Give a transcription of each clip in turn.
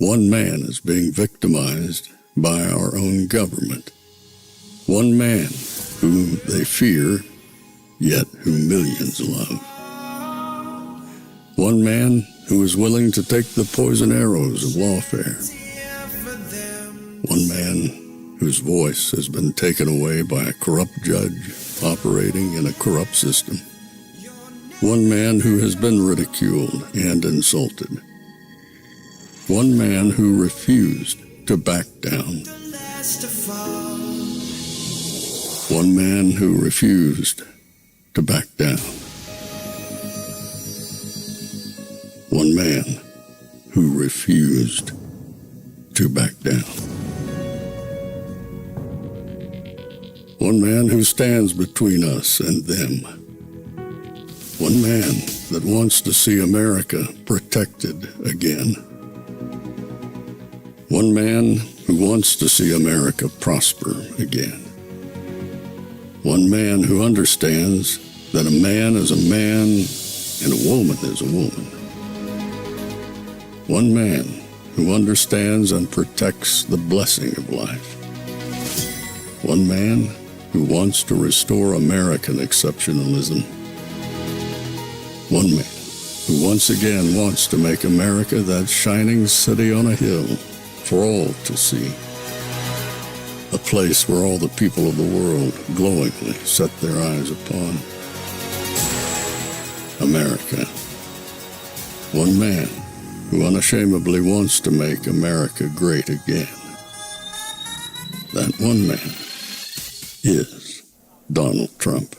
One man is being victimized by our own government. One man whom they fear, yet who millions love. One man who is willing to take the poison arrows of lawfare. One man whose voice has been taken away by a corrupt judge operating in a corrupt system. One man who has been ridiculed and insulted. One man who refused to back down. One man who refused to back down. One man who refused to back down. One man who stands between us and them. One man that wants to see America protected again. One man who wants to see America prosper again. One man who understands that a man is a man and a woman is a woman. One man who understands and protects the blessing of life. One man who wants to restore American exceptionalism. One man who once again wants to make America that shining city on a hill for all to see. A place where all the people of the world glowingly set their eyes upon. America. One man who unashamedly wants to make America great again. That one man is Donald Trump.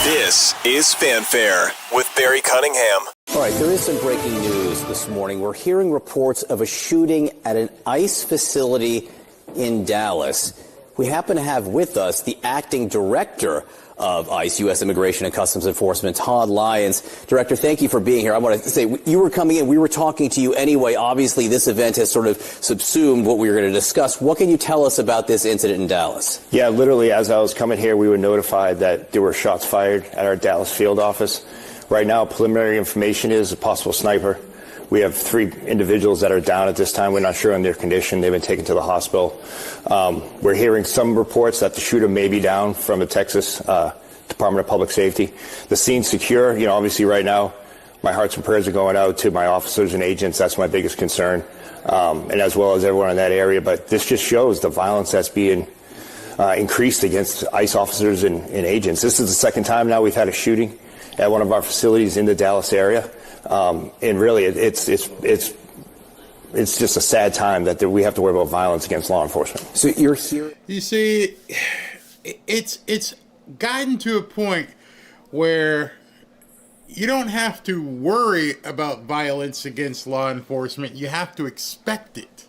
This is Fanfare with Barry Cunningham. All right, there is some breaking news this morning. We're hearing reports of a shooting at an ICE facility in Dallas. We happen to have with us the acting director of ICE, U.S. Immigration and Customs Enforcement, Todd Lyons. Director, thank you for being here. I want to say, you were coming in, we were talking to you anyway. Obviously, this event has sort of subsumed what we were going to discuss. What can you tell us about this incident in Dallas? Yeah, literally, as I was coming here, we were notified that there were shots fired at our Dallas field office. Right now, preliminary information is a possible sniper. We have 3 individuals that are down at this time. We're not sure on their condition. They've been taken to the hospital. We're hearing some reports that the shooter may be down from the Texas Department of Public Safety. The scene's secure. You know, obviously right now, my hearts and prayers are going out to my officers and agents. That's my biggest concern, and as well as everyone in that area. But this just shows the violence that's being increased against ICE officers and agents. This is the second time now we've had a shooting at one of our facilities in the Dallas area. And really, it's just a sad time that we have to worry about violence against law enforcement. So you're here. You see, it's gotten to a point where you don't have to worry about violence against law enforcement. You have to expect it.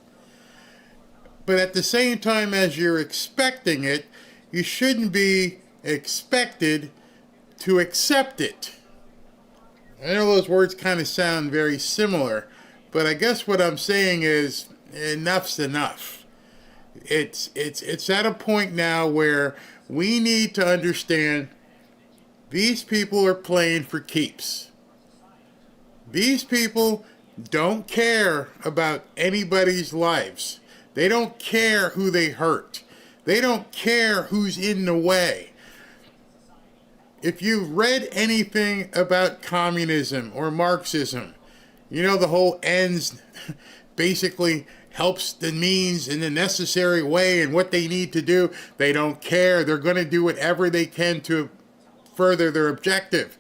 But at the same time as you're expecting it, you shouldn't be expected to accept it. I know those words kind of sound very similar, but I guess what I'm saying is enough's enough. It's at a point now where we need to understand these people are playing for keeps. These people don't care about anybody's lives. They don't care who they hurt. They don't care who's in the way. If you've read anything about communism or Marxism, you know the whole ends basically helps the means in the necessary way and what they need to do. They don't care. They're going to do whatever they can to further their objective.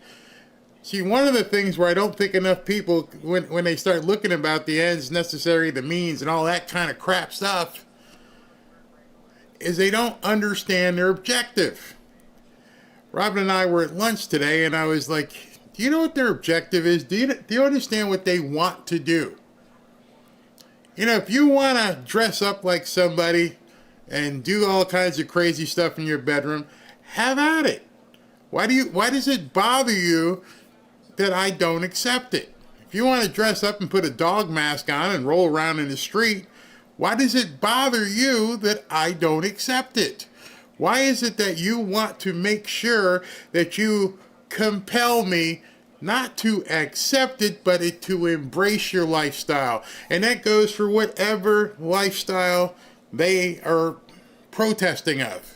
See, one of the things where I don't think enough people, when they start looking about the ends necessary, the means, and all that kind of crap stuff, is they don't understand their objective. Robin and I were at lunch today, and I was like, do you know what their objective is? Do you understand what they want to do? You know, if you want to dress up like somebody and do all kinds of crazy stuff in your bedroom, have at it. Why does it bother you that I don't accept it? If you want to dress up and put a dog mask on and roll around in the street, why does it bother you that I don't accept it? Why is it that you want to make sure that you compel me not to accept it, but to embrace your lifestyle? And that goes for whatever lifestyle they are protesting of.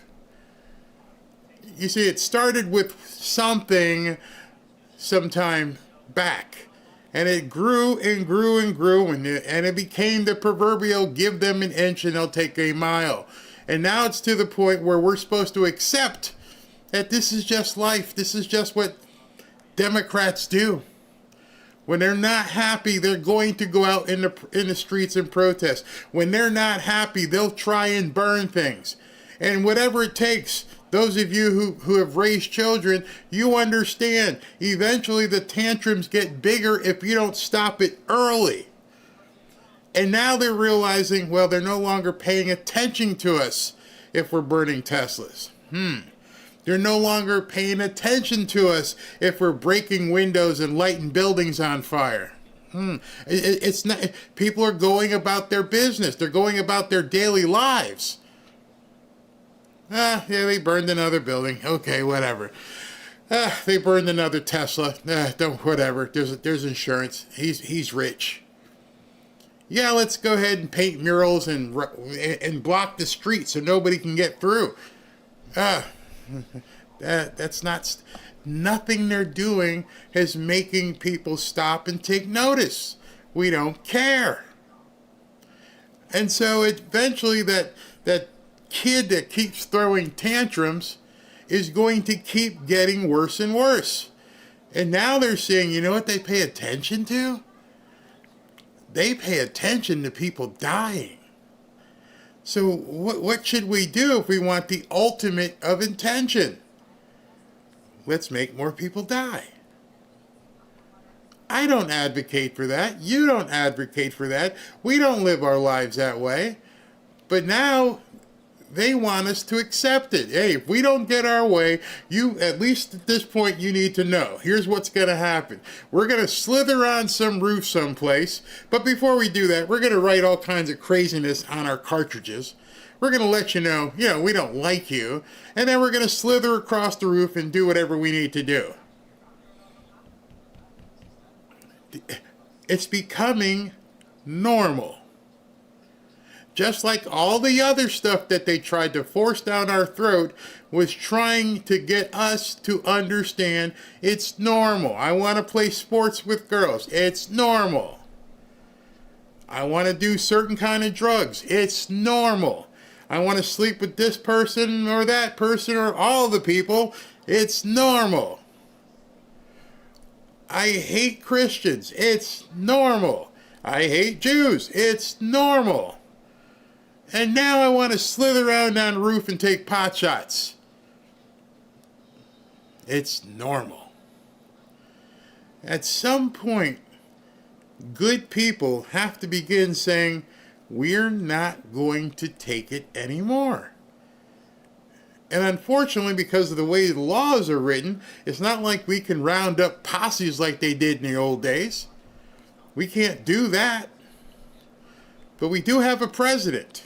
You see, it started with something sometime back, and it grew and grew and grew, and it became the proverbial give them an inch and they'll take a mile. And now it's to the point where we're supposed to accept that this is just life. This is just what Democrats do. When they're not happy, they're going to go out in the streets and protest. When they're not happy, they'll try and burn things. And whatever it takes, those of you who have raised children, you understand. Eventually the tantrums get bigger if you don't stop it early. And now they're realizing, well, they're no longer paying attention to us if we're burning Teslas. They're no longer paying attention to us if we're breaking windows and lighting buildings on fire. It's not. People are going about their business. They're going about their daily lives. Yeah, they burned another building. Okay, whatever. They burned another Tesla. Whatever. There's insurance. He's rich. Yeah, let's go ahead and paint murals and block the street so nobody can get through. That's not. Nothing they're doing is making people stop and take notice. We don't care. And so eventually that kid that keeps throwing tantrums is going to keep getting worse and worse. And now they're saying, you know what they pay attention to? They pay attention to people dying. So what should we do if we want the ultimate of intention? Let's make more people die. I don't advocate for that. You don't advocate for that. We don't live our lives that way. But now they want us to accept it. Hey, if we don't get our way, you, at least at this point, you need to know. Here's what's going to happen. We're going to slither on some roof someplace. But before we do that, we're going to write all kinds of craziness on our cartridges. We're going to let you know, we don't like you. And then we're going to slither across the roof and do whatever we need to do. It's becoming normal. Just like all the other stuff that they tried to force down our throat was trying to get us to understand it's normal. I want to play sports with girls. It's normal. I want to do certain kind of drugs. It's normal. I want to sleep with this person or that person or all the people. It's normal. I hate Christians. It's normal. I hate Jews. It's normal. And now I want to slither around on the roof and take pot shots. It's normal. At some point, good people have to begin saying, we're not going to take it anymore. And unfortunately, because of the way the laws are written, it's not like we can round up posses like they did in the old days. We can't do that. But we do have a president.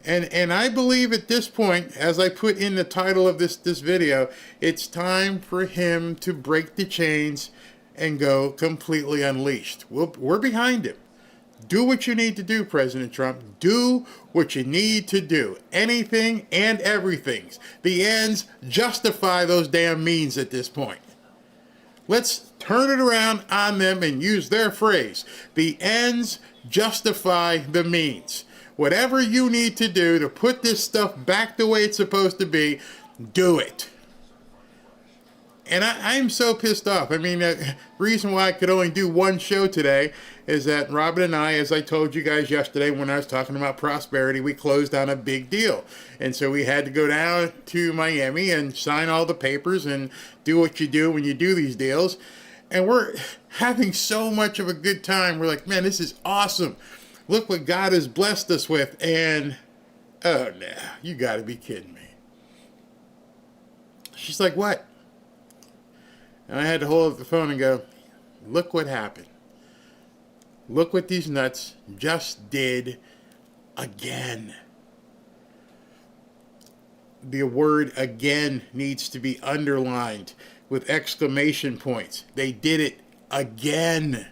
And I believe at this point, as I put in the title of this video, it's time for him to break the chains and go completely unleashed. We're behind him. Do what you need to do, President Trump. Do what you need to do. Anything and everything. The ends justify those damn means at this point. Let's turn it around on them and use their phrase. The ends justify the means. Whatever you need to do to put this stuff back the way it's supposed to be, do it. And I'm so pissed off. I mean, the reason why I could only do one show today is that Robin and I, as I told you guys yesterday when I was talking about prosperity, we closed on a big deal. And so we had to go down to Miami and sign all the papers and do what you do when you do these deals. And we're having so much of a good time. We're like, man, this is awesome. Look what God has blessed us with. And, oh, no, you got to be kidding me. She's like, what? And I had to hold up the phone and go, look what happened. Look what these nuts just did again. The word again needs to be underlined with exclamation points. They did it again.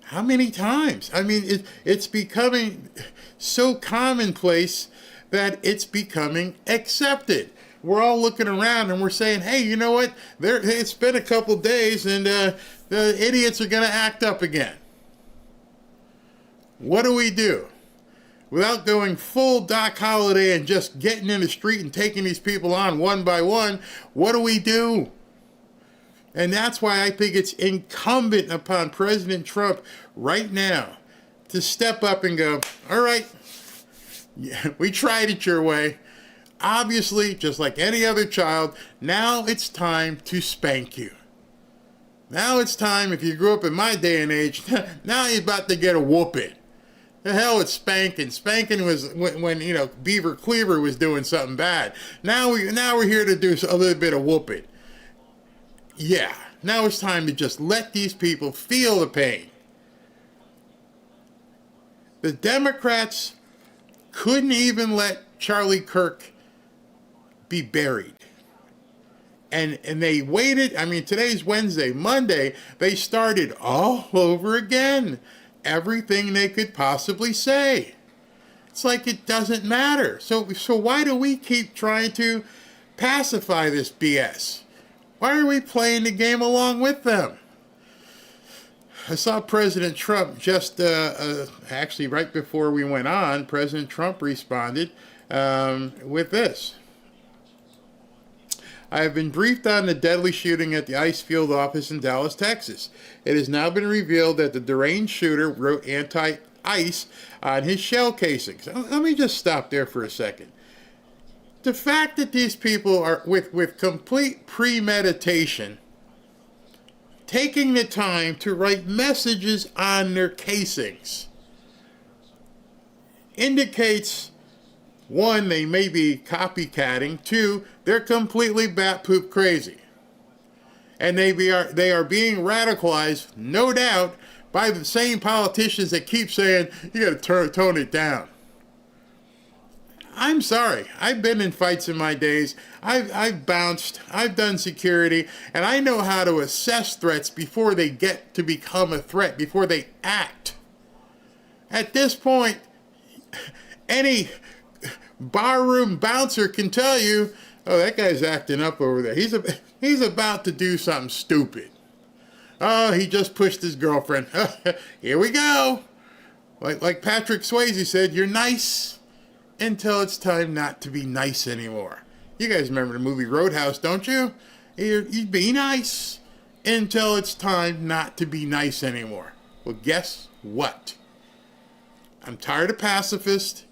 How many times? I mean, it's becoming so commonplace that it's becoming accepted. We're all looking around and we're saying, hey, you know what? It's been a couple days and the idiots are going to act up again. What do? Without going full Doc Holliday and just getting in the street and taking these people on one by one, what do? And that's why I think it's incumbent upon President Trump right now to step up and go, all right, yeah, we tried it your way. Obviously, just like any other child, now it's time to spank you. Now it's time, if you grew up in my day and age, now you're about to get a whooping. The hell with spanking. Spanking was when Beaver Cleaver was doing something bad. Now we're here to do a little bit of whooping. Yeah, now it's time to just let these people feel the pain. The Democrats couldn't even let Charlie Kirk be buried. And they waited. I mean, today's Wednesday. Monday, they started all over again. Everything they could possibly say. It's like it doesn't matter. So why do we keep trying to pacify this BS? Why are we playing the game along with them? I saw President Trump just actually right before we went on. President Trump responded with this. I have been briefed on the deadly shooting at the ICE field office in Dallas, Texas. It has now been revealed that the deranged shooter wrote anti-ICE on his shell casings. Let me just stop there for a second. The fact that these people are, with complete premeditation, taking the time to write messages on their casings, indicates, one, they may be copycatting. Two, they're completely bat-poop crazy. And they are being radicalized, no doubt, by the same politicians that keep saying, you got to tone it down. I'm sorry. I've been in fights in my days. I've bounced. I've done security. And I know how to assess threats before they get to become a threat, before they act. At this point, any barroom bouncer can tell you, oh, that guy's acting up over there. He's about to do something stupid. Oh, he just pushed his girlfriend. Here we go. Like Patrick Swayze said, you're nice until it's time not to be nice anymore. You guys remember the movie Roadhouse, don't you? You be nice until it's time not to be nice anymore. Well, guess what? I'm tired of pacifists.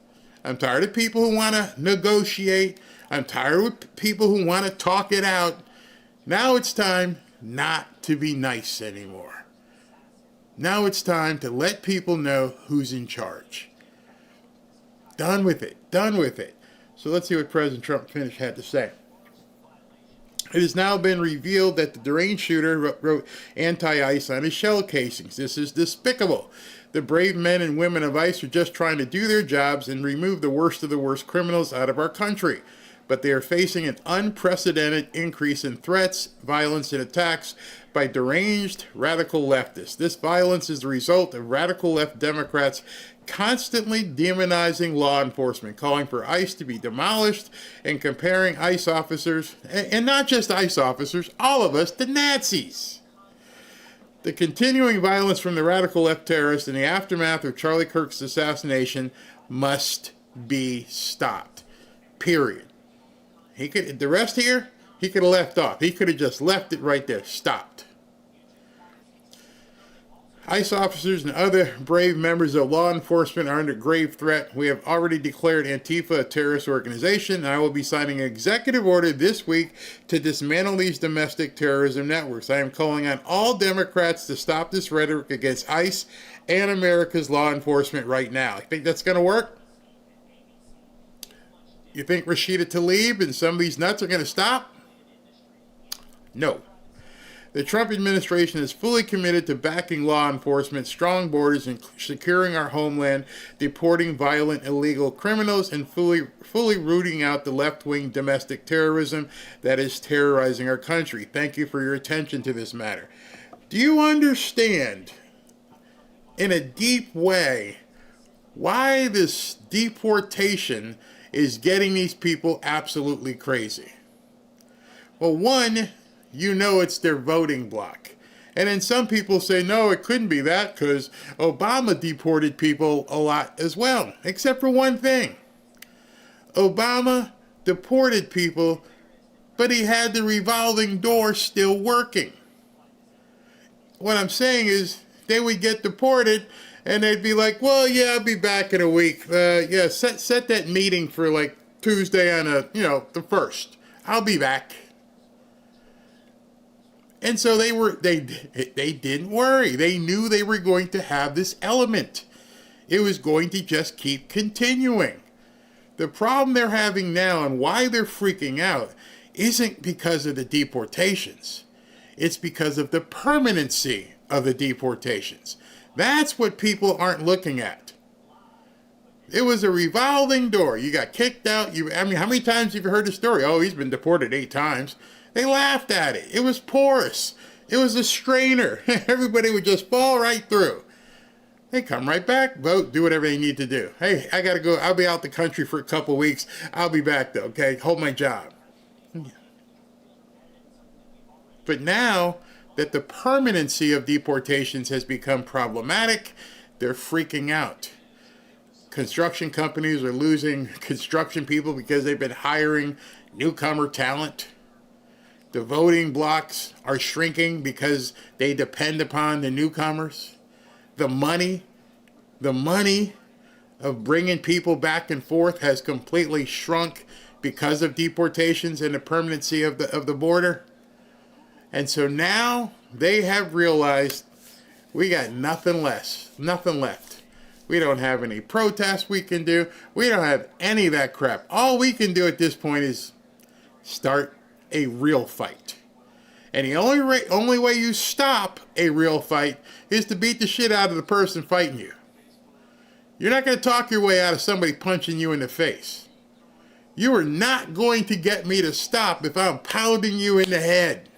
I'm tired of people who want to negotiate. I'm tired of people who want to talk it out. Now it's time not to be nice anymore. Now it's time to let people know who's in charge. Done with it. Done with it. So let's see what President Trump had to say. It has now been revealed that the deranged shooter wrote anti-ICE on his shell casings. This is despicable. The brave men and women of ICE are just trying to do their jobs and remove the worst of the worst criminals out of our country. But they are facing an unprecedented increase in threats, violence, and attacks by deranged radical leftists. This violence is the result of radical left Democrats constantly demonizing law enforcement, calling for ICE to be demolished, and comparing ICE officers, and not just ICE officers, all of us, to Nazis. The continuing violence from the radical left terrorists in the aftermath of Charlie Kirk's assassination must be stopped. Period. The rest here, He could have left off. He could have just left it right there, stopped. ICE officers and other brave members of law enforcement are under grave threat. We have already declared Antifa a terrorist organization, and I will be signing an executive order this week to dismantle these domestic terrorism networks. I am calling on all Democrats to stop this rhetoric against ICE and America's law enforcement right now. You think that's going to work? You think Rashida Tlaib and some of these nuts are going to stop? No. The Trump administration is fully committed to backing law enforcement, strong borders, and securing our homeland, deporting violent illegal criminals, and fully rooting out the left-wing domestic terrorism that is terrorizing our country. Thank you for your attention to this matter. Do you understand, in a deep way, why this deportation is getting these people absolutely crazy? Well, one, you know it's their voting bloc. And then some people say, no, it couldn't be that because Obama deported people a lot as well, except for one thing. Obama deported people, but he had the revolving door still working. What I'm saying is they would get deported and they'd be like, well, yeah, I'll be back in a week. Yeah, set that meeting for like Tuesday on the 1st. I'll be back. And so they didn't worry. They knew they were going to have this element. It was going to just keep continuing. The problem they're having now and why they're freaking out isn't because of the deportations. It's because of the permanency of the deportations. That's what people aren't looking at. It was a revolving door. You got kicked out. How many times have you heard the story? Oh, he's been deported 8 times. They laughed at it. It was porous. It was a strainer. Everybody would just fall right through. They come right back, vote, do whatever they need to do. Hey, I got to go. I'll be out the country for a couple weeks. I'll be back though, okay? Hold my job. But now that the permanency of deportations has become problematic, they're freaking out. Construction companies are losing construction people because they've been hiring newcomer talent. The voting blocks are shrinking because they depend upon the newcomers. The money of bringing people back and forth has completely shrunk because of deportations and the permanency of the border. And so now they have realized we got nothing left. We don't have any protests we can do. We don't have any of that crap. All we can do at this point is start a real fight. And the only way you stop a real fight is to beat the shit out of the person fighting you. You're not going to talk your way out of somebody punching you in the face. You are not going to get me to stop if I'm pounding you in the head.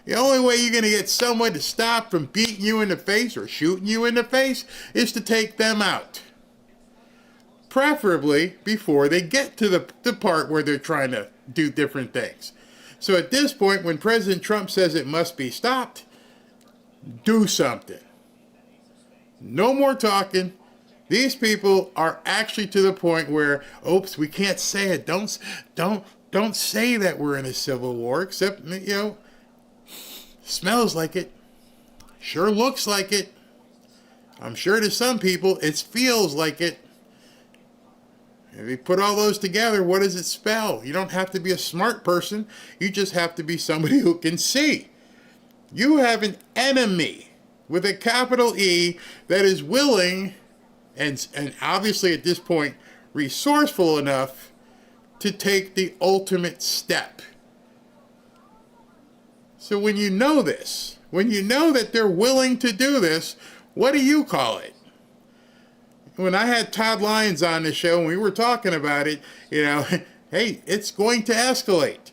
The only way you're going to get someone to stop from beating you in the face or shooting you in the face is to take them out. Preferably before they get to the part where they're trying to do different things. So at this point, when President Trump says it must be stopped, do something. No more talking. These people are actually to the point where, oops, we can't say it. Don't say that we're in a civil war, except, smells like it. Sure looks like it. I'm sure to some people it feels like it. If you put all those together, what does it spell? You don't have to be a smart person. You just have to be somebody who can see. You have an enemy with a capital E that is willing and obviously at this point resourceful enough to take the ultimate step. So when you know this, when you know that they're willing to do this, what do you call it? When I had Todd Lyons on the show and we were talking about it, hey, it's going to escalate.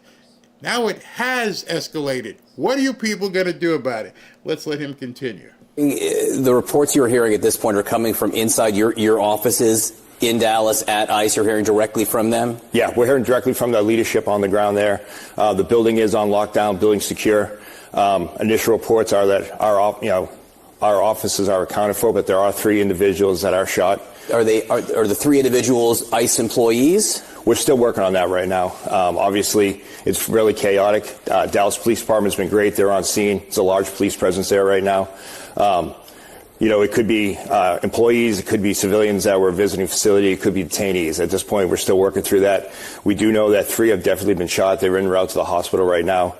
Now it has escalated. What are you people going to do about it? Let's let him continue. The reports you're hearing at this point are coming from inside your offices in Dallas at ICE. You're hearing directly from them? Yeah, we're hearing directly from the leadership on the ground there. The building is on lockdown, building secure. Initial reports are that our offices are accounted for, but there are 3 individuals that are shot. Are the 3 individuals ICE employees? we're still working on that right now. Obviously, it's really chaotic. Dallas Police Department's been great. They're on scene. It's a large police presence there right now. It could be employees, it could be civilians that were visiting the facility, it could be detainees. At this point, we're still working through that. We do know that 3 have definitely been shot. They're en route to the hospital right now.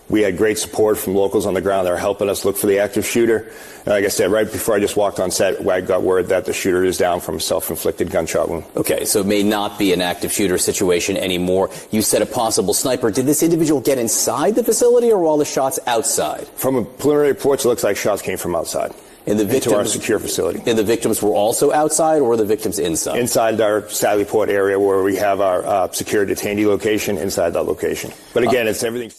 We had great support from locals on the ground that are helping us look for the active shooter. And like I said, right before I just walked on set, I got word that the shooter is down from a self-inflicted gunshot wound. Okay, so it may not be an active shooter situation anymore. You said a possible sniper. Did this individual get inside the facility or were all the shots outside? From a preliminary reports, it looks like shots came from outside. And the victims, into our secure facility. And the victims were also outside, or were the victims inside? Inside our Sally Port area where we have our secure detainee location, inside that location. But again, it's everything.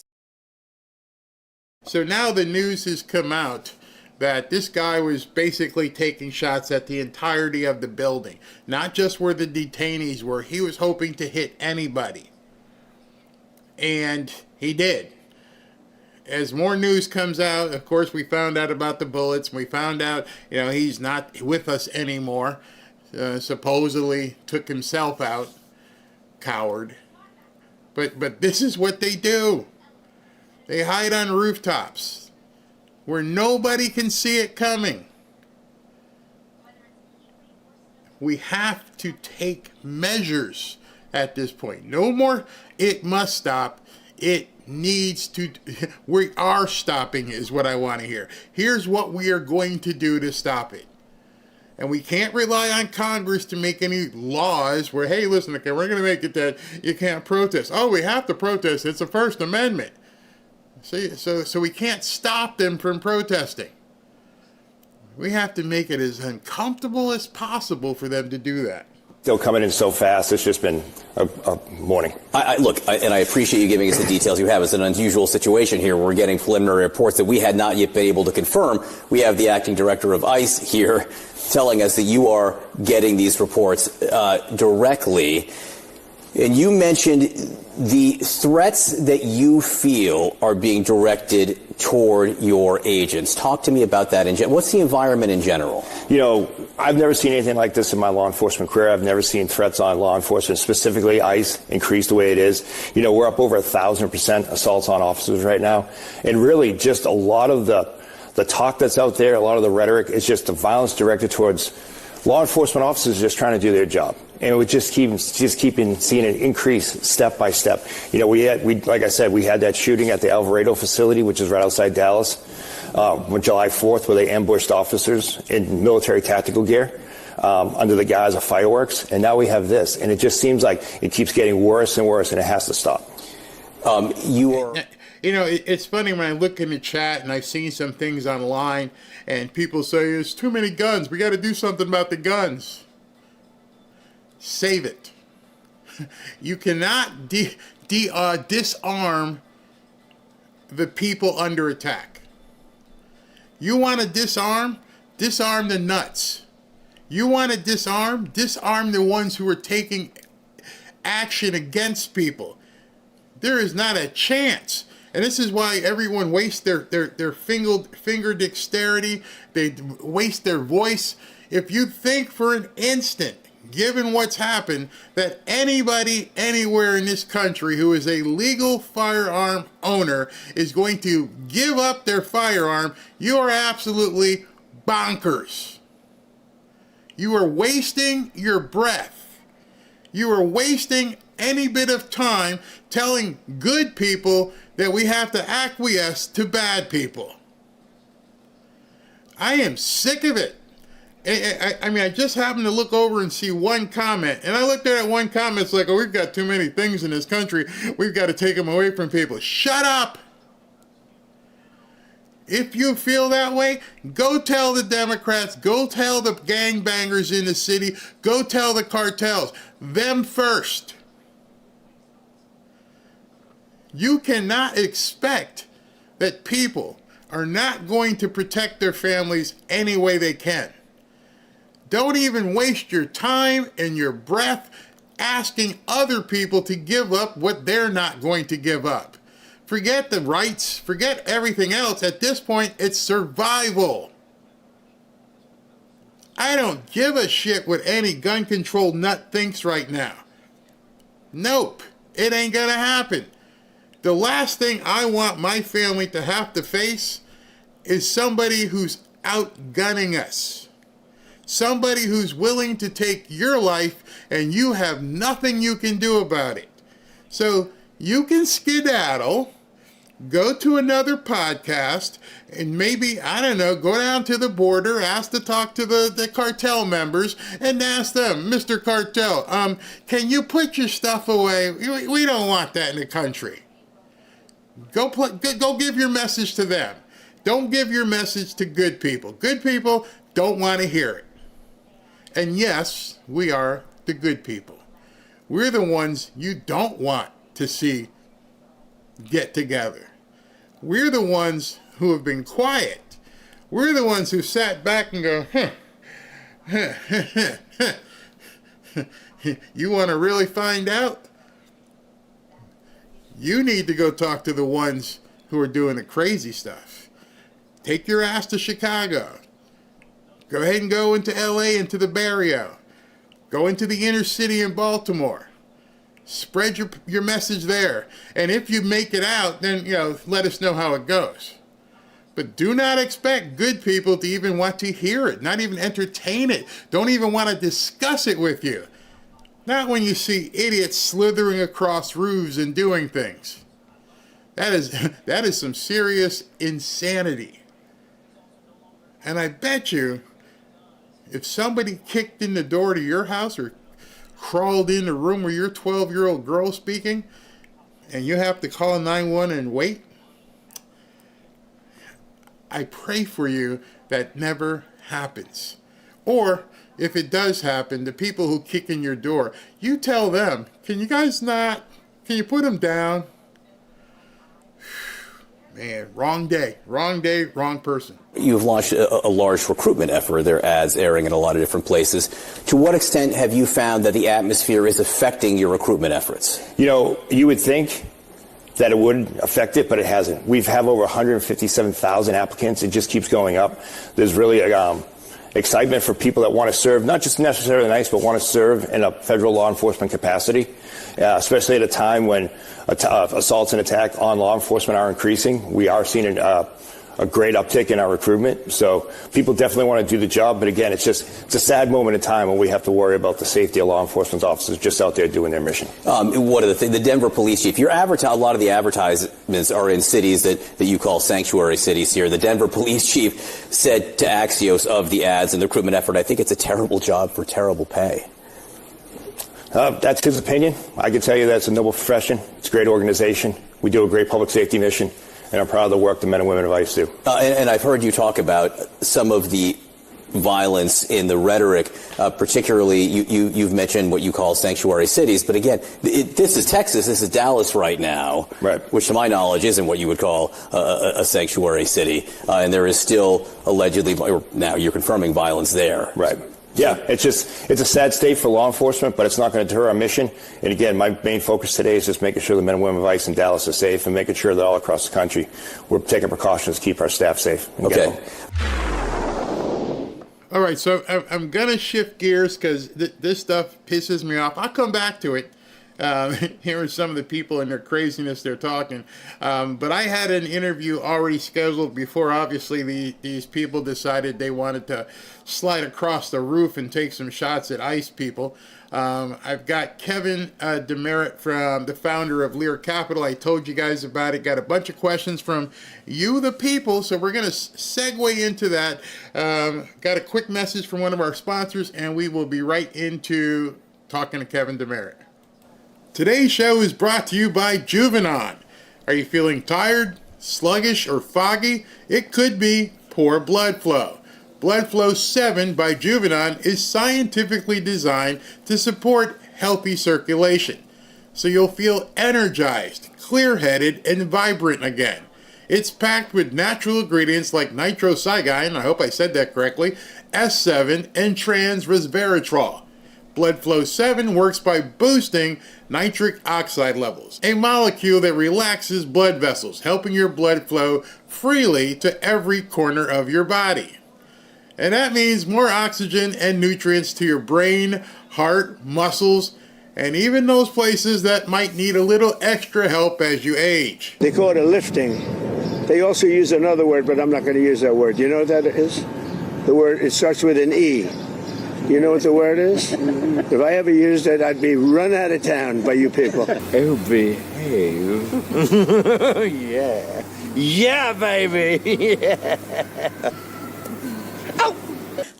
So now the news has come out that this guy was basically taking shots at the entirety of the building, not just where the detainees were. He was hoping to hit anybody. And he did. As more news comes out, of course, we found out about the bullets. We found out, he's not with us anymore. Supposedly took himself out. Coward. But this is what they do. They hide on rooftops where nobody can see it coming. We have to take measures at this point. No more, it must stop. It needs to, we are stopping is what I want to hear. Here's what we are going to do to stop it. And we can't rely on Congress to make any laws where, hey, listen, okay, we're going to make it that you can't protest. Oh, we have to protest. It's the First Amendment. So we can't stop them from protesting. We have to make it as uncomfortable as possible for them to do that. Still coming in so fast. It's just been a morning. And I appreciate you giving us the details you have. It's an unusual situation here. We're getting preliminary reports that we had not yet been able to confirm. We have the acting director of ICE here telling us that you are getting these reports directly. And you mentioned the threats that you feel are being directed toward your agents. Talk to me about that. What's the environment in general? I've never seen anything like this in my law enforcement career. I've never seen threats on law enforcement, specifically ICE, increase the way it is. We're up over 1,000% assaults on officers right now. And really just a lot of the talk that's out there, a lot of the rhetoric is just the violence directed towards law enforcement officers just trying to do their job. And we just keeping seeing an increase step by step. Like I said, we had that shooting at the Alvarado facility, which is right outside Dallas, on July 4th, where they ambushed officers in military tactical gear under the guise of fireworks. And now we have this. And it just seems like it keeps getting worse and worse, and it has to stop. It's funny when I look in the chat and I've seen some things online and people say, there's too many guns. We got to do something about the guns. Save it. You cannot disarm the people under attack. You want to disarm? Disarm the nuts. You want to disarm? Disarm the ones who are taking action against people. There is not a chance. And this is why everyone wastes their finger dexterity. They waste their voice. If you think for an instant, given what's happened, that anybody anywhere in this country who is a legal firearm owner is going to give up their firearm, you are absolutely bonkers. You are wasting your breath. You are wasting any bit of time telling good people that we have to acquiesce to bad people. I am sick of it. I just happened to look over and see one comment, and I looked at that one comment, it's like, oh, we've got too many things in this country. We've got to take them away from people. Shut up! If you feel that way, go tell the Democrats, go tell the gangbangers in the city, go tell the cartels. Them first. You cannot expect that people are not going to protect their families any way they can. Don't even waste your time and your breath asking other people to give up what they're not going to give up. Forget the rights, forget everything else. At this point, it's survival. I don't give a shit what any gun control nut thinks right now. Nope, it ain't gonna happen. The last thing I want my family to have to face is somebody who's outgunning us. Somebody who's willing to take your life and you have nothing you can do about it. So you can skedaddle, go to another podcast, and maybe, I don't know, go down to the border, ask to talk to the cartel members, and ask them, Mr. Cartel, can you put your stuff away? We don't want that in the country. Go give your message to them. Don't give your message to good people. Good people don't want to hear it. And yes, we are the good people. We're the ones you don't want to see get together. We're the ones who have been quiet. We're the ones who sat back and go, you want to really find out? You need to go talk to the ones who are doing the crazy stuff. Take your ass to Chicago. Go ahead and go into LA, into the barrio. Go into the inner city in Baltimore. Spread your message there. And if you make it out, then, let us know how it goes. But do not expect good people to even want to hear it, not even entertain it. Don't even want to discuss it with you. Not when you see idiots slithering across roofs and doing things. That is some serious insanity. And I bet you, if somebody kicked in the door to your house or crawled in the room where your 12-year-old girl speaking, and you have to call 911 and wait, I pray for you that never happens. Or if it does happen, the people who kick in your door, you tell them, can you put them down? Man, wrong day, wrong person. You've launched a large recruitment effort. There are ads airing in a lot of different places. To what extent have you found that the atmosphere is affecting your recruitment efforts? You would think that it would affect it, but it hasn't. We've have over 157,000 applicants. It just keeps going up. There's really excitement for people that want to serve, not just necessarily nice, but want to serve in a federal law enforcement capacity, especially at a time when assaults and attacks on law enforcement are increasing. We are seeing a great uptick in our recruitment. So people definitely want to do the job. But again, it's a sad moment in time when we have to worry about the safety of law enforcement officers just out there doing their mission. One of the things, the Denver police chief, a lot of the advertisements are in cities that you call sanctuary cities here. The Denver police chief said to Axios of the ads and the recruitment effort, I think it's a terrible job for terrible pay. That's his opinion. I can tell you that's a noble profession. It's a great organization. We do a great public safety mission. And I'm proud of the work the men and women of ICE do. And I've heard you talk about some of the violence in the rhetoric, particularly you've mentioned what you call sanctuary cities. But again, this is Texas, this is Dallas right now, right, which to my knowledge isn't what you would call a sanctuary city. And there is still allegedly, or now you're confirming, violence there. Right. Yeah, it's a sad state for law enforcement, but it's not going to deter our mission. And again, my main focus today is just making sure the men and women of ICE in Dallas are safe and making sure that all across the country we're taking precautions to keep our staff safe. Okay. All right, so I'm going to shift gears because this stuff pisses me off. I'll come back to it. Hearing some of the people and their craziness they're talking. But I had an interview already scheduled before, obviously, these people decided they wanted to slide across the roof and take some shots at ICE people. I've got Kevin Demerit, from the founder of Lear Capital. I told you guys about it. Got a bunch of questions from you, the people, so we're going to segue into that. Got a quick message from one of our sponsors, and we will be right into talking to Kevin Demerit. Today's show is brought to you by Juvenon. Are you feeling tired, sluggish, or foggy? It could be poor blood flow. Blood Flow 7 by Juvenon is scientifically designed to support healthy circulation, so you'll feel energized, clear-headed, and vibrant again. It's packed with natural ingredients like nitrocyanine, I hope I said that correctly, S7, and trans resveratrol. Blood Flow 7 works by boosting nitric oxide levels, a molecule that relaxes blood vessels, helping your blood flow freely to every corner of your body. And that means more oxygen and nutrients to your brain, heart, muscles, and even those places that might need a little extra help as you age. They call it a lifting. They also use another word, but I'm not going to use that word. You know what that is? The word, it starts with an E. You know what the word is? If I ever used it, I'd be run out of town by you people. Oh, behave. Yeah. Yeah, baby. Yeah.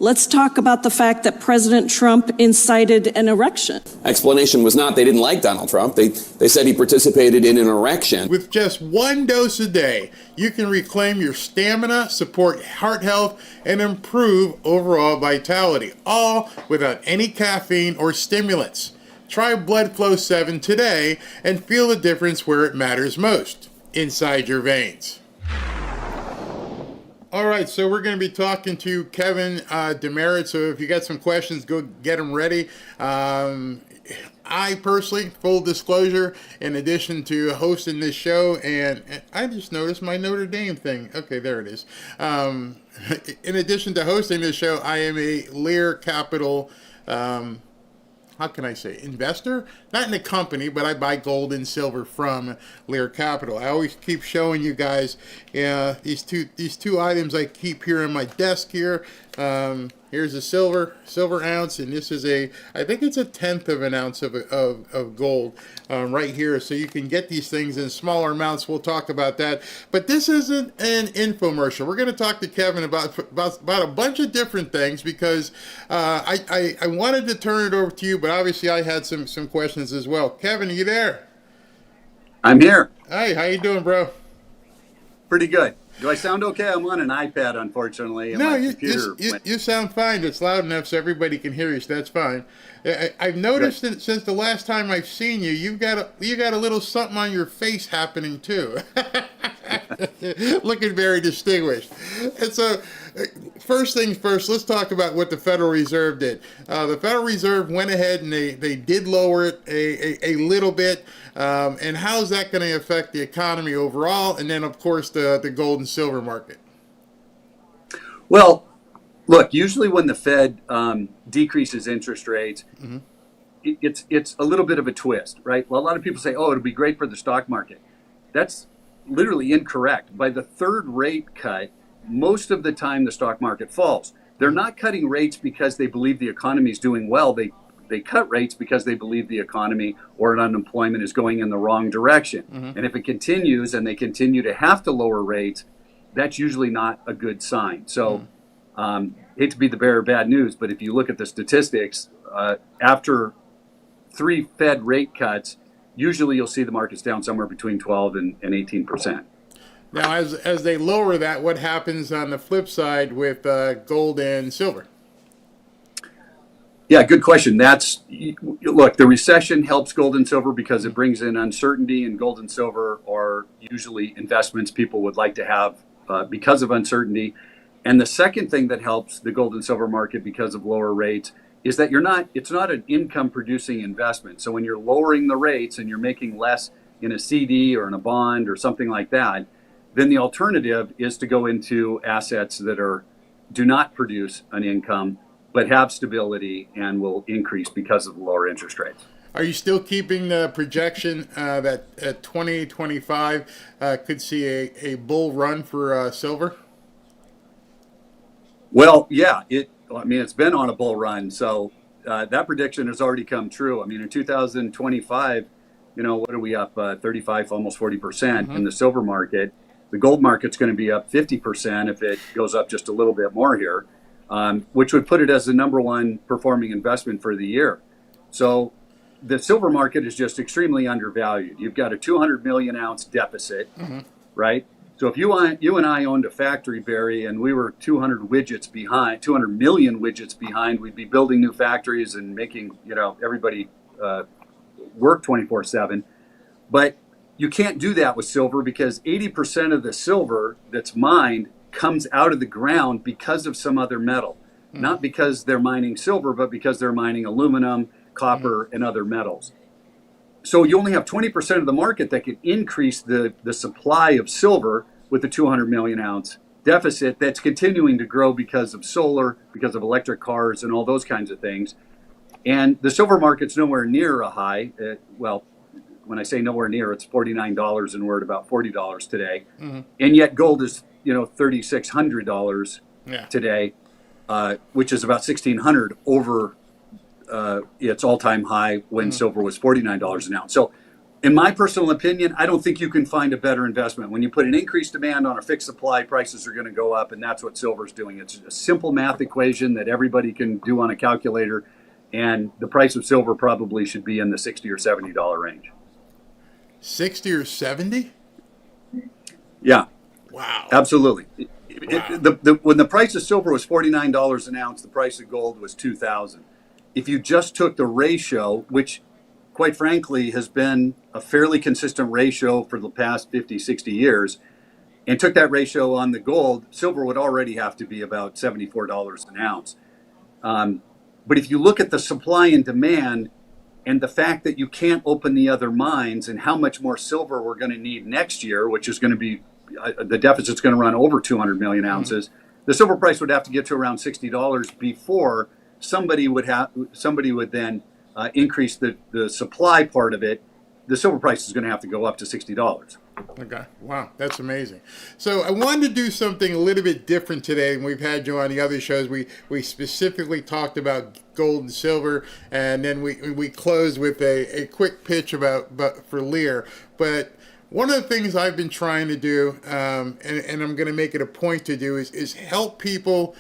Let's talk about the fact that President Trump incited an erection. Explanation was not they didn't like Donald Trump. They said he participated in an erection. With just one dose a day, you can reclaim your stamina, support heart health, and improve overall vitality, all without any caffeine or stimulants. Try Blood Flow 7 today and feel the difference where it matters most, inside your veins. All right, so we're going to be talking to Kevin Demerit. So if you got some questions, go get them ready. I personally, full disclosure, in addition to hosting this show, and I just noticed my Notre Dame thing. Okay, there it is. In addition to hosting this show, I am a Lear Capital how can I say, investor? Not in a company, but I buy gold and silver from Lear Capital. I always keep showing you guys these two items I keep here on my desk here. Here's a silver ounce, and this is I think it's 1/10 of an ounce of gold right here. So you can get these things in smaller amounts. We'll talk about that. But this isn't an infomercial. We're going to talk to Kevin about a bunch of different things because I wanted to turn it over to you, but obviously I had some questions as well. Kevin, are you there? I'm here. Hey, how you doing, bro? Pretty good. Do I sound okay? I'm on an iPad, unfortunately. And no, my you sound fine. It's loud enough so everybody can hear you, so that's fine. I've noticed that since the last time I've seen you, you got a little something on your face happening too. Looking very distinguished. And so, first things first, let's talk about what the Federal Reserve did. The Federal Reserve went ahead and they did lower it a little bit. And how is that going to affect the economy overall? And then, of course, the gold and silver market. Well, look, usually when the Fed decreases interest rates, mm-hmm. it's a little bit of a twist, right? Well, a lot of people say, oh, it'll be great for the stock market. That's literally incorrect. By the third rate cut, most of the time the stock market falls. They're not cutting rates because they believe the economy is doing well. They cut rates because they believe the economy or unemployment is going in the wrong direction. Mm-hmm. And if it continues and they continue to have to lower rates, that's usually not a good sign. So hate to be the bearer of bad news, but if you look at the statistics, after 3 Fed rate cuts, usually you'll see the markets down somewhere between 12 and 18%. Now, as they lower that, what happens on the flip side with gold and silver? Yeah, good question. Look, the recession helps gold and silver because it brings in uncertainty, and gold and silver are usually investments people would like to have because of uncertainty. And the second thing that helps the gold and silver market because of lower rates is that it's not an income producing investment. So when you're lowering the rates and you're making less in a CD or in a bond or something like that, then the alternative is to go into assets that do not produce an income but have stability and will increase because of the lower interest rates. Are you still keeping the projection that 2025 could see a bull run for silver? Well, yeah. It's been on a bull run, so that prediction has already come true. I mean, in 2025, what are we up 35, almost 40% in the silver market? The gold market's going to be up 50% if it goes up just a little bit more here. Which would put it as the number one performing investment for the year. So the silver market is just extremely undervalued. You've got a 200 million ounce deficit, right? So if you and I owned a factory, Barry, and we were 200 million widgets behind, we'd be building new factories and making, everybody work 24/7. But you can't do that with silver because 80% of the silver that's mined comes out of the ground because of some other metal, not because they're mining silver, but because they're mining aluminum, copper, and other metals. So you only have 20% of the market that can increase the supply of silver with the 200 million ounce deficit that's continuing to grow because of solar, because of electric cars, and all those kinds of things. And the silver market's nowhere near a high. Well, when I say nowhere near, it's $49 and we're at about $40 today. Mm-hmm. And yet gold is, $3,600 Yeah. today, which is about $1,600 over its all-time high when silver was $49 an ounce. So in my personal opinion, I don't think you can find a better investment. When you put an increased demand on a fixed supply, prices are going to go up, and that's what silver's doing. It's a simple math equation that everybody can do on a calculator, and the price of silver probably should be in the $60 or $70 range. 60 or 70? Yeah. Wow. Absolutely. Wow. When the price of silver was $49 an ounce, the price of gold was $2,000. If you just took the ratio, which quite frankly has been a fairly consistent ratio for the past 50, 60 years, and took that ratio on the gold, silver would already have to be about $74 an ounce. But if you look at the supply and demand and the fact that you can't open the other mines and how much more silver we're going to need next year, which is going to be, the deficit's going to run over 200 million ounces, the silver price would have to get to around $60 before somebody would then increase the supply part of it. The silver price is going to have to go up to $60. Okay. Wow. That's amazing. So I wanted to do something a little bit different today. And we've had you on the other shows. We specifically talked about gold and silver, and then we closed with a quick pitch for Lear. But one of the things I've been trying to do, and I'm going to make it a point to do, is help people,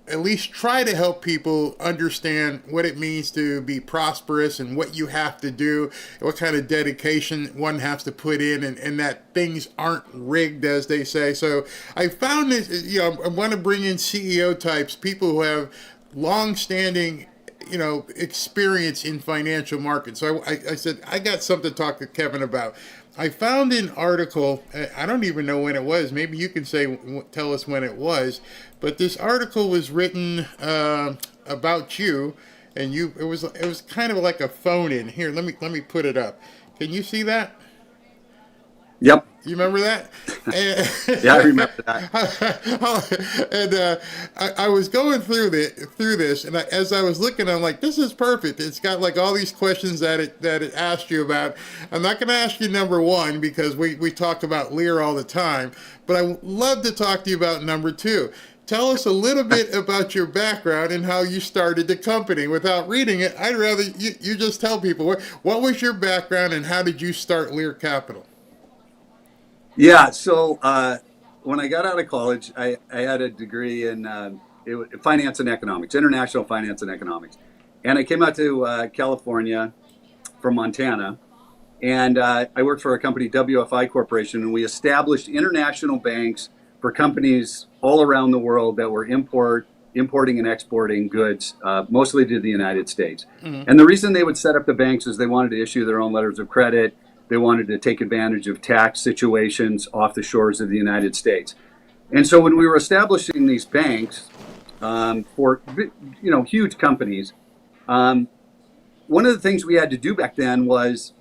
at least try to help people understand what it means to be prosperous and what you have to do, what kind of dedication one has to put in, and that things aren't rigged, as they say. So I found this, I want to bring in CEO types, people who have long-standing experience in financial markets. So I said, I got something to talk to Kevin about. I found an article, I don't even know when it was, maybe you can tell us when it was, but this article was written about you, and it was kind of like a phone-in. Here, let me put it up. Can you see that? Yep. You remember that? Yeah, I remember that. And I was going through this, and as I was looking, I'm like, this is perfect. It's got like all these questions that it asked you about. I'm not going to ask you number one because we talk about Lear all the time, but I would love to talk to you about number two. Tell us a little bit about your background and how you started the company. Without reading it, I'd rather you just tell people what was your background and how did you start Lear Capital? Yeah, so when I got out of college, I had a degree in finance and economics, international finance and economics. And I came out to California from Montana, and I worked for a company, WFI Corporation, and we established international banks for companies all around the world that were importing and exporting goods, mostly to the United States. Mm-hmm. And the reason they would set up the banks is they wanted to issue their own letters of credit. They wanted to take advantage of tax situations off the shores of the United States. And so when we were establishing these banks for huge companies, one of the things we had to do back then was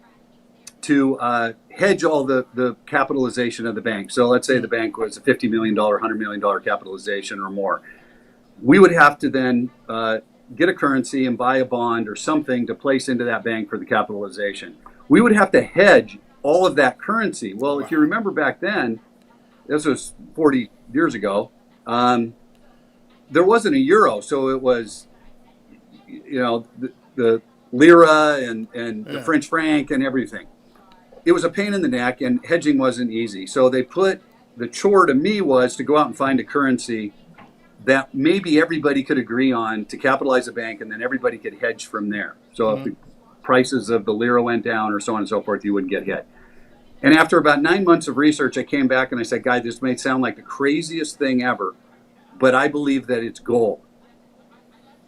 to hedge all the capitalization of the bank. So let's say the bank was a $50 million, $100 million capitalization or more. We would have to then get a currency and buy a bond or something to place into that bank for the capitalization. We would have to hedge all of that currency. Well, if you remember back then, this was 40 years ago, there wasn't a euro. So it was, the lira and the French franc and everything. It was a pain in the neck, and hedging wasn't easy. So the chore to me was to go out and find a currency that maybe everybody could agree on to capitalize a bank, and then everybody could hedge from there. So if the prices of the lira went down or so on and so forth, you wouldn't get hit. And after about 9 months of research, I came back and I said, guys, this may sound like the craziest thing ever, but I believe that it's gold.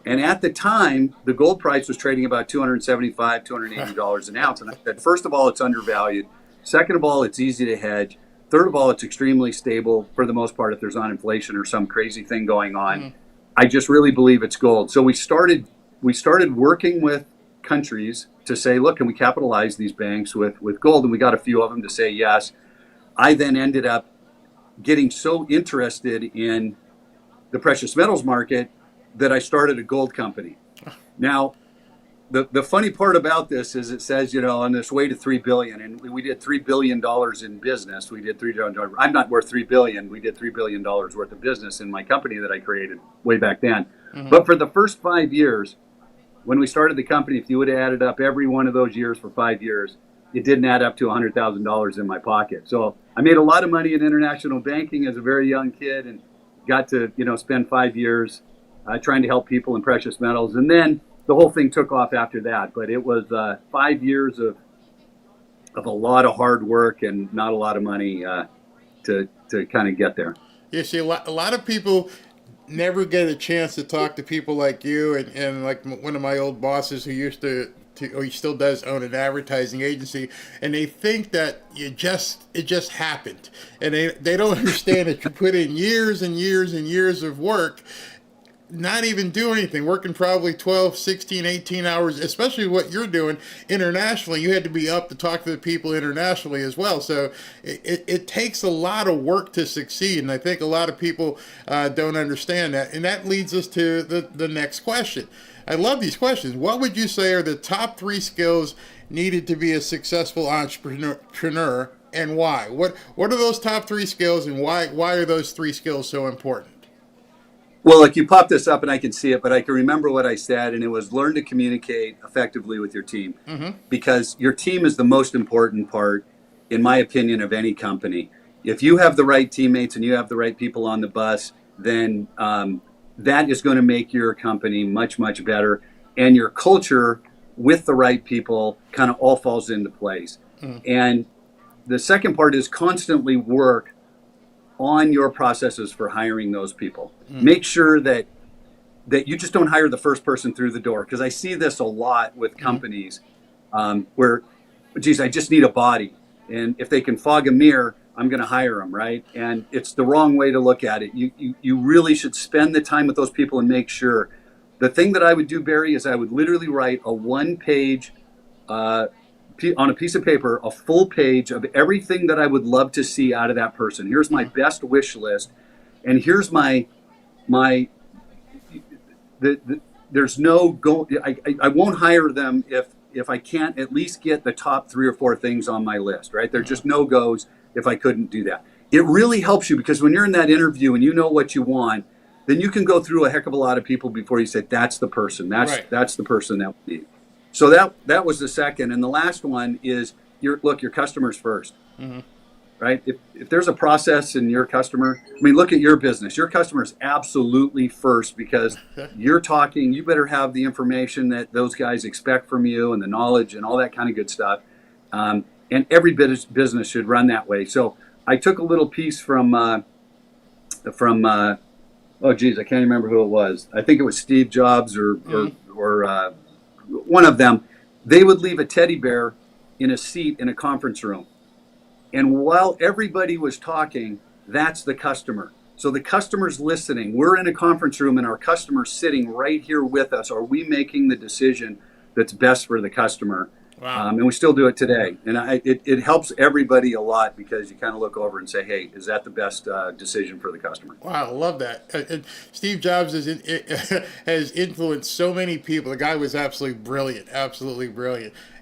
And at the time, the gold price was trading about $275, $280 an ounce. And I said, first of all, it's undervalued. Second of all, it's easy to hedge. Third of all, it's extremely stable for the most part if there's not inflation or some crazy thing going on. I just really believe it's gold. So we started working with countries to say, look, can we capitalize these banks with gold? And we got a few of them to say yes. I then ended up getting so interested in the precious metals market that I started a gold company. Now, the funny part about this is it says, on this way to 3 billion, and we did $3 billion in business. We did $3 billion. I'm not worth 3 billion. We did $3 billion worth of business in my company that I created way back then. Mm-hmm. But for the first 5 years, when we started the company, if you would have added up every one of those years for 5 years, it didn't add up to $100,000 in my pocket. So I made a lot of money in international banking as a very young kid, and got to, spend 5 years trying to help people in precious metals. And then the whole thing took off after that. But it was 5 years of a lot of hard work and not a lot of money to kind of get there. You see, a lot of people never get a chance to talk to people like you and like one of my old bosses who used to he still does own an advertising agency, and they think that it just happened, and they don't understand that you put in years and years and years of work, not even do anything, working probably 12, 16, 18 hours, especially what you're doing internationally. You had to be up to talk to the people internationally as well. So it takes a lot of work to succeed. And I think a lot of people don't understand that. And that leads us to the next question. I love these questions. What would you say are the top 3 skills needed to be a successful entrepreneur, and why? What are those top 3 skills, and why are those 3 skills so important? Well, like, you popped this up and I can see it, but I can remember what I said, and it was learn to communicate effectively with your team. Mm-hmm. Because your team is the most important part, in my opinion, of any company. If you have the right teammates and you have the right people on the bus, then that is going to make your company much, much better. And your culture with the right people kind of all falls into place. Mm-hmm. And the second part is constantly work on your processes for hiring those people. Make sure that you just don't hire the first person through the door, because I see this a lot with companies where, geez, I just need a body, and if they can fog a mirror, I'm going to hire them, right? And it's the wrong way to look at it. You really should spend the time with those people and make sure. The thing that I would do, Barry, is I would literally write a 1-page on a piece of paper, a full page of everything that I would love to see out of that person. Here's my best wish list, and here's there's no go. I won't hire them if I can't at least get the top 3 or 4 things on my list, right? They're just no goes if I couldn't do that. It really helps you, because when you're in that interview and you know what you want, then you can go through a heck of a lot of people before you say, that's the person. That's the person that we need. So that was the second. And the last one is your customers first, mm-hmm. right? If there's a process in your customer, look at your business. Your customer is absolutely first, because you're talking, you better have the information that those guys expect from you and the knowledge and all that kind of good stuff. And every business should run that way. So I took a little piece from oh geez, I can't remember who it was. I think it was Steve Jobs or one of them. They would leave a teddy bear in a seat in a conference room. And while everybody was talking, that's the customer. So the customer's listening. We're in a conference room and our customer's sitting right here with us. Are we making the decision that's best for the customer? Wow. And we still do it today. And it helps everybody a lot, because you kind of look over and say, hey, is that the best decision for the customer? Wow, I love that. Steve Jobs has influenced so many people. The guy was absolutely brilliant.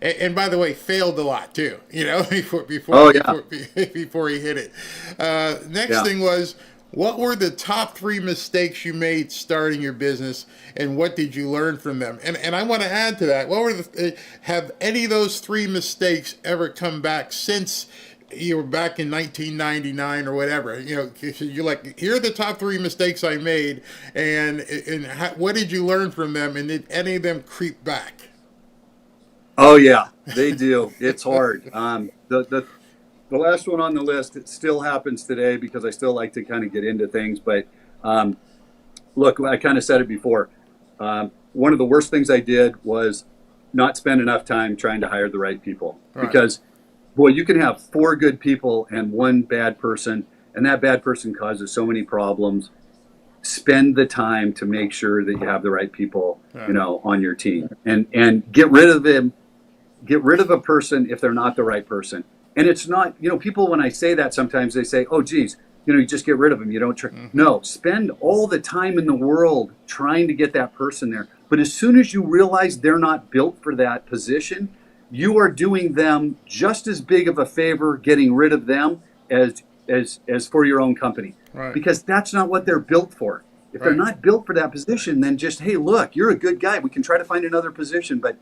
And by the way, failed a lot too, before he hit it. Next thing was, what were the top 3 mistakes you made starting your business, and what did you learn from them? And I want to add to that, what were have any of those 3 mistakes ever come back since you were back in 1999 or whatever? You're like, here are the top 3 mistakes I made, and what did you learn from them, and did any of them creep back? Oh yeah, they do. It's hard. The last one on the list, it still happens today, because I still like to kind of get into things. But look, I kind of said it before. One of the worst things I did was not spend enough time trying to hire the right people. Right. Because, boy, you can have 4 good people and 1 bad person, and that bad person causes so many problems. Spend the time to make sure that you have the right people, on your team, and get rid of them. Get rid of a person if they're not the right person. And it's not, people, when I say that, sometimes they say, oh, geez, you just get rid of them. You don't no, spend all the time in the world trying to get that person there. But as soon as you realize they're not built for that position, you are doing them just as big of a favor getting rid of them as for your own company. Right. Because that's not what they're built for. If they're not built for that position, then just, hey, look, you're a good guy. We can try to find another position, but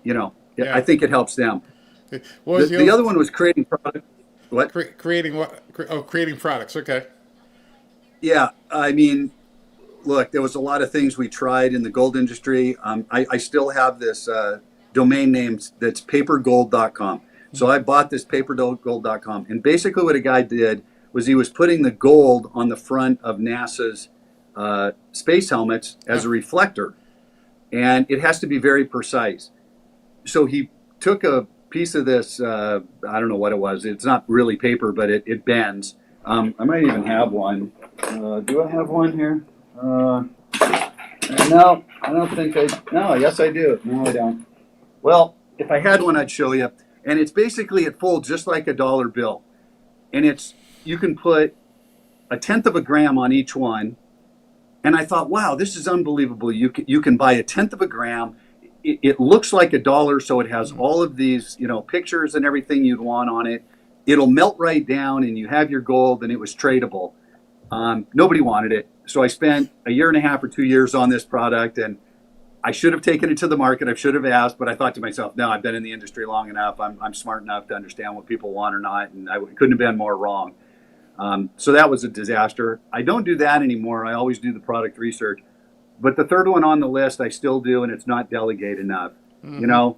I think it helps them. The other one was creating product. What? Creating what? Creating products. Okay. Yeah, I mean, look, there was a lot of things we tried in the gold industry. I still have this domain name that's papergold.com. So I bought this papergold.com. And basically what a guy did was he was putting the gold on the front of NASA's space helmets as a reflector. And it has to be very precise. So he took a piece of this, I don't know what it was. It's not really paper, but it bends. I might even have one. Do I have one here? No, I don't think no, yes I do. No, I don't. Well, if I had one, I'd show you. And it's basically, it folds just like a dollar bill. And you can put 1/10 of a gram on each one. And I thought, wow, this is unbelievable. You can buy 1/10 of a gram. It looks like a dollar, so it has all of these, pictures and everything you'd want on it. It'll melt right down, and you have your gold, and it was tradable. Nobody wanted it, so I spent a year and a half or 2 years on this product, and I should have taken it to the market. I should have asked, but I thought to myself, no, I've been in the industry long enough. I'm smart enough to understand what people want or not, and I couldn't have been more wrong. So that was a disaster. I don't do that anymore. I always do the product research. But the third one on the list, I still do, and it's not delegate enough. You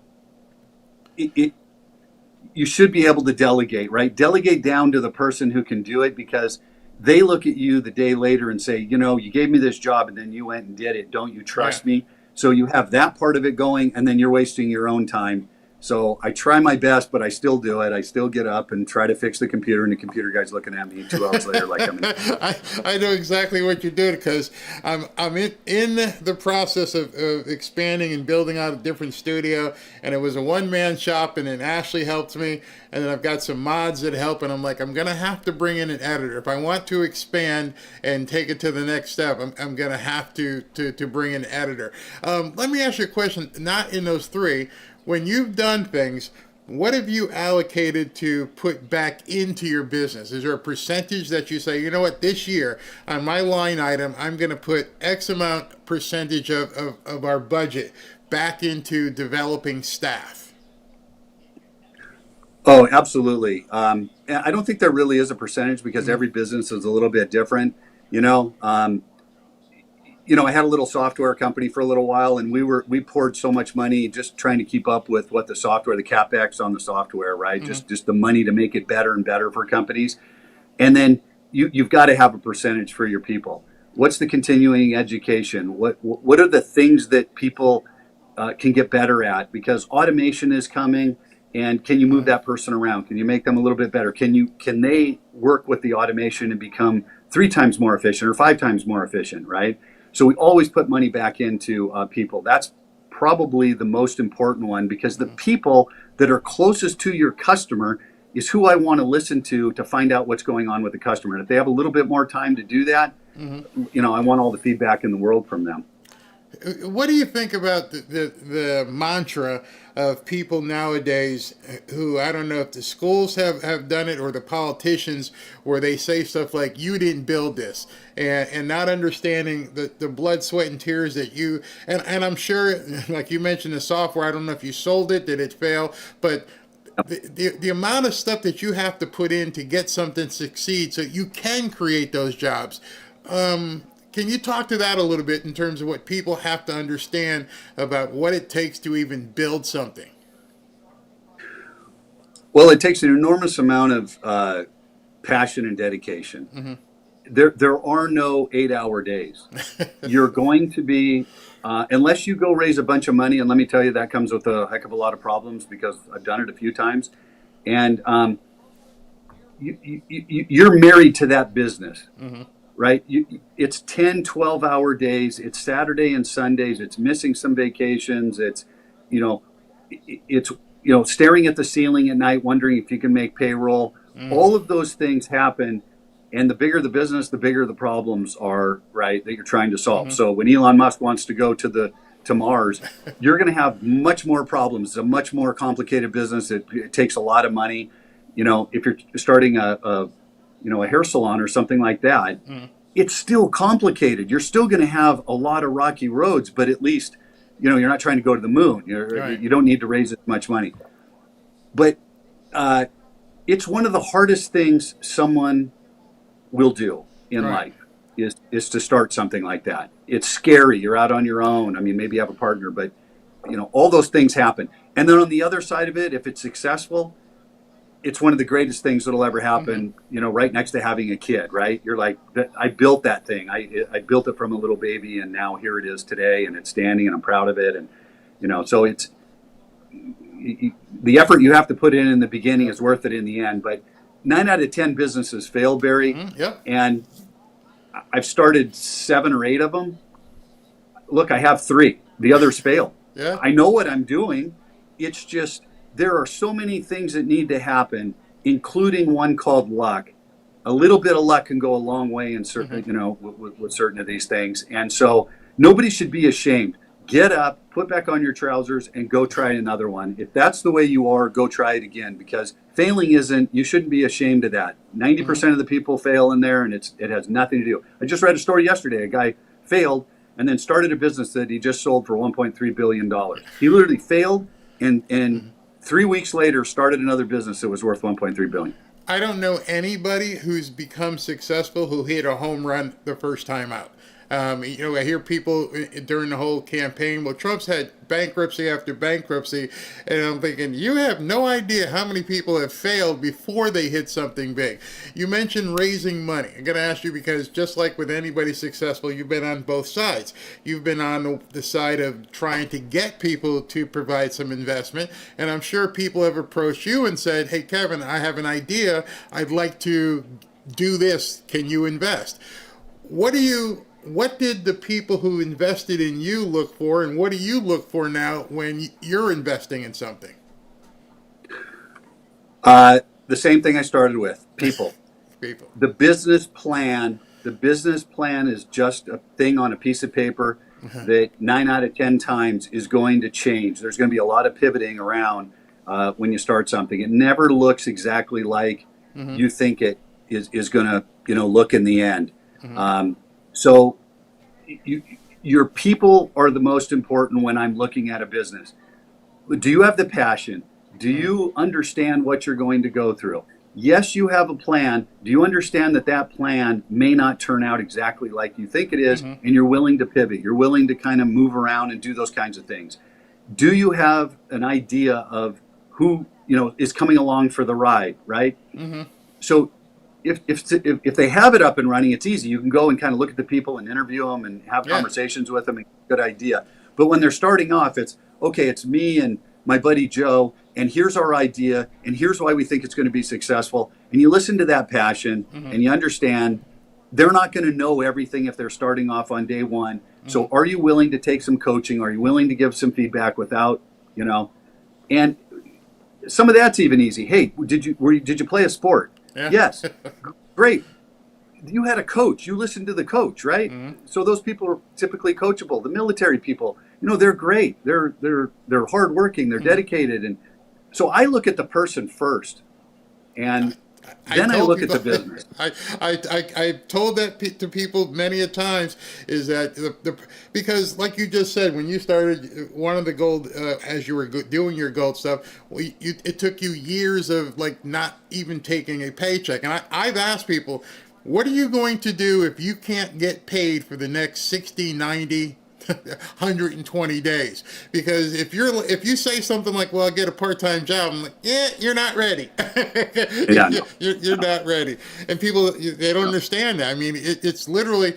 should be able to delegate, right? Delegate down to the person who can do it, because they look at you the day later and say, you gave me this job and then you went and did it. Don't you trust me? So you have that part of it going, and then you're wasting your own time. So I try my best, but I still do it. I still get up and try to fix the computer, and the computer guy's looking at me 2 hours later like I'm I know exactly what you're doing, because I'm in the process of expanding and building out a different studio, and it was a one-man shop, and then Ashley helped me, and then I've got some mods that help, and I'm like, I'm going to have to bring in an editor. If I want to expand and take it to the next step, I'm going to have to bring in an editor. Let me ask you a question, not in those three. When you've done things, what have you allocated to put back into your business? Is there a percentage that you say, you know what, this year on my line item, I'm going to put X amount percentage of our budget back into developing staff? Oh, absolutely. I don't think there really is a percentage, because every business is a little bit different. I had a little software company for a little while, and we poured so much money just trying to keep up with what the CapEx on the software, right? Just the money to make it better and better for companies. And then you've got to have a percentage for your people. What's the continuing education? What are the things that people can get better at? Because automation is coming, and can you move that person around? Can you make them a little bit better? Can they work with the automation and become 3 times more efficient or 5 times more efficient, right? So we always put money back into people. That's probably the most important one, because the people that are closest to your customer is who I want to listen to find out what's going on with the customer. And if they have a little bit more time to do that, I want all the feedback in the world from them. What do you think about the mantra of people nowadays who, I don't know if the schools have done it or the politicians, where they say stuff like, you didn't build this, and not understanding the blood, sweat, and tears that you, and I'm sure, like you mentioned, the software, I don't know if you sold it, did it fail, but the amount of stuff that you have to put in to get something to succeed so you can create those jobs. Can you talk to that a little bit in terms of what people have to understand about what it takes to even build something? Well, it takes an enormous amount of passion and dedication. There are no 8-hour days. You're going to be, unless you go raise a bunch of money, and let me tell you, that comes with a heck of a lot of problems, because I've done it a few times. And you're married to that business. Right? It's 10, 12-hour days. It's Saturday and Sundays. It's missing some vacations. It's staring at the ceiling at night, wondering if you can make payroll. All of those things happen And the bigger the business, the bigger the problems are, right, that you're trying to solve. So when Elon Musk wants to go to Mars, you're going to have much more problems. It's a much more complicated business. It takes a lot of money. If you're starting a hair salon or something like that, it's still complicated. You're still going to have a lot of rocky roads, but at least, you're not trying to go to the moon. You don't need to raise as much money. But it's one of the hardest things someone will do in life is to start something like that. It's scary. You're out on your own. I mean, maybe you have a partner, but all those things happen. And then on the other side of it, if it's successful, it's one of the greatest things that'll ever happen, right next to having a kid, right? You're like, I built that thing. I built it from a little baby, and now here it is today, and it's standing, and I'm proud of it. And, so it's the effort you have to put in the beginning is worth it in the end. But 9 out of 10 businesses fail, Barry. And I've started 7 or 8 of them. Look, I have 3. The others fail. I know what I'm doing. It's just, there are so many things that need to happen, including one called luck. A little bit of luck can go a long way in certain, with certain of these things. And so nobody should be ashamed. Get up, put back on your trousers, and go try another one. If that's the way you are, go try it again, because failing you shouldn't be ashamed of that. 90% of the people fail in there, and it has nothing to do. I just read a story yesterday. A guy failed and then started a business that he just sold for $1.3 billion. He literally failed and 3 weeks later started another business that was worth $1.3 billion. I don't know anybody who's become successful who hit a home run the first time out. I hear people during the whole campaign, well, Trump's had bankruptcy after bankruptcy, and I'm thinking, you have no idea how many people have failed before they hit something big. You mentioned raising money. I'm going to ask you because just like with anybody successful, you've been on both sides. You've been on the side of trying to get people to provide some investment, and I'm sure people have approached you and said, hey, Kevin, I have an idea. I'd like to do this. Can you invest? What did the people who invested in you look for, and what do you look for now when you're investing in something? The same thing I started with, people. The business plan is just a thing on a piece of paper that 9 out of 10 times is going to change. There's going to be a lot of pivoting around when you start something. It never looks exactly like you think it is going to look in the end. So your people are the most important when I'm looking at a business. Do you have the passion? Do you understand what you're going to go through? Yes, you have a plan. Do you understand that plan may not turn out exactly like you think it is, and you're willing to pivot? You're willing to kind of move around and do those kinds of things. Do you have an idea of who is coming along for the ride, right? So if they have it up and running, it's easy. You can go and kind of look at the people and interview them and have conversations with them and get a good idea. But when they're starting off, it's me and my buddy Joe, and here's our idea, and here's why we think it's going to be successful. And you listen to that passion, and you understand they're not going to know everything if they're starting off on day one. So are you willing to take some coaching? Are you willing to give some feedback without, and some of that's even easy. Hey, did you play a sport? Yes. Great. You had a coach. You listened to the coach, right? So those people are typically coachable. The military people, they're great. They're hardworking. They're dedicated. And so I look at the person first, and then I look at the business. I've told that to people many a times, is that because like you just said, when you started one of the gold, as you were doing your gold stuff, it took you years of not even taking a paycheck. And I've asked people, what are you going to do if you can't get paid for the next 60, 90, 120 days? Because if you say something like, well, I'll get a part-time job, I'm like, you're not ready. You're not ready. And people, they don't understand that. I mean, it's literally,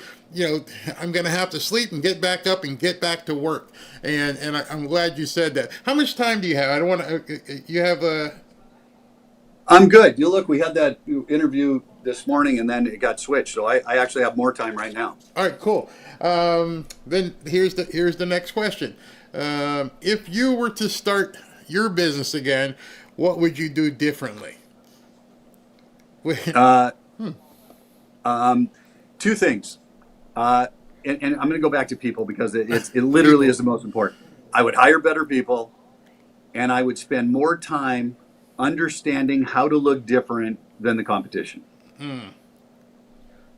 I'm going to have to sleep and get back up and get back to work. And I'm glad you said that. How much time do you have? I don't want to, you have a... I'm good. Look, we had that interview this morning and then it got switched. So I actually have more time right now. All right, cool. Then here's the next question. If you were to start your business again, what would you do differently? Two things. And I'm going to go back to people because it literally is the most important. I would hire better people, and I would spend more time understanding how to look different than the competition.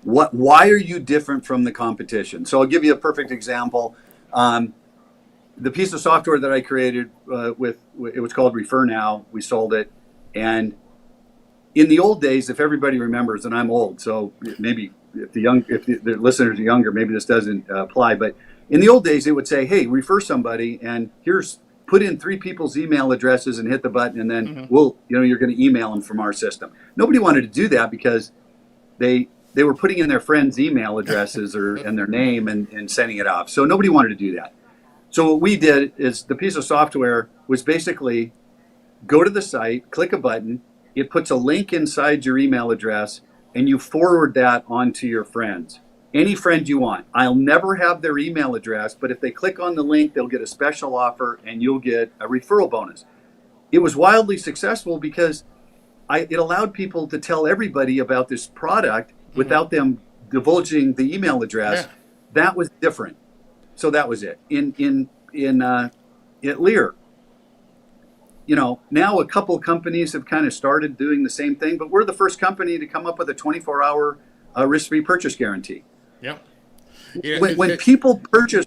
Why are you different from the competition? So I'll give you a perfect example. The piece of software that I created it was called Refer Now. We sold it, and in the old days, if everybody remembers, and I'm old, so maybe if the listeners are younger, maybe this doesn't apply. But in the old days, it would say, "Hey, refer somebody, and put in 3 people's email addresses and hit the button, and then you're going to email them from our system." Nobody wanted to do that because they were putting in their friends' email addresses and their name and sending it off. So nobody wanted to do that. So what we did is the piece of software was basically go to the site, click a button, it puts a link inside your email address, and you forward that onto your friends. Any friend you want. I'll never have their email address, but if they click on the link, they'll get a special offer and you'll get a referral bonus. It was wildly successful because it allowed people to tell everybody about this product without them divulging the email address. Yeah. That was different. So that was it. At Lear, now a couple companies have kind of started doing the same thing, but we're the first company to come up with a 24-hour risk-free purchase guarantee. Yeah. When people purchase,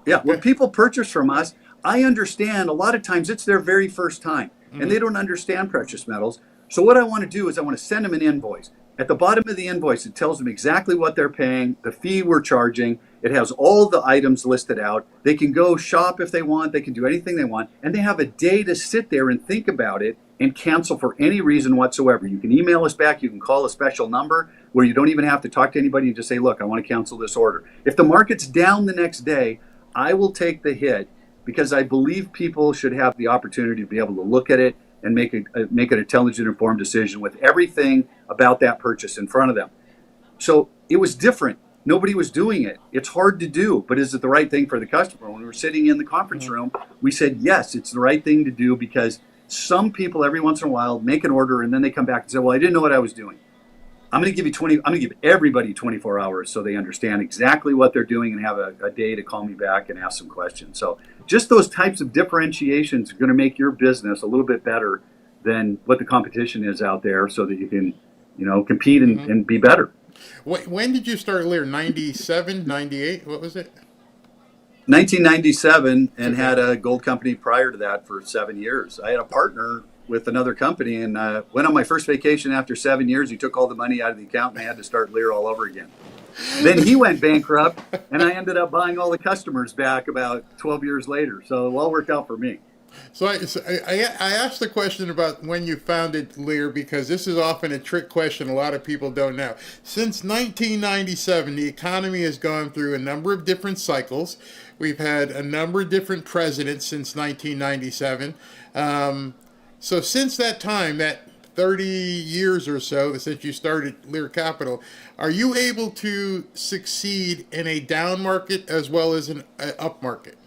when people purchase from us, I understand a lot of times it's their very first time, and they don't understand precious metals. So what I want to do is I want to send them an invoice. At the bottom of the invoice, it tells them exactly what they're paying, the fee we're charging. It has all the items listed out. They can go shop if they want. They can do anything they want. And they have a day to sit there and think about it and cancel for any reason whatsoever. You can email us back. You can call a special number where you don't even have to talk to anybody and just say, look, I want to cancel this order. If the market's down the next day, I will take the hit because I believe people should have the opportunity to be able to look at it and make an intelligent, informed decision with everything about that purchase in front of them. So it was different. Nobody was doing it. It's hard to do, but is it the right thing for the customer? When we were sitting in the conference room, we said, yes, it's the right thing to do because some people every once in a while make an order and then they come back and say, well, I didn't know what I was doing. I'm going to give everybody 24 hours so they understand exactly what they're doing and have a day to call me back and ask some questions. So just those types of differentiations are going to make your business a little bit better than what the competition is out there so that you can, compete and be better. When did you start Lear? 97, 98? What was it? 1997, and had a gold company prior to that for 7 years. I had a partner with another company and went on my first vacation after 7 years. He took all the money out of the account and I had to start Lear all over again. Then he went bankrupt and I ended up buying all the customers back about 12 years later. So it all worked out for me. So I asked the question about when you founded Lear because this is often a trick question a lot of people don't know. Since 1997, the economy has gone through a number of different cycles. We've had a number of different presidents since 1997. So since that time, that 30 years or so since you started Lear Capital, are you able to succeed in a down market as well as an up market?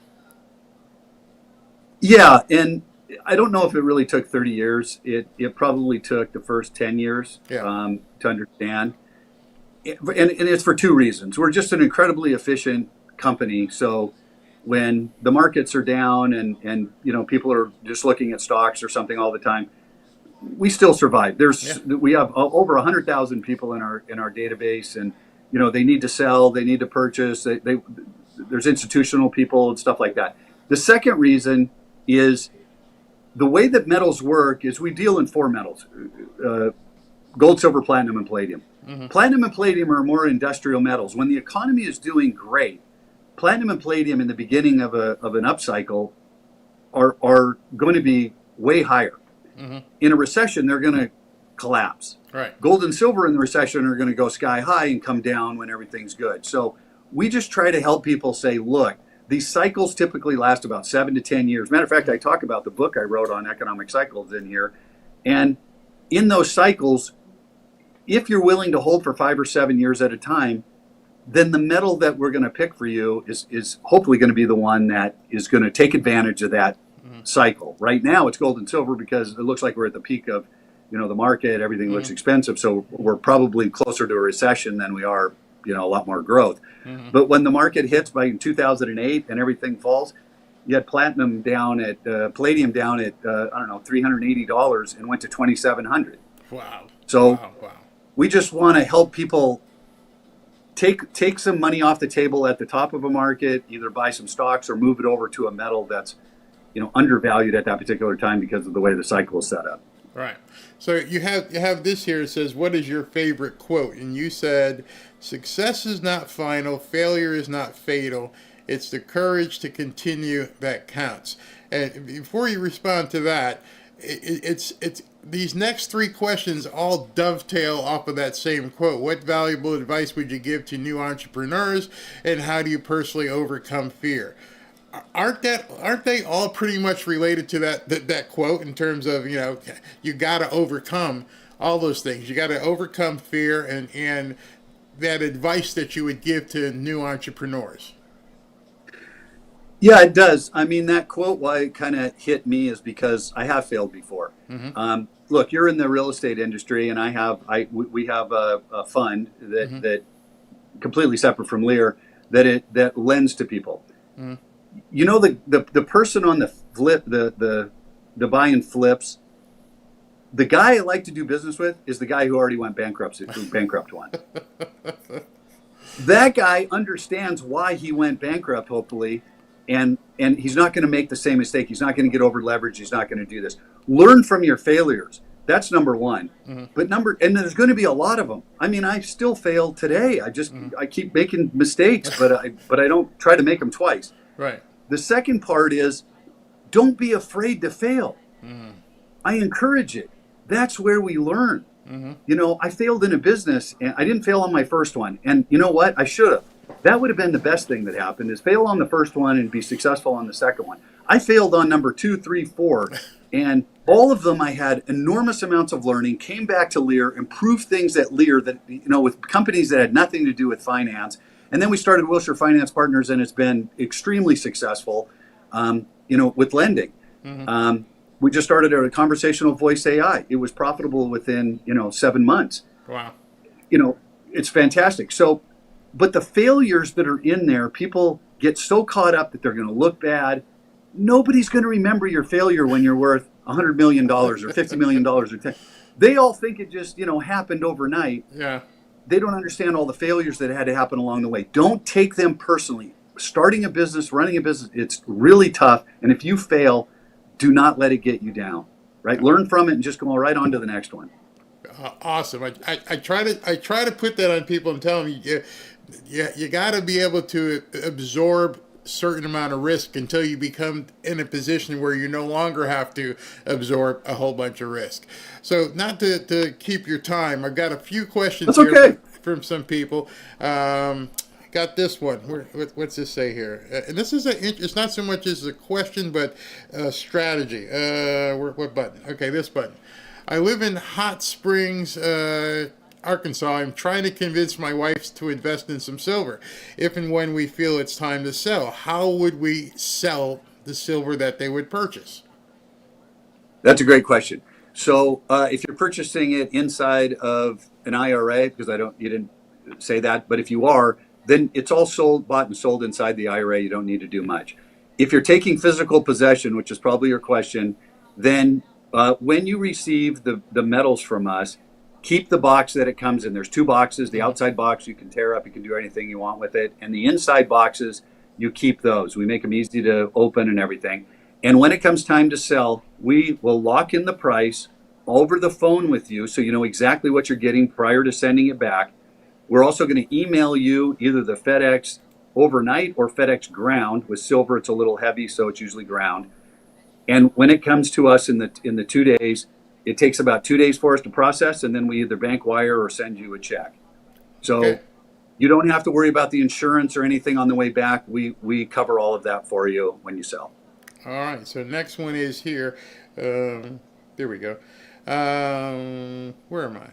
Yeah, and I don't know if it really took 30 years. It probably took the first 10 years to understand. And it's for two reasons. We're just an incredibly efficient company. So when the markets are down and people are just looking at stocks or something all the time, we still survive. We have over 100,000 people in our database, and they need to sell, they need to purchase. There's institutional people and stuff like that. The second reason is the way that metals work is we deal in 4 metals: gold, silver, platinum, and palladium. Mm-hmm. Platinum and palladium are more industrial metals. When the economy is doing great, platinum and palladium in the beginning of an upcycle are going to be way higher. Mm-hmm. In a recession, they're going to collapse. Right. Gold and silver in the recession are going to go sky high and come down when everything's good. So we just try to help people say, look, these cycles typically last about 7 to 10 years. Matter of fact, I talk about the book I wrote on economic cycles in here. And in those cycles, if you're willing to hold for 5 or 7 years at a time, then the metal that we're going to pick for you is hopefully going to be the one that is going to take advantage of that cycle. Right now, it's gold and silver because it looks like we're at the peak of the market, everything looks expensive. So we're probably closer to a recession than we are, a lot more growth. But when the market hits by 2008 and everything falls, you had palladium down at $380 and went to $2,700. Wow. So wow. we just want to help people take some money off the table at the top of a market, either buy some stocks or move it over to a metal that's undervalued at that particular time because of the way the cycle is set up. Right. So you have this here. It says, "What is your favorite quote?" And you said, "Success is not final. Failure is not fatal. It's the courage to continue that counts." And before you respond to that, it's these next three questions all dovetail off of that same quote. What valuable advice would you give to new entrepreneurs, and how do you personally overcome fear? Aren't they all pretty much related to that quote in terms of, you got to overcome all those things. You got to overcome fear and that advice that you would give to new entrepreneurs. Yeah, it does. I mean, that quote, why it kind of hit me is because I have failed before. Look, you're in the real estate industry, and we have a fund that completely separate from Lear that lends to people. The person on the flip, the buy and flips, the guy I like to do business with is the guy who already went bankrupt one. That guy understands why he went bankrupt, hopefully, and he's not going to make the same mistake. He's not going to get over leveraged. He's not going to do this. Learn from your failures. That's number one. But and there's going to be a lot of them. I mean, I still fail today. I keep making mistakes, but I don't try to make them twice. Right. The second part is, don't be afraid to fail. I encourage it. That's where we learn. I failed in a business, and I didn't fail on my first one. And you know what? I should have. That would have been the best thing that happened, is fail on the first one and be successful on the second one. I failed on number 2, 3, 4, and all of them I had enormous amounts of learning, came back to Lear, improved things at Lear that, with companies that had nothing to do with finance. And then we started Wilshire Finance Partners, and it's been extremely successful, with lending. We just started a conversational voice AI. It was profitable within, 7 months. Wow. It's fantastic. So, but the failures that are in there, people get so caught up that they're going to look bad. Nobody's going to remember your failure when you're worth $100 million or $50 million or 10. They all think it just, happened overnight. Yeah. They don't understand all the failures that had to happen along the way. Don't take them personally. Starting a business, running a business, it's really tough. And if you fail, do not let it get you down, right? Learn from it and just go right on to the next one. Awesome. I try to put that on people and tell them you got to be able to absorb certain amount of risk until you become in a position where you no longer have to absorb a whole bunch of risk. So not to keep your time, I've got a few questions here from some people. Got this one. What's this say here? And this is it's not so much as a question, but a strategy. What button? Okay, this button. I live in Hot Springs, Arkansas. I'm trying to convince my wife to invest in some silver. If and when we feel it's time to sell, how would we sell the silver that they would purchase? That's a great question. So if you're purchasing it inside of an IRA, because you didn't say that, but if you are, then it's all bought and sold inside the IRA. You don't need to do much. If you're taking physical possession, which is probably your question, then when you receive the metals from us, keep the box that it comes in. There's 2 boxes. The outside box you can tear up. You can do anything you want with it. And the inside boxes, you keep those. We make them easy to open and everything. And when it comes time to sell, we will lock in the price over the phone with you so you know exactly what you're getting prior to sending it back. We're also going to email you either the FedEx overnight or FedEx ground. With silver, it's a little heavy, so it's usually ground. And when it comes to us in the 2 days, it takes about 2 days for us to process, and then we either bank wire or send you a check. So you don't have to worry about the insurance or anything on the way back. We cover all of that for you when you sell. All right. So next one is here. There we go. Where am I?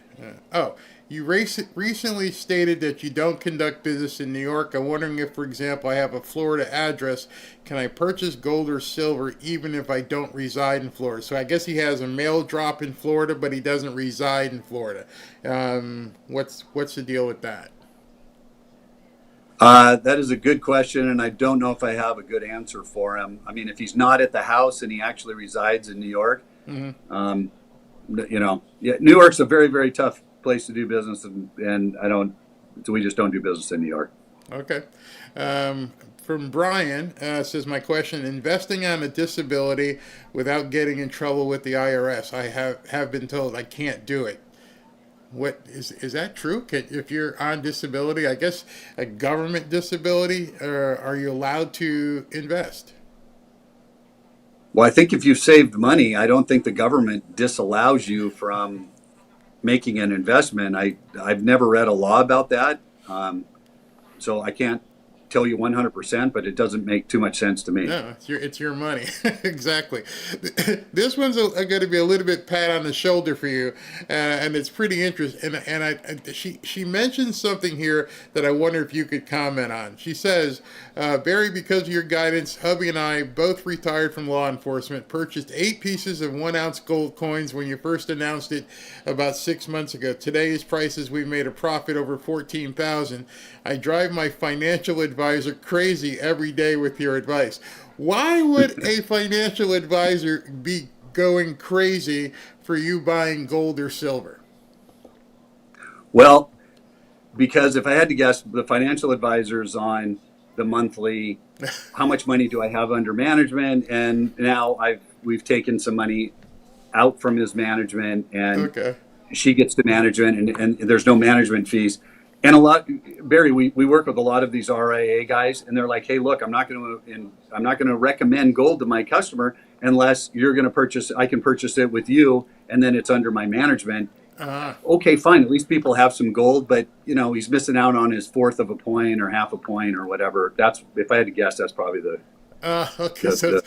You recently stated that you don't conduct business in New York. I'm wondering if, for example, I have a Florida address. Can I purchase gold or silver even if I don't reside in Florida? So I guess he has a mail drop in Florida, but he doesn't reside in Florida. What's the deal with that? That is a good question, and I don't know if I have a good answer for him. I mean, if he's not at the house and he actually resides in New York, New York's a very, very tough place to do business, and so we just don't do business in New York. Okay. From Brian, says, my question, investing on a disability without getting in trouble with the IRS. I have been told I can't do it. What is that true? If you're on disability, I guess a government disability, are you allowed to invest? Well, I think if you've saved money, I don't think the government disallows you from making an investment. I've never read a law about that, so I can't tell you 100%, but it doesn't make too much sense to me. No, it's your money. Exactly. This one's going to be a little bit pat on the shoulder for you, and it's pretty interesting. And she mentioned something here that I wonder if you could comment on. She says, Barry, because of your guidance, hubby and I both retired from law enforcement, purchased 8 pieces of 1-ounce gold coins when you first announced it about 6 months ago. Today's prices, we've made a profit over $14,000. I drive my financial advisor crazy every day with your advice. Why would a financial advisor be going crazy for you buying gold or silver? Well, because if I had to guess, the financial advisor's on the monthly, how much money do I have under management? And now we've taken some money out from his management, and she gets the management, and there's no management fees. And Barry, we work with a lot of these RIA guys, and they're like, "Hey, look, I'm not going to recommend gold to my customer unless you're going to purchase. I can purchase it with you, and then it's under my management." Okay, fine. At least people have some gold, but he's missing out on his 1/4 of a point or 1/2 a point or whatever. That's, if I had to guess, that's probably the. Okay, so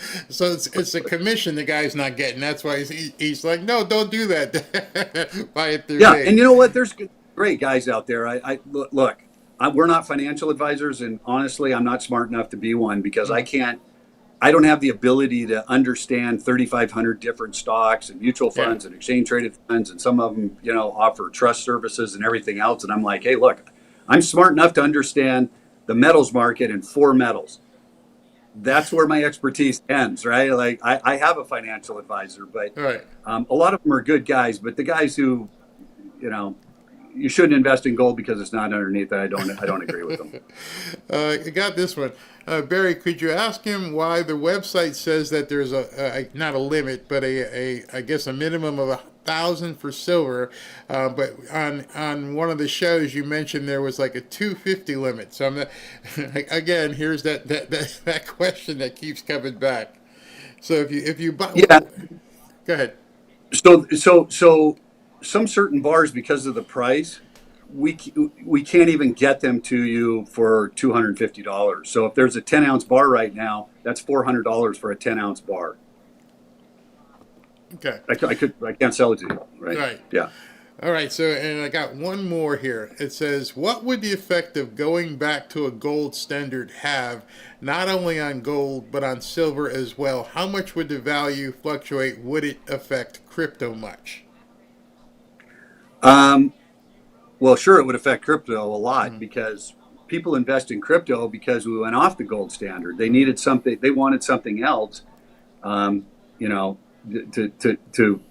it's a commission the guy's not getting. That's why he's like, no, don't do that. Buy it through. Yeah, and you know what? There's great guys out there. Look, we're not financial advisors, and honestly, I'm not smart enough to be one because I don't have the ability to understand 3,500 different stocks and mutual funds and exchange traded funds, and some of them, offer trust services and everything else. And I'm like, hey, look, I'm smart enough to understand the metals market and 4 metals. That's where my expertise ends, right? Like I have a financial advisor, but a lot of them are good guys, but the guys who, you shouldn't invest in gold because it's not underneath it. I don't agree with them. I got this one. Barry, could you ask him why the website says that there's not a limit, but I guess a minimum of 1,000 for silver, but on one of the shows you mentioned there was like a 250 limit. So I'm again, here's that question that keeps coming back. So if you buy, go ahead. So some certain bars, because of the price, we can't even get them to you for $250. So if there's a 10-ounce bar right now, that's $400 for a 10-ounce bar. Okay. I can't sell it to you. Right. Yeah. All right. So, and I got one more here. It says, what would the effect of going back to a gold standard have, not only on gold, but on silver as well? How much would the value fluctuate? Would it affect crypto much? Well, sure, it would affect crypto a lot because people invest in crypto because we went off the gold standard. They needed something. They wanted something else, to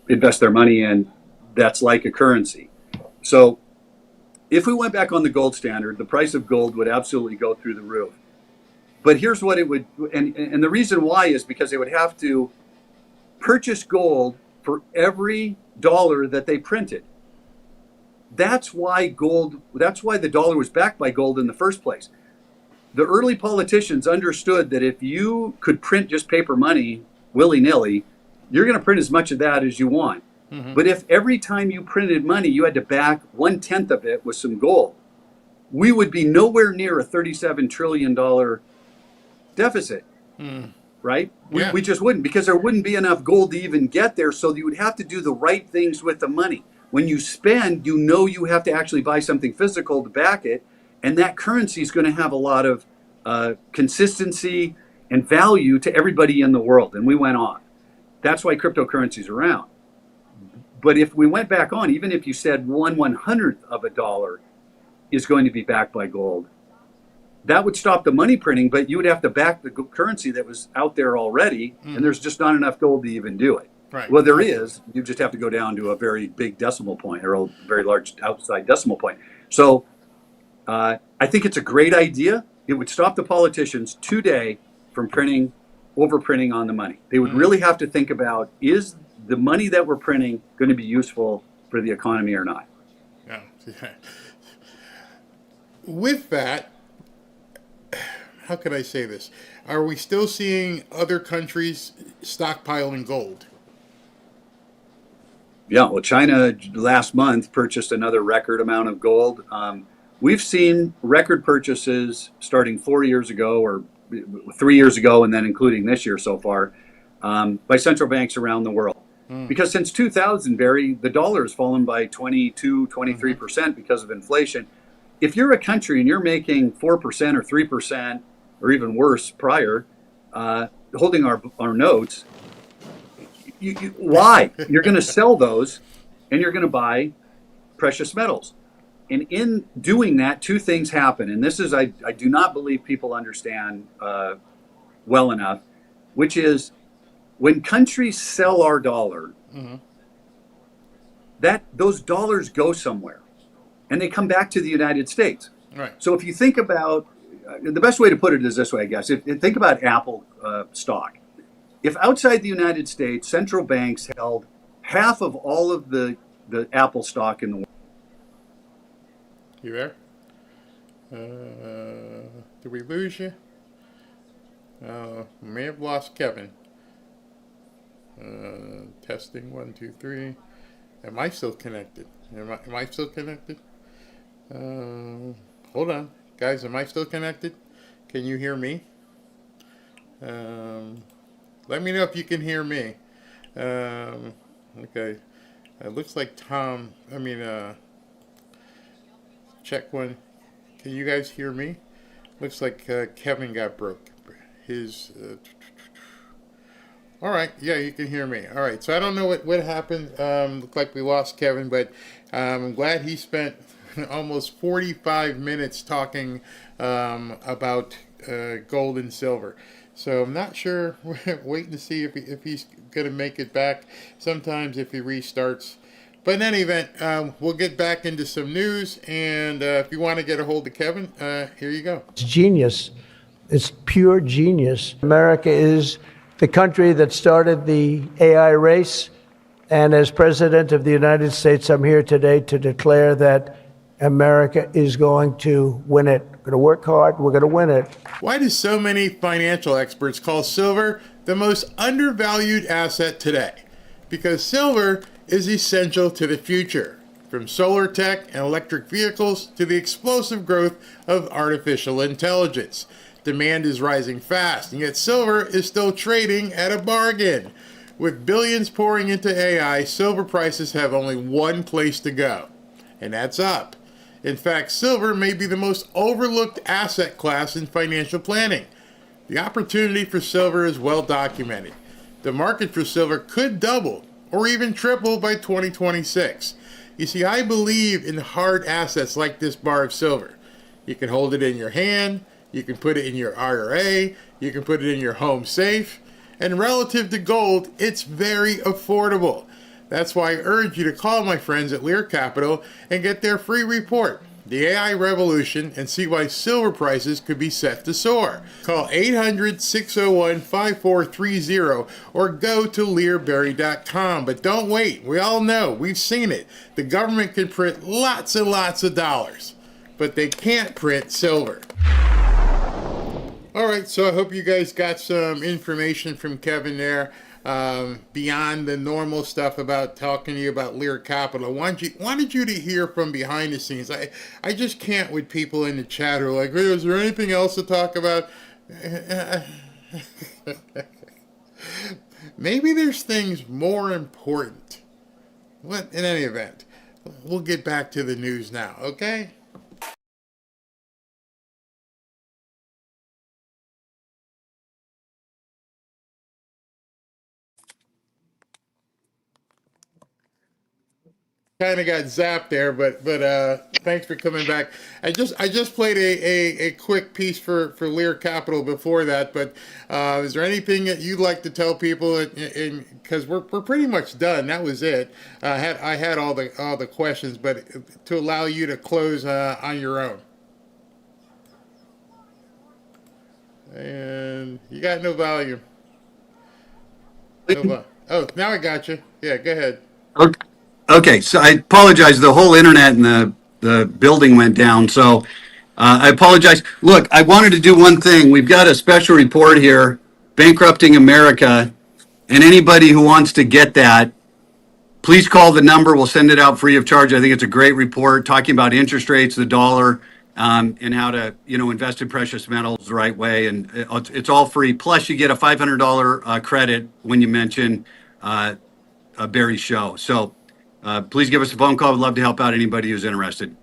invest their money in. That's like a currency. So if we went back on the gold standard, the price of gold would absolutely go through the roof. But here's what it would, and the reason why is because they would have to purchase gold for every dollar that they printed. That's why the dollar was backed by gold in the first place. The early politicians understood that if you could print just paper money willy-nilly, you're going to print as much of that as you want. Mm-hmm. But if every time you printed money, you had to back 1/10 of it with some gold, we would be nowhere near a $37 trillion deficit. right? Yeah. We just wouldn't, because there wouldn't be enough gold to even get there. So you would have to do the right things with the money. When you spend, you have to actually buy something physical to back it. And that currency is going to have a lot of consistency and value to everybody in the world. And we went on. That's why cryptocurrency is around. But if we went back on, even if you said 1/100th of a dollar is going to be backed by gold, that would stop the money printing, but you would have to back the currency that was out there already, and there's just not enough gold to even do it. Right. Well, there is. You just have to go down to a very big decimal point, or a very large outside decimal point. So I think it's a great idea. It would stop the politicians today from overprinting on the money. They would really have to think about, is the money that we're printing going to be useful for the economy or not? Yeah. With that, how can I say this? Are we still seeing other countries stockpiling gold? Yeah, well, China last month purchased another record amount of gold. We've seen record purchases starting 4 years ago, or 3 years ago, and then including this year so far, by central banks around the world. Because since 2000, Barry, the dollar has fallen by 22, 23% because of inflation. If you're a country and you're making 4% or 3%, or even worse prior, holding our notes, why? You're going to sell those, and you're going to buy precious metals. And in doing that, two things happen. And this is, I do not believe people understand well enough, which is when countries sell our dollar, those dollars go somewhere, and they come back to the United States. Right. So if you think about, the best way to put it is this way, I guess. Think about Apple stock. If outside the United States, central banks held half of all of the Apple stock in the world. You there? Did we lose you? We may have lost Kevin. Testing 1, 2, 3. Am I still connected? Am I still connected? Hold on, guys. Am I still connected? Can you hear me? Let me know if you can hear me. Okay. It looks like check one. Can you guys hear me? Looks like Kevin got broke. All right. Yeah, you can hear me. All right. So I don't know what happened. Looked like we lost Kevin, but I'm glad he spent almost 45 minutes talking about gold and silver. So I'm not sure. We're waiting to see if he's going to make it back. Sometimes if he restarts. But in any event, we'll get back into some news. And if you want to get a hold of Kevin, here you go. It's genius. It's pure genius. America is the country that started the AI race. And as President of the United States, I'm here today to declare that America is going to win it. We're going to work hard. We're going to win it. Why do so many financial experts call silver the most undervalued asset today? Because silver is essential to the future, from solar tech and electric vehicles to the explosive growth of artificial intelligence. Demand is rising fast, and yet silver is still trading at a bargain. With billions pouring into AI, silver prices have only one place to go, and that's up. In fact, silver may be the most overlooked asset class in financial planning. The opportunity for silver is well documented. The market for silver could double or even triple by 2026. You see, I believe in hard assets like this bar of silver. You can hold it in your hand, you can put it in your IRA, you can put it in your home safe, and relative to gold, it's very affordable. That's why I urge you to call my friends at Lear Capital and get their free report, The AI Revolution, and see why silver prices could be set to soar. Call 800-601-5430 or go to learberry.com. But don't wait. We all know. We've seen it. The government can print lots and lots of dollars, but they can't print silver. All right, so I hope you guys got some information from Kevin there. Beyond the normal stuff about talking to you about Lear Capital. I wanted you to hear from behind the scenes. I just can't with people in the chat who are like, hey, is there anything else to talk about? Maybe there's things more important. What, in any event, we'll get back to the news now, okay? Kind of got zapped there, but thanks for coming back. I just played a quick piece for Lear Capital before that, but is there anything that you'd like to tell people? Because we're pretty much done. That was it. I had all the questions, but to allow you to close on your own. And you got no volume. Oh, now I got you. Yeah, go ahead. Okay, so I apologize. The whole internet and the building went down, so I apologize. Look, I wanted to do one thing. We've got a special report here, Bankrupting America, and anybody who wants to get that, please call the number. We'll send it out free of charge. I think it's a great report talking about interest rates, the dollar, and how to invest in precious metals the right way, and it's all free. Plus, you get a $500 credit when you mention Barry's show. So. Please give us a phone call. We'd love to help out anybody who's interested.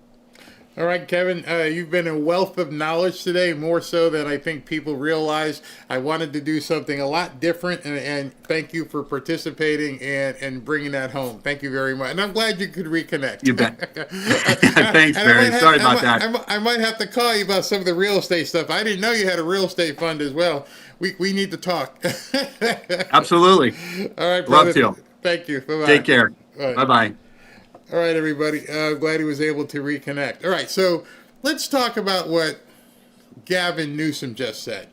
All right, Kevin, you've been a wealth of knowledge today, more so than I think people realize. I wanted to do something a lot different, and thank you for participating and bringing that home. Thank you very much. And I'm glad you could reconnect. You bet. Thanks, Barry. Sorry about that. I might have to call you about some of the real estate stuff. I didn't know you had a real estate fund as well. We need to talk. Absolutely. All right, brother. Love to. Thank you. Bye-bye. Take care. Right. Bye-bye. All right, everybody. I'm glad he was able to reconnect. All right, so let's talk about what Gavin Newsom just said.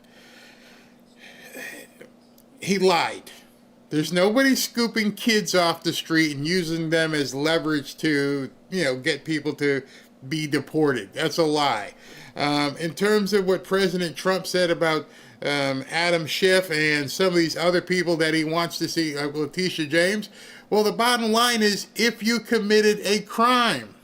He lied. There's nobody scooping kids off the street and using them as leverage to, get people to be deported. That's a lie. In terms of what President Trump said about Adam Schiff and some of these other people that he wants to see, Letitia James, well, the bottom line is, if you committed a crime,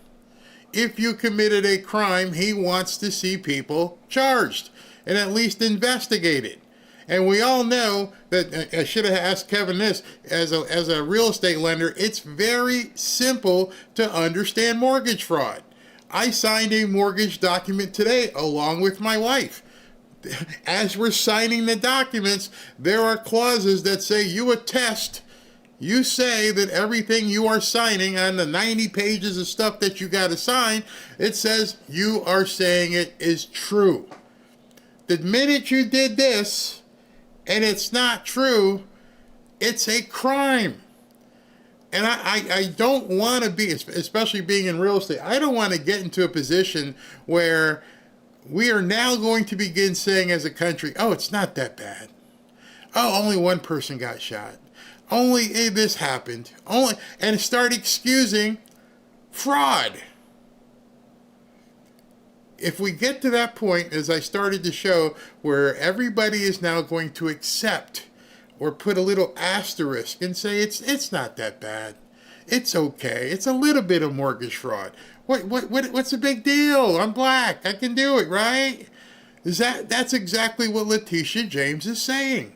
he wants to see people charged and at least investigated. And we all know that, I should have asked Kevin this, as a real estate lender, it's very simple to understand mortgage fraud. I signed a mortgage document today along with my wife. As we're signing the documents, there are clauses that say you say that everything you are signing on the 90 pages of stuff that you got to sign, it says you are saying it is true. The minute you did this and it's not true, it's a crime. And I don't want to be, especially being in real estate, I don't want to get into a position where we are now going to begin saying as a country, oh, it's not that bad. Oh, only one person got shot. Only this happened. And start excusing fraud. If we get to that point, as I started to show, where everybody is now going to accept or put a little asterisk and say it's not that bad. It's okay. It's a little bit of mortgage fraud. What's the big deal? I'm black. I can do it, right? That's exactly what Letitia James is saying.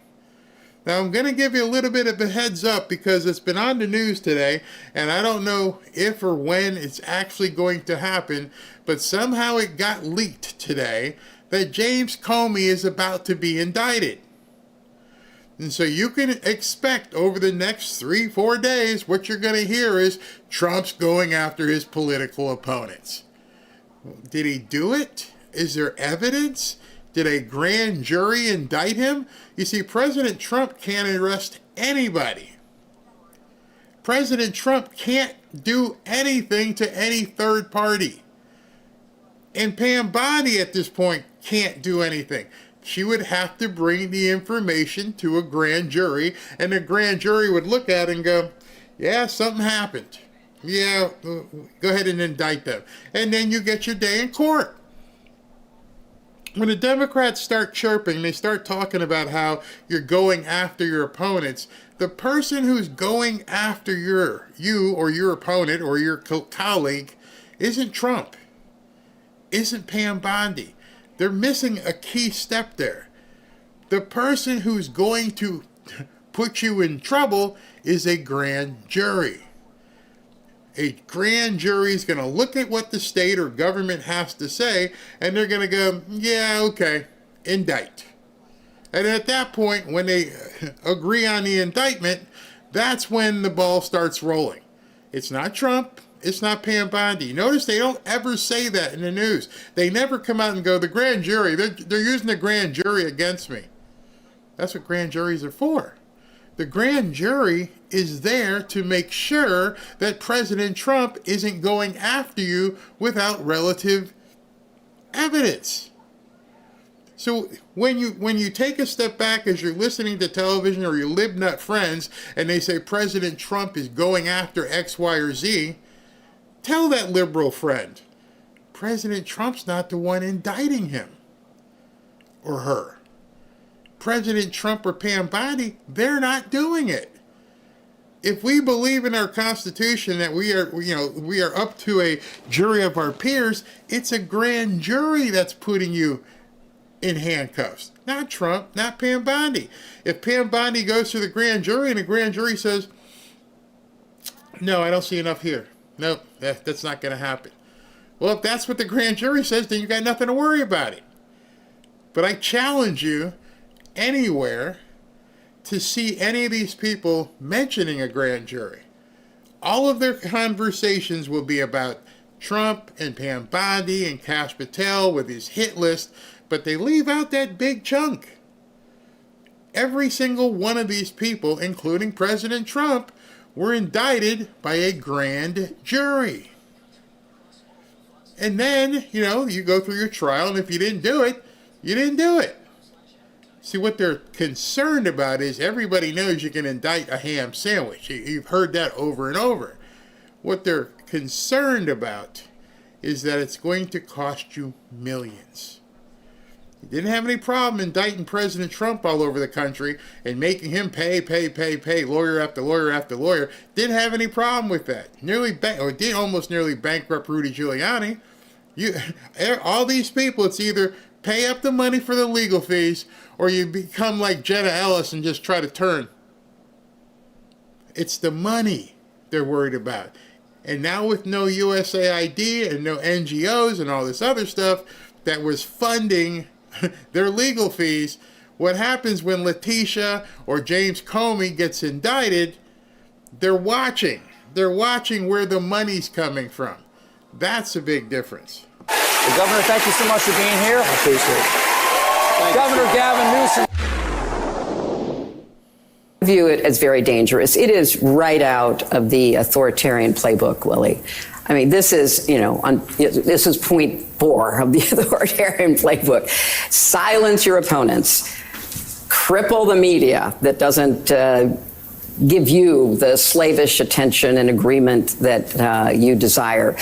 Now, I'm going to give you a little bit of a heads up because it's been on the news today, and I don't know if or when it's actually going to happen, but somehow it got leaked today that James Comey is about to be indicted. And so you can expect over the next 3-4 days, what you're going to hear is Trump's going after his political opponents. Did he do it? Is there evidence? Did a grand jury indict him? You see, President Trump can't arrest anybody. President Trump can't do anything to any third party. And Pam Bondi at this point can't do anything. She would have to bring the information to a grand jury, and the grand jury would look at it and go, yeah, something happened. Yeah, go ahead and indict them. And then you get your day in court. When the Democrats start chirping, they start talking about how you're going after your opponents. The person who's going after you or your opponent or your colleague isn't Trump, isn't Pam Bondi. They're missing a key step there. The person who's going to put you in trouble is a grand jury. A grand jury is going to look at what the state or government has to say, and they're going to go, yeah, okay, indict. And at that point, when they agree on the indictment, that's when the ball starts rolling. It's not Trump. It's not Pam Bondi. Notice they don't ever say that in the news. They never come out and go, the grand jury, they're using the grand jury against me. That's what grand juries are for. The grand jury is there to make sure that President Trump isn't going after you without relative evidence. So when you take a step back as you're listening to television or your libnut friends and they say President Trump is going after X, Y, or Z, tell that liberal friend, President Trump's not the one indicting him or her. President Trump or Pam Bondi, they're not doing it. If we believe in our Constitution that we are up to a jury of our peers, it's a grand jury that's putting you in handcuffs. Not Trump, not Pam Bondi. If Pam Bondi goes to the grand jury and the grand jury says, no, I don't see enough here. Nope, that's not going to happen. Well, if that's what the grand jury says, then you got nothing to worry about it. But I challenge you anywhere to see any of these people mentioning a grand jury. All of their conversations will be about Trump and Pam Bondi and Kash Patel with his hit list, but they leave out that big chunk. Every single one of these people, including President Trump, were indicted by a grand jury. And then, you go through your trial, and if you didn't do it, you didn't do it. See, what they're concerned about is everybody knows you can indict a ham sandwich. You've heard that over and over. What they're concerned about is that it's going to cost you millions. You didn't have any problem indicting President Trump all over the country and making him pay, lawyer after lawyer after lawyer. Didn't have any problem with that. Did almost nearly bankrupt Rudy Giuliani. All these people, it's either pay up the money for the legal fees or you become like Jenna Ellis and just try to turn. It's the money they're worried about. And now with no USAID and no NGOs and all this other stuff that was funding their legal fees, what happens when Letitia or James Comey gets indicted, they're watching. They're watching where the money's coming from. That's a big difference. Well, Governor, thank you so much for being here. I appreciate it. Governor Gavin Newsom. I view it as very dangerous. It is right out of the authoritarian playbook, Willie. I mean, this is, this is point 4 of the authoritarian playbook. Silence your opponents. Cripple the media that doesn't give you the slavish attention and agreement that you desire.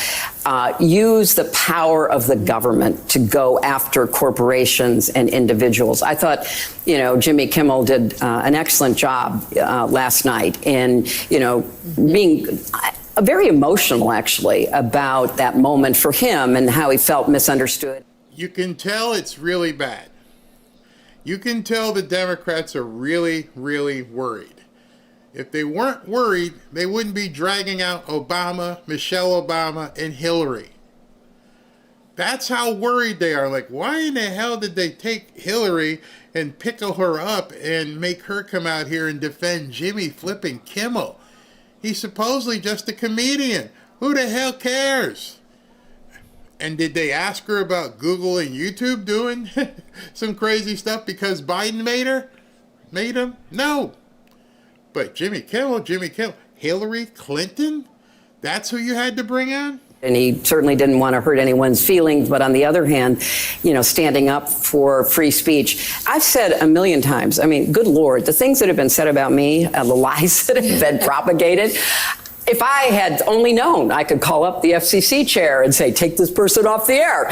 Use the power of the government to go after corporations and individuals. I thought, Jimmy Kimmel did an excellent job last night in, being very emotional, actually, about that moment for him and how he felt misunderstood. You can tell it's really bad. You can tell the Democrats are really, really worried. If they weren't worried, they wouldn't be dragging out Obama, Michelle Obama, and Hillary. That's how worried they are. Like, why in the hell did they take Hillary and pickle her up and make her come out here and defend Jimmy flipping Kimmel? He's supposedly just a comedian. Who the hell cares? And did they ask her about Google and YouTube doing some crazy stuff because Biden made him? No. But Jimmy Kimmel, Hillary Clinton, that's who you had to bring on? And he certainly didn't want to hurt anyone's feelings. But on the other hand, standing up for free speech. I've said a million times, good Lord, the things that have been said about me, the lies that have been propagated, if I had only known, I could call up the FCC chair and say, take this person off the air.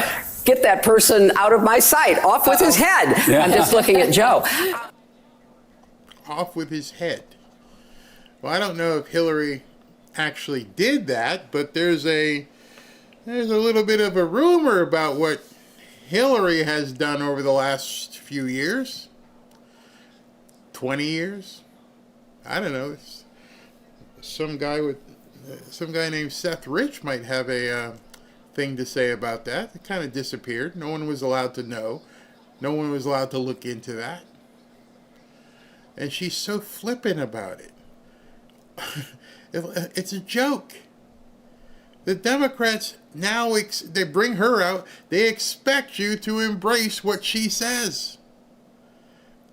Get that person out of my sight. Off with his head. Yeah. I'm just looking at Joe. Off with his head. Well, I don't know if Hillary actually did that, but there's a little bit of a rumor about what Hillary has done over the last few years. 20 years? I don't know. Some guy named Seth Rich might have a thing to say about that. It kind of disappeared. No one was allowed to know. No one was allowed to look into that. And she's so flippant about it. It's a joke. The Democrats now, they bring her out. They expect you to embrace what she says.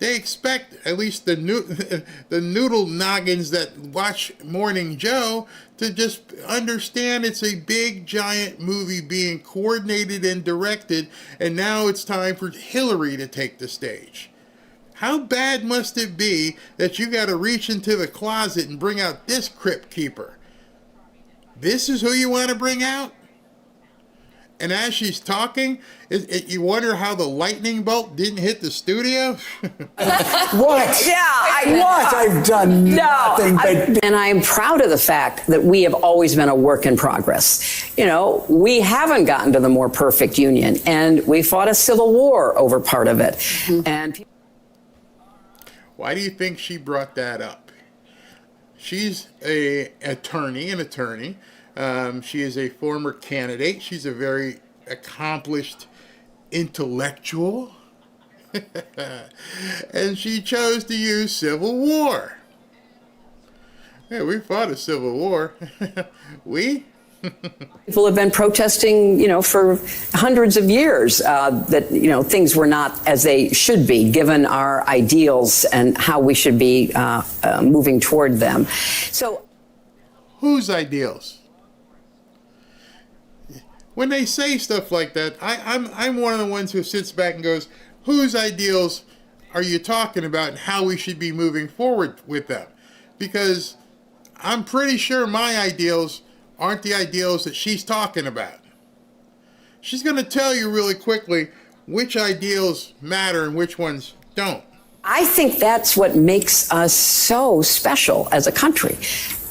They expect at least the noodle noggins that watch Morning Joe to just understand it's a big, giant movie being coordinated and directed, and now it's time for Hillary to take the stage. How bad must it be that you got to reach into the closet and bring out this crypt keeper? This is who you want to bring out? And as she's talking, you wonder how the lightning bolt didn't hit the studio? What? Yeah, what? I've done nothing but... And I'm proud of the fact that we have always been a work in progress. You know, we haven't gotten to the more perfect union, and we fought a civil war over part of it. And why do you think she brought that up? She's an attorney. She is a former candidate. She's a very accomplished intellectual. And she chose to use civil war. Yeah, we fought a civil war. We? People have been protesting, you know, for hundreds of years that, you know, things were not as they should be given our ideals and how we should be moving toward them. So, whose ideals? When they say stuff like that, I'm one of the ones who sits back and goes, whose ideals are you talking about and how we should be moving forward with them? Because I'm pretty sure my ideals aren't the ideals that she's talking about. She's going to tell you really quickly which ideals matter and which ones don't. I think that's what makes us so special as a country.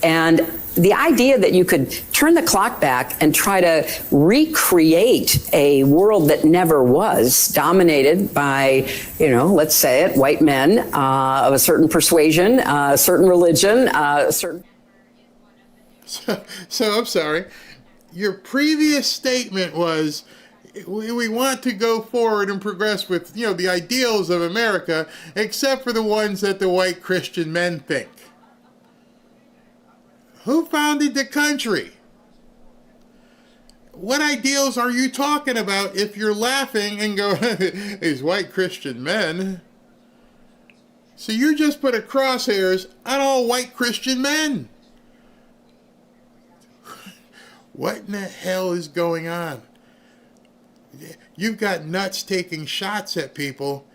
And the idea that you could turn the clock back and try to recreate a world that never was, dominated by, you know, let's say it, white men of a certain persuasion, a certain religion, a certain... So I'm sorry. Your previous statement was, we want to go forward and progress with, you know, the ideals of America, except for the ones that the white Christian men think. Who founded the country? What ideals are you talking about if you're laughing and go, these white Christian men? So you just put a crosshairs on all white Christian men. What in the hell is going on? You've got nuts taking shots at people,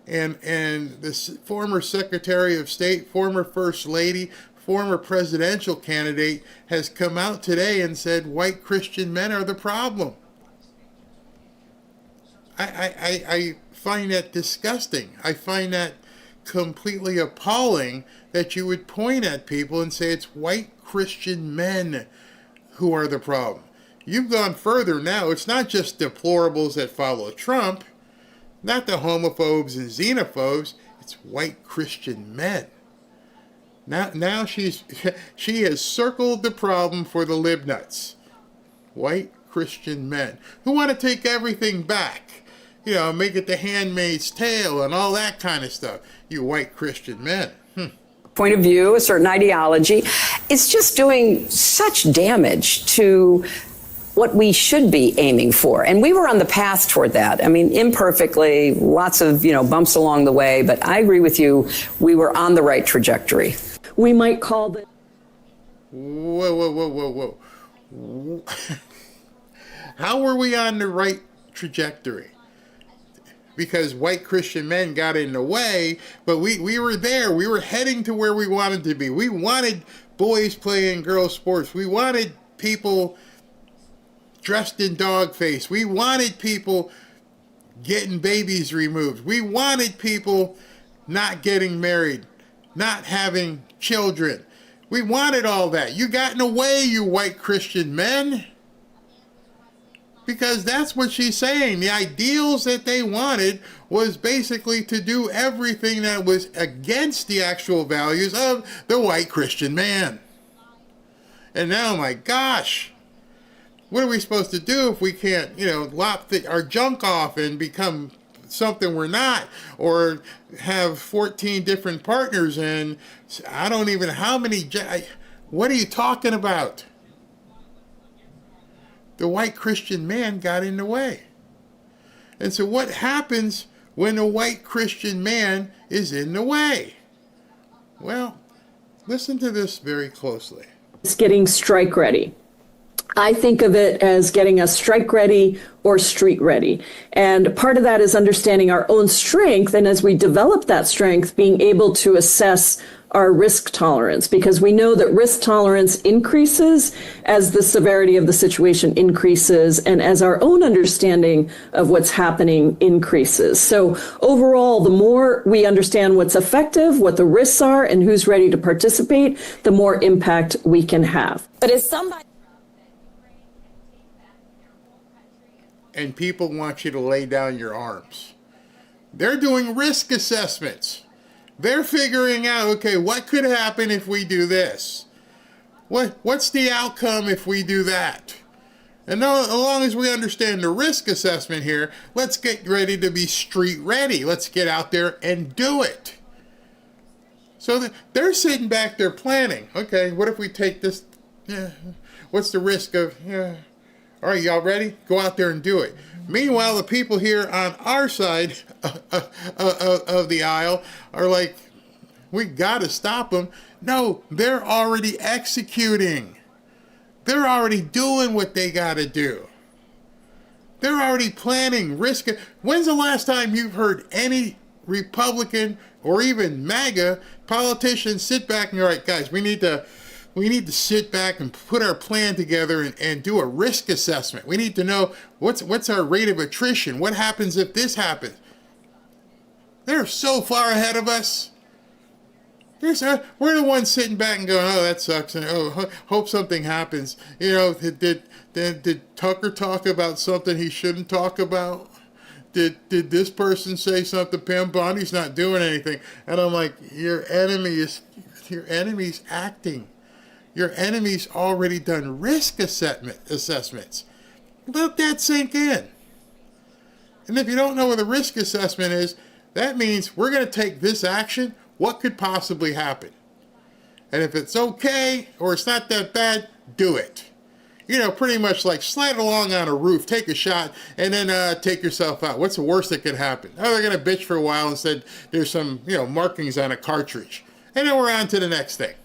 and the former Secretary of State, former First Lady, former presidential candidate has come out today and said white Christian men are the problem. I find that disgusting. I find that completely appalling that you would point at people and say it's white Christian men who are the problem. You've gone further now. It's not just deplorables that follow Trump, not the homophobes and xenophobes. It's white Christian men. Now she has circled the problem for the libnuts. White Christian men who want to take everything back. You know, make it the Handmaid's Tale and all that kind of stuff. You white Christian men. Point of view, a certain ideology. It's just doing such damage to what we should be aiming for. And we were on the path toward that. I mean, imperfectly, lots of, you know, bumps along the way, but I agree with you. We were on the right trajectory. We might call the... Whoa. How were we on the right trajectory? Because white Christian men got in the way, but we were there. We were heading to where we wanted to be. We wanted boys playing girls' sports. We wanted people dressed in dog face. We wanted people getting babies removed. We wanted people not getting married, not having children. We wanted all that. You got in the way, you white Christian men. Because that's what she's saying. The ideals that they wanted was basically to do everything that was against the actual values of the white Christian man. And now, my gosh, what are we supposed to do if we can't, lop our junk off and become something we're not, or have 14 different partners and I don't even, how many, what are you talking about? The white Christian man got in the way. And so what happens when a white Christian man is in the way? Well, listen to this very closely. It's getting strike ready. I think of it as getting us strike ready or street ready. And part of that is understanding our own strength. And as we develop that strength, being able to assess our risk tolerance, because we know that risk tolerance increases as the severity of the situation increases and as our own understanding of what's happening increases. So overall, the more we understand what's effective, what the risks are, and who's ready to participate, the more impact we can have. But as somebody... And people want you to lay down your arms. They're doing risk assessments. They're figuring out, okay, what could happen if we do this? What's the outcome if we do that? And now, as long as we understand the risk assessment here, let's get ready to be street ready. Let's get out there and do it. So they're sitting back there planning. Okay, what if we take this? Yeah, what's the risk of? Yeah. All right, y'all ready? Go out there and do it. Meanwhile, the people here on our side of the aisle are like, we got to stop them. No, they're already executing. They're already doing what they got to do. They're already planning risk. When's the last time you've heard any Republican or even MAGA politicians sit back and go, all right, guys, we need to sit back and put our plan together and do a risk assessment. We need to know what's our rate of attrition. What happens if this happens? They're so far ahead of us. We're the ones sitting back and going, oh, that sucks, and oh, hope something happens. Did Tucker talk about something he shouldn't talk about? Did this person say something? Pam Bondi's not doing anything. And I'm like, your enemy's acting. Your enemy's already done risk assessments. Let that sink in. And if you don't know what the risk assessment is, that means we're going to take this action. What could possibly happen? And if it's okay or it's not that bad, do it. Pretty much like slide along on a roof, take a shot, and then take yourself out. What's the worst that could happen? Oh, they're going to bitch for a while and said there's some, markings on a cartridge. And then we're on to the next thing.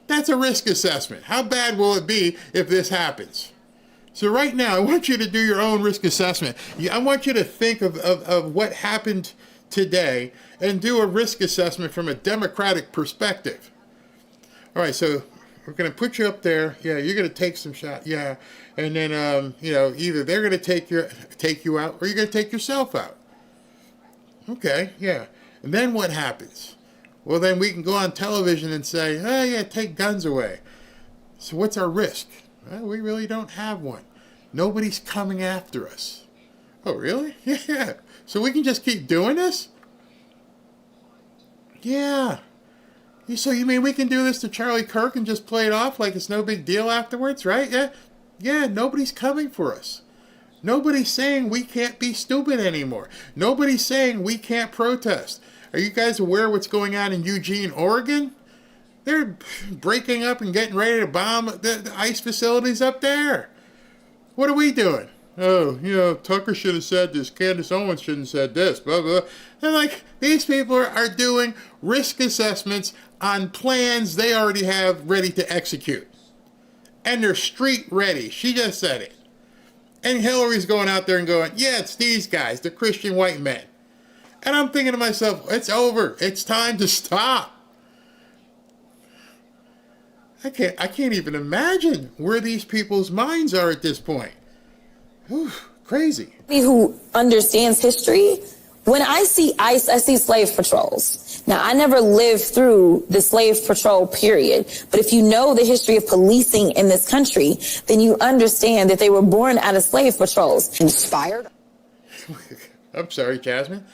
That's a risk assessment. How bad will it be if this happens? So right now, I want you to do your own risk assessment. I want you to think of what happened today and do a risk assessment from a democratic perspective. All right, so we're going to put you up there. Yeah, you're going to take some shot. Yeah, and then either they're going to take you out or you're going to take yourself out. Okay, yeah. And then what happens? Well, then we can go on television and say, oh, yeah, take guns away. So what's our risk? Well, we really don't have one. Nobody's coming after us. Oh, really? Yeah. So we can just keep doing this? Yeah. So you mean we can do this to Charlie Kirk and just play it off like it's no big deal afterwards, right? Yeah. Yeah, nobody's coming for us. Nobody's saying we can't be stupid anymore. Nobody's saying we can't protest. Are you guys aware of what's going on in Eugene, Oregon? They're breaking up and getting ready to bomb the ICE facilities up there. What are we doing? Oh, Tucker should have said this. Candace Owens shouldn't have said this. Blah, blah. And like, these people are doing risk assessments on plans they already have ready to execute. And they're street ready. She just said it. And Hillary's going out there and going, yeah, it's these guys, the Christian white men. And I'm thinking to myself, it's over. It's time to stop. I can't even imagine where these people's minds are at this point. Whew, crazy. Who understands history When I see ICE, I see slave patrols. Now, I never lived through the slave patrol period, but if you know the history of policing in this country, then you understand that they were born out of slave patrols. Inspired? I'm sorry, Jasmine.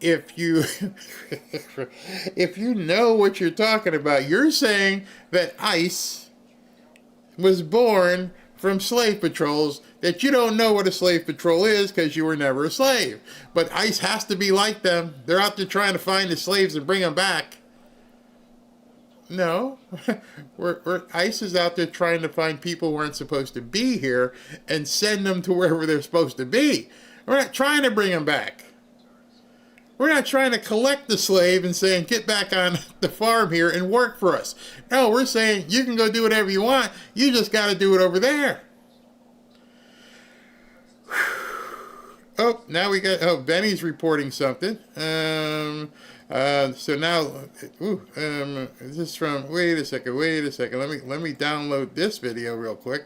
If you if you know what you're talking about, you're saying that ICE was born from slave patrols, that you don't know what a slave patrol is because you were never a slave. But ICE has to be like them. They're out there trying to find the slaves and bring them back. No, ICE is out there trying to find people who aren't supposed to be here and send them to wherever they're supposed to be. We're not trying to bring them back. We're not trying to collect the slave and saying, get back on the farm here and work for us. No, we're saying you can go do whatever you want. You just got to do it over there. Oh, now we got, Benny's reporting something. So now, this is from, wait a second. Let me download this video real quick.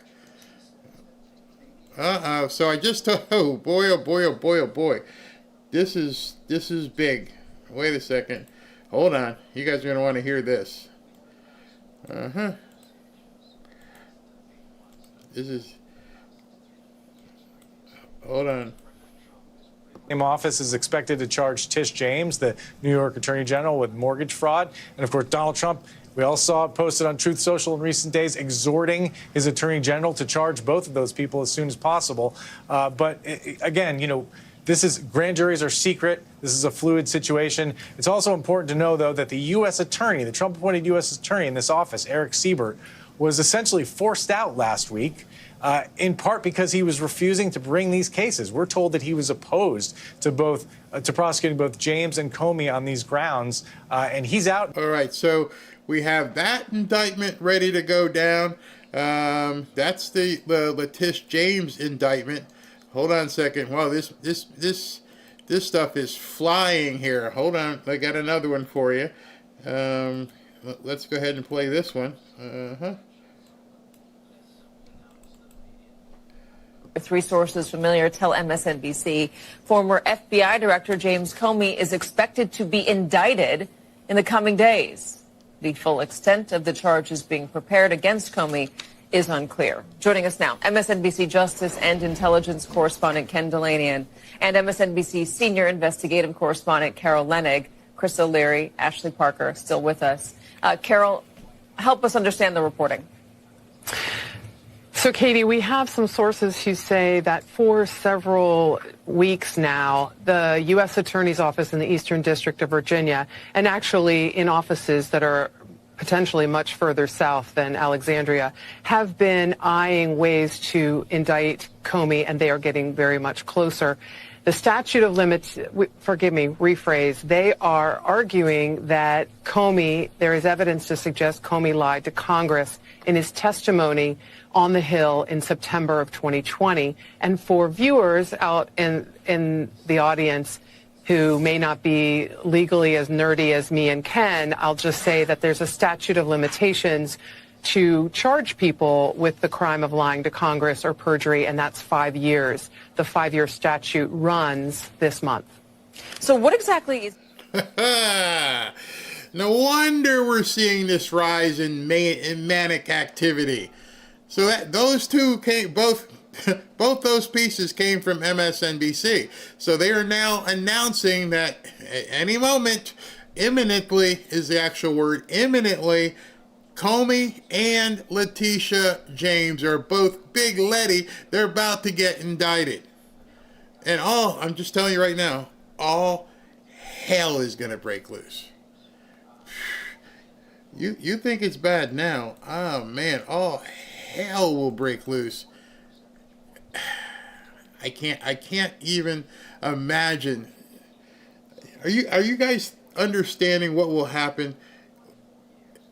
So I just, oh boy. This is big. Wait a second. Hold on. You guys are going to want to hear this. This is... Hold on. Same office is expected to charge Tish James, the New York Attorney General, with mortgage fraud. And of course, Donald Trump, we all saw it posted on Truth Social in recent days, exhorting his Attorney General to charge both of those people as soon as possible. But again, you know, this is, grand juries are secret. This is a fluid situation. It's also important to know, though, that the U.S. attorney, the Trump-appointed U.S. attorney in this office, Eric Siebert, was essentially forced out last week, in part because he was refusing to bring these cases. We're told that he was opposed to to prosecuting both James and Comey on these grounds, and he's out. All right, so we have that indictment ready to go down. That's the Tish James indictment. Hold on a second. Wow, this stuff is flying here. Hold on, I got another one for you. Let's go ahead and play this one. Three sources familiar tell MSNBC former FBI Director James Comey is expected to be indicted in the coming days. The full extent of the charges being prepared against Comey is unclear. Joining us now, MSNBC Justice and Intelligence correspondent Ken Delanian and MSNBC Senior Investigative Correspondent Carol Lenig. Chris O'Leary, Ashley Parker still with us. Carol, help us understand the reporting. So, Katie, we have some sources who say that for several weeks now, the U.S. Attorney's Office in the Eastern District of Virginia, and actually in offices that are potentially much further south than Alexandria, have been eyeing ways to indict Comey, and they are getting very much closer. The statute of limits, rephrase, they are arguing that Comey, there is evidence to suggest Comey lied to Congress in his testimony on the Hill in September of 2020. And for viewers out in the audience who may not be legally as nerdy as me and Ken, I'll just say that there's a statute of limitations to charge people with the crime of lying to Congress or perjury, and that's 5 years. The 5-year statute runs this month. So what exactly is... No wonder we're seeing this rise in manic activity. So those two came, both those pieces came from MSNBC. So they are now announcing that at any moment, imminently is the actual word, imminently, Comey and Letitia James are both Big Letty. They're about to get indicted. And I'm just telling you right now, all hell is going to break loose. You think it's bad now. Oh, man, all hell will break loose. I can't even imagine. Are you guys understanding what will happen?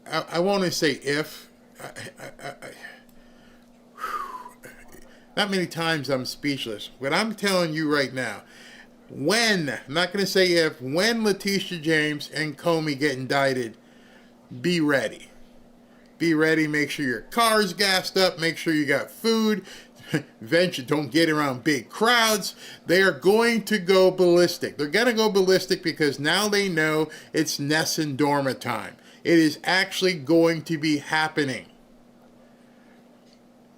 I want to say if. Not many times I'm speechless. But I'm telling you right now, when, I'm not going to say if, when Letitia James and Comey get indicted, be ready. Be ready. Make sure your car's gassed up. Make sure you got food. venture, don't get around big crowds. They are going to go ballistic. They're going to go ballistic because now they know it's Ness and Dorma time. It is actually going to be happening.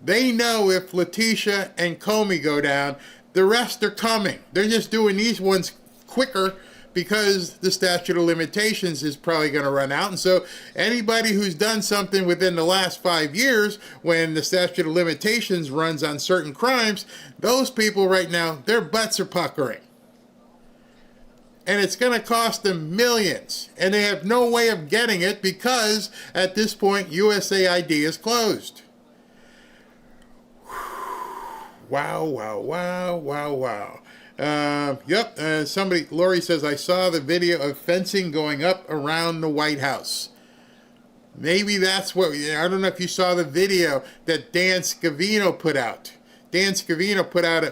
They know if Letitia and Comey go down, the rest are coming. They're just doing these ones quicker because the statute of limitations is probably going to run out. And so anybody who's done something within the last 5 years, when the statute of limitations runs on certain crimes, those people right now, their butts are puckering. And it's going to cost them millions. And they have no way of getting it because at this point, USAID is closed. Wow, wow, wow, wow, wow. Lori says, I saw the video of fencing going up around the White House. Maybe that's what, I don't know if you saw the video that Dan Scavino put out. Dan Scavino put out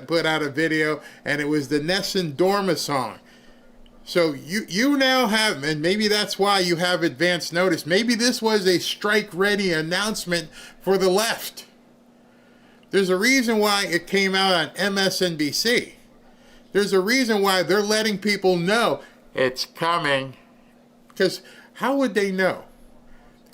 a video, and it was the Ness and Dorma song. So you now have, and maybe that's why you have advance notice. Maybe this was a strike-ready announcement for the left. There's a reason why it came out on MSNBC. There's a reason why they're letting people know it's coming. Because how would they know?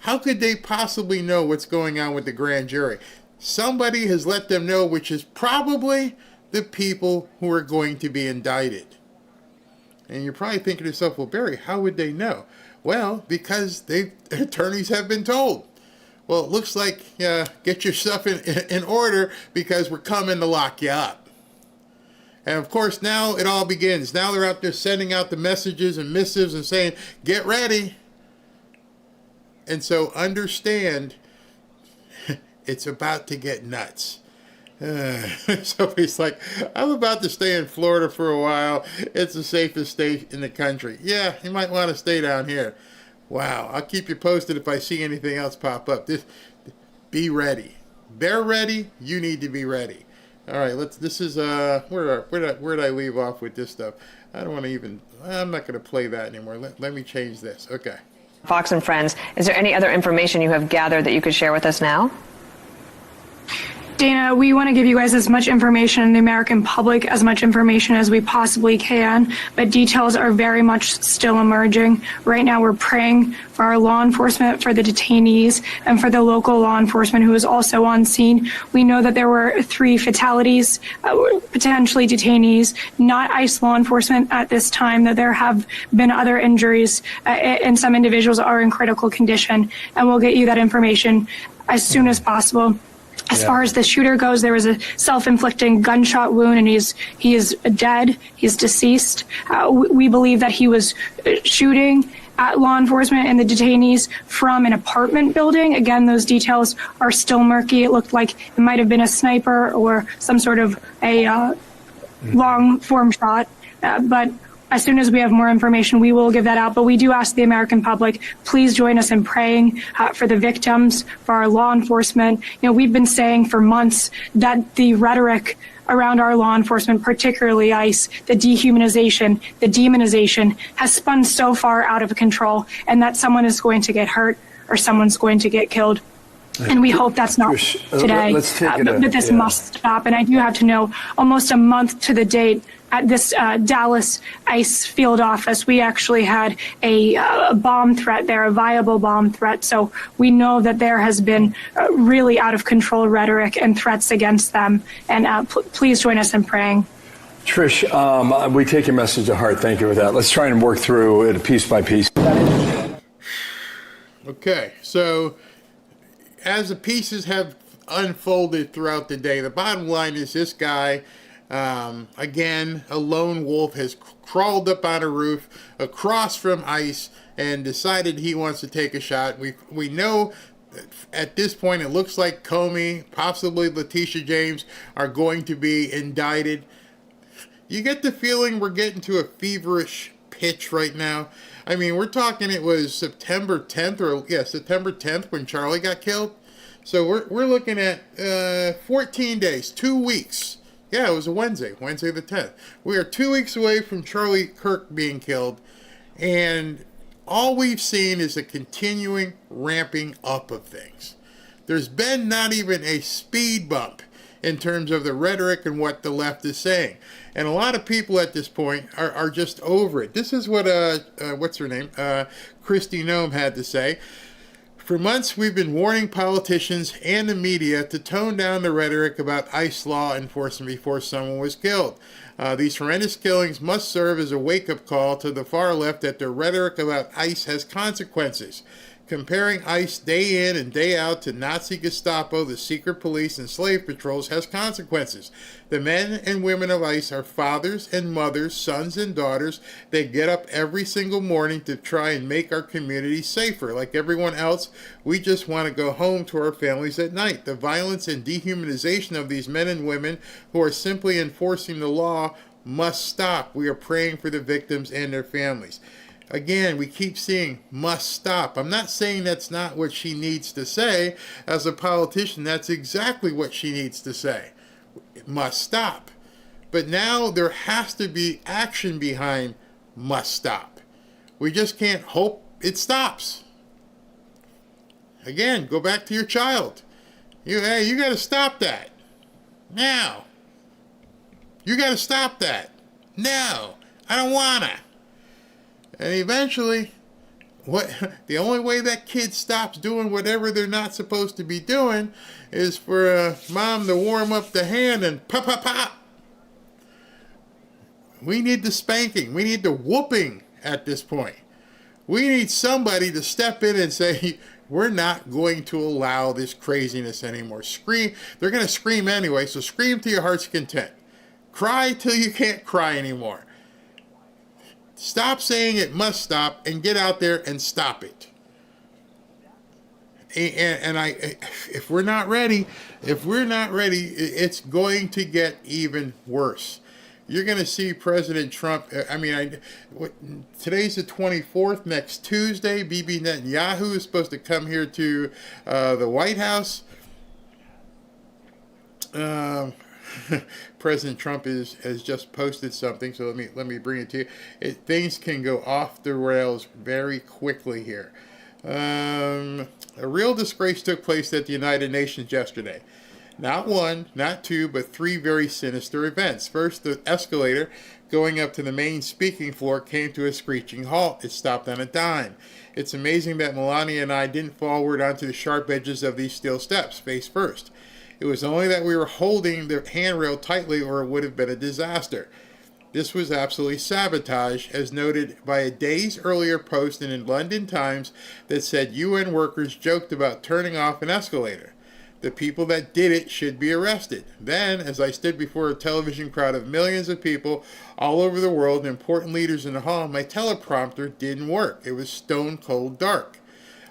How could they possibly know what's going on with the grand jury? Somebody has let them know, which is probably the people who are going to be indicted. And you're probably thinking to yourself, well, Barry, how would they know? Well, because attorneys have been told. Well, it looks like get your stuff in order because we're coming to lock you up. And of course, now it all begins. Now they're out there sending out the messages and missives and saying, get ready. And so understand, it's about to get nuts. Somebody's like, I'm about to stay in Florida for a while. It's the safest state in the country. Yeah, you might want to stay down here. Wow, I'll keep you posted if I see anything else pop up. Be ready. They're ready. You need to be ready. All right, this is, where did I leave off with this stuff? I'm not going to play that anymore. Let me change this. Okay. Fox and Friends, is there any other information you have gathered that you could share with us now? Dana, we want to give you guys as much information and the American public as much information as we possibly can, but details are very much still emerging. Right now we're praying for our law enforcement, for the detainees, and for the local law enforcement who is also on scene. We know that there were 3 fatalities, potentially detainees, not ICE law enforcement at this time, that there have been other injuries, and some individuals are in critical condition, and we'll get you that information as soon as possible. As far as the shooter goes, there was a self-inflicting gunshot wound, and he is dead. He's deceased. We believe that he was shooting at law enforcement and the detainees from an apartment building. Again, those details are still murky. It looked like it might have been a sniper or some sort of a long-form shot, but as soon as we have more information, we will give that out. But we do ask the American public, please join us in praying for the victims, for our law enforcement. We've been saying for months that the rhetoric around our law enforcement, particularly ICE, the dehumanization, the demonization, has spun so far out of control, and that someone is going to get hurt or someone's going to get killed. And we hope that's not today, but this must stop. And I do have to know, almost a month to the date, at this Dallas ICE field office, we actually had a bomb threat there, a viable bomb threat. So we know that there has been really out of control rhetoric and threats against them. And please join us in praying. Trish, we take your message to heart. Thank you for that. Let's try and work through it piece by piece. Okay, so as the pieces have unfolded throughout the day, the bottom line is this guy, again, a lone wolf, has crawled up on a roof across from ICE and decided he wants to take a shot. We know that at this point it looks like Comey, possibly Letitia James, are going to be indicted. You get the feeling we're getting to a feverish pitch right now. I mean, we're talking it was September 10th when Charlie got killed. So we're looking at 14 days, 2 weeks. Yeah, it was a Wednesday the 10th. We are 2 weeks away from Charlie Kirk being killed, and all we've seen is a continuing ramping up of things. There's been not even a speed bump in terms of the rhetoric and what the left is saying. And a lot of people at this point are just over it. This is what, what's her name? Kristi Noem had to say. For months, we've been warning politicians and the media to tone down the rhetoric about ICE law enforcement before someone was killed. These horrendous killings must serve as a wake-up call to the far left that the rhetoric about ICE has consequences. Comparing ICE day in and day out to Nazi Gestapo, the secret police, and slave patrols has consequences. The men and women of ICE are fathers and mothers, sons and daughters. They get up every single morning to try and make our community safer. Like everyone else, we just want to go home to our families at night. The violence and dehumanization of these men and women who are simply enforcing the law must stop. We are praying for the victims and their families. Again, we keep seeing must stop. I'm not saying that's not what she needs to say. As a politician, that's exactly what she needs to say. It must stop. But now there has to be action behind must stop. We just can't hope it stops. Again, go back to your child. You got to stop that. Now. You got to stop that. No, I don't want to. And eventually, the only way that kid stops doing whatever they're not supposed to be doing is for mom to warm up the hand and pop, pop, pop. We need the spanking. We need the whooping at this point. We need somebody to step in and say, we're not going to allow this craziness anymore. Scream. They're going to scream anyway, so scream to your heart's content. Cry till you can't cry anymore. Stop saying it must stop and get out there and stop it. And if we're not ready, it's going to get even worse. You're going to see President Trump. Today's the 24th. Next Tuesday, Bibi Netanyahu is supposed to come here to the White House. President Trump has just posted something, so let me bring it to you. Things can go off the rails very quickly here. A real disgrace took place at the United Nations yesterday. Not one, not two, but three very sinister events. First, the escalator going up to the main speaking floor came to a screeching halt. It stopped on a dime. It's amazing that Melania and I didn't forward onto the sharp edges of these steel steps, face first. It was only that we were holding the handrail tightly or it would have been a disaster. This was absolutely sabotage, as noted by a days earlier post in the London Times that said UN workers joked about turning off an escalator. The people that did it should be arrested. Then, as I stood before a television crowd of millions of people all over the world and important leaders in the hall, my teleprompter didn't work. It was stone cold dark.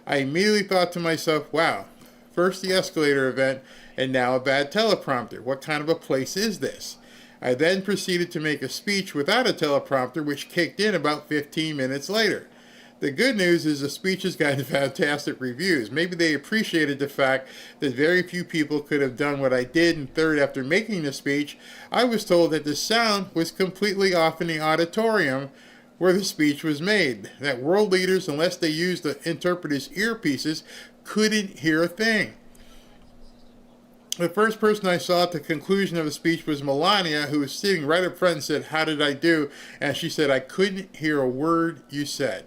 I immediately thought to myself, wow, first the escalator event, and now a bad teleprompter. What kind of a place is this? I then proceeded to make a speech without a teleprompter, which kicked in about 15 minutes later. The good news is the speech has gotten fantastic reviews. Maybe they appreciated the fact that very few people could have done what I did. And third, after making the speech, I was told that the sound was completely off in the auditorium where the speech was made. That world leaders, unless they used the interpreter's earpieces, couldn't hear a thing. The first person I saw at the conclusion of the speech was Melania, who was sitting right up front and said, "How did I do?" And she said, "I couldn't hear a word you said."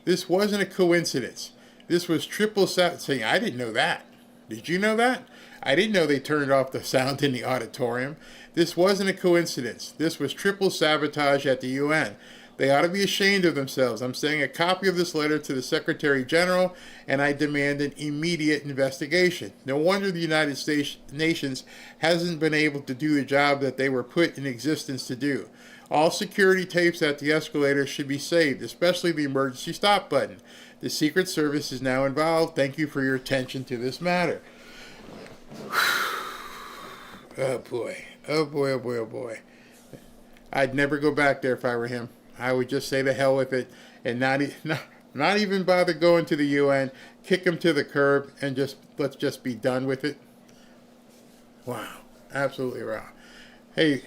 This wasn't a coincidence. This was triple saying, "I didn't know that. Did you know that? I didn't know they turned off the sound in the auditorium." This wasn't a coincidence. This was triple sabotage at the UN. They ought to be ashamed of themselves. I'm sending a copy of this letter to the Secretary General, and I demand an immediate investigation. No wonder the United Nations hasn't been able to do the job that they were put in existence to do. All security tapes at the escalator should be saved, especially the emergency stop button. The Secret Service is now involved. Thank you for your attention to this matter. Oh boy. Oh boy, oh boy, oh boy. I'd never go back there if I were him. I would just say to hell with it and not even bother going to the UN, kick him to the curb, and let's just be done with it. Wow. Absolutely wow. Hey,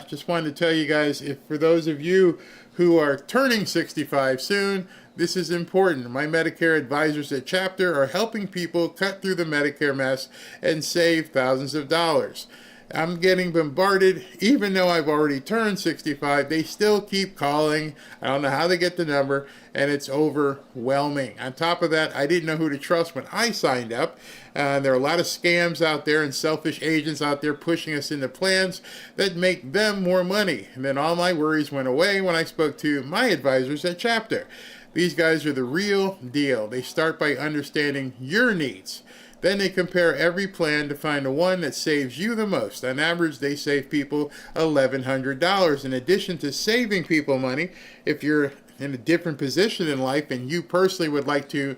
just wanted to tell you guys, if for those of you who are turning 65 soon, This is important. My Medicare advisors at Chapter are helping people cut through the Medicare mess and save thousands of dollars. I'm getting bombarded. Even though I've already turned 65, they still keep calling. I don't know how they get the number, and it's overwhelming. On top of that, I didn't know who to trust when I signed up. There are a lot of scams out there and selfish agents out there pushing us into plans that make them more money. And then all my worries went away when I spoke to my advisors at Chapter. These guys are the real deal. They start by understanding your needs. Then they compare every plan to find the one that saves you the most. On average, they save people $1,100. In addition to saving people money, if you're in a different position in life and you personally would like to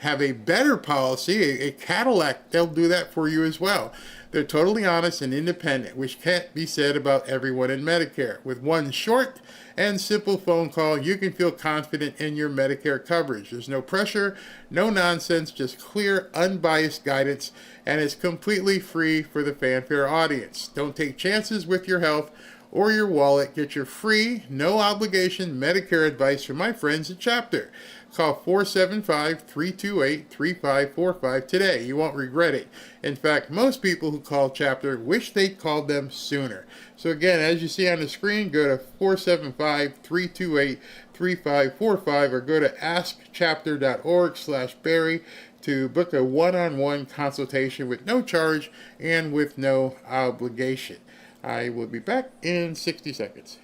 have a better policy, a Cadillac, they'll do that for you as well. They're totally honest and independent, which can't be said about everyone in Medicare. With one short and simple phone call, you can feel confident in your Medicare coverage. There's no pressure, no nonsense, just clear, unbiased guidance, and it's completely free for the Fanfare audience. Don't take chances with your health or your wallet. Get your free, no obligation Medicare advice from my friends at Chapter. Call 475-328-3545 today. You won't regret it. In fact, most people who call Chapter wish they'd called them sooner. So again, as you see on the screen, go to 475-328-3545 or go to askchapter.org/Barry to book a one-on-one consultation with no charge and with no obligation. I will be back in 60 seconds.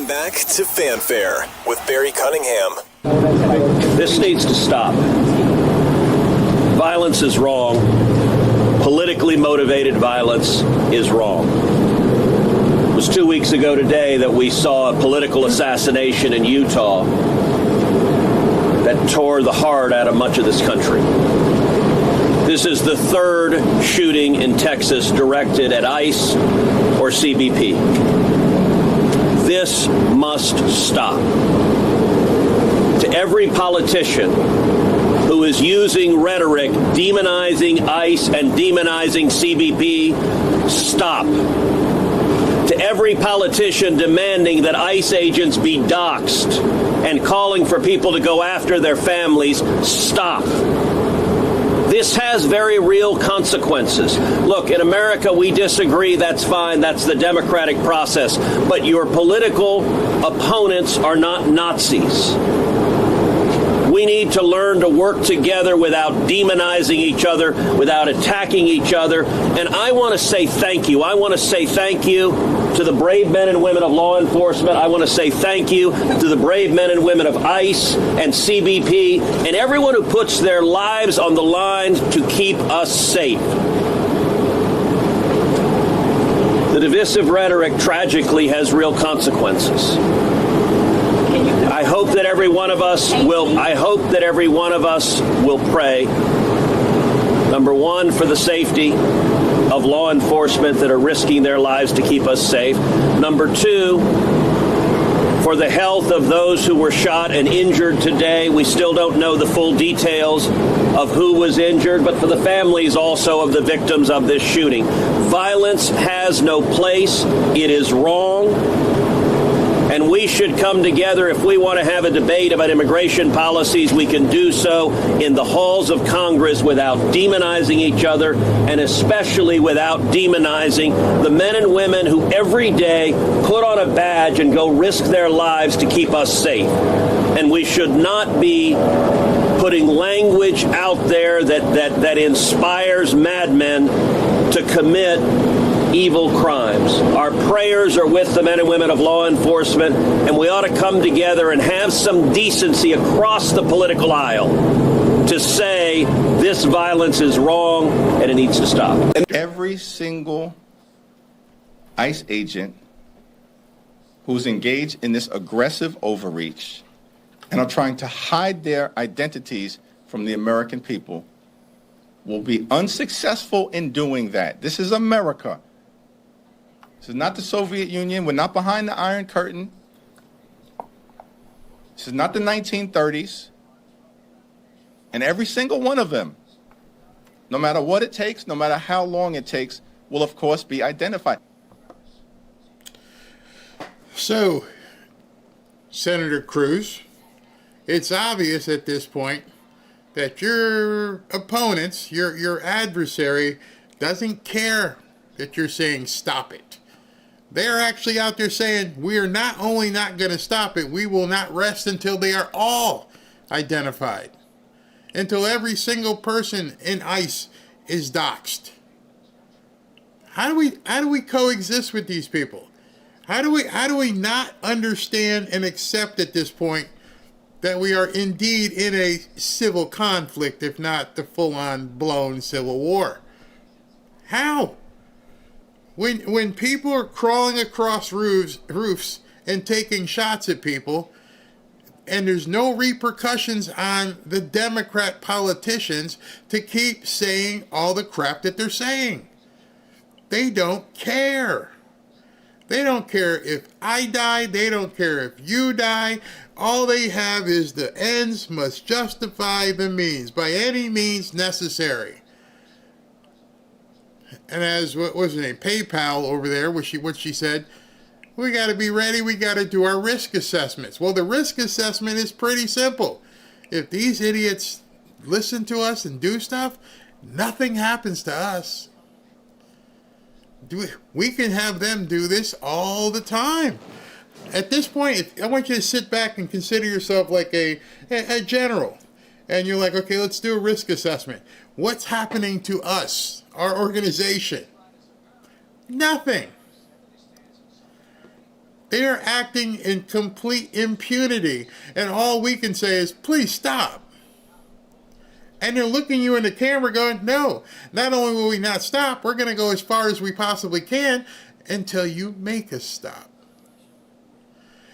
Back to Fanfare with Barry Cunningham. This needs to stop. Violence is wrong. Politically motivated violence is wrong. It was 2 weeks ago today that we saw a political assassination in Utah that tore the heart out of much of this country. This is the third shooting in Texas directed at ICE or CBP. This must stop. To every politician who is using rhetoric, demonizing ICE and demonizing CBP, stop. To every politician demanding that ICE agents be doxxed and calling for people to go after their families, stop. This has very real consequences. Look, in America, we disagree. That's fine. That's the democratic process. But your political opponents are not Nazis. We need to learn to work together without demonizing each other, without attacking each other. And I want to say thank you. I want to say thank you to the brave men and women of law enforcement. I want to say thank you to the brave men and women of ICE and CBP and everyone who puts their lives on the line to keep us safe. The divisive rhetoric tragically has real consequences. I hope that every one of us will pray. Number one, for the safety of law enforcement that are risking their lives to keep us safe. Number two, for the health of those who were shot and injured today. We still don't know the full details of who was injured, but for the families also of the victims of this shooting. Violence has no place. It is wrong. And we should come together. If we want to have a debate about immigration policies, we can do so in the halls of Congress without demonizing each other, and especially without demonizing the men and women who every day put on a badge and go risk their lives to keep us safe. And we should not be putting language out there that inspires madmen to commit evil crimes. Our prayers are with the men and women of law enforcement, and we ought to come together and have some decency across the political aisle to say this violence is wrong and it needs to stop. Every single ICE agent who's engaged in this aggressive overreach and are trying to hide their identities from the American people will be unsuccessful in doing that. This is America. This is not the Soviet Union. We're not behind the Iron Curtain. This is not the 1930s. And every single one of them, no matter what it takes, no matter how long it takes, will of course be identified. So, Senator Cruz, it's obvious at this point that your opponents, your adversary, doesn't care that you're saying stop it. They're actually out there saying we are not only not going to stop it, we will not rest until they are all identified. Until every single person in ICE is doxxed. How do we coexist with these people? How do we not understand and accept at this point that we are indeed in a civil conflict, if not the full-on blown civil war? How? When people are crawling across roofs and taking shots at people, and there's no repercussions on the Democrat politicians to keep saying all the crap that they're saying. They don't care. They don't care if I die. They don't care if you die. All they have is the ends must justify the means by any means necessary. And as, what was her name, PayPal over there, what she said, we got to be ready, we got to do our risk assessments. Well, the risk assessment is pretty simple. If these idiots listen to us and do stuff, nothing happens to us. We can have them do this all the time. At this point, I want you to sit back and consider yourself like a general. And you're like, okay, let's do a risk assessment. What's happening to us, our organization? Nothing. They are acting in complete impunity. And all we can say is, please stop. And they're looking you in the camera going, no, not only will we not stop, we're going to go as far as we possibly can until you make us stop.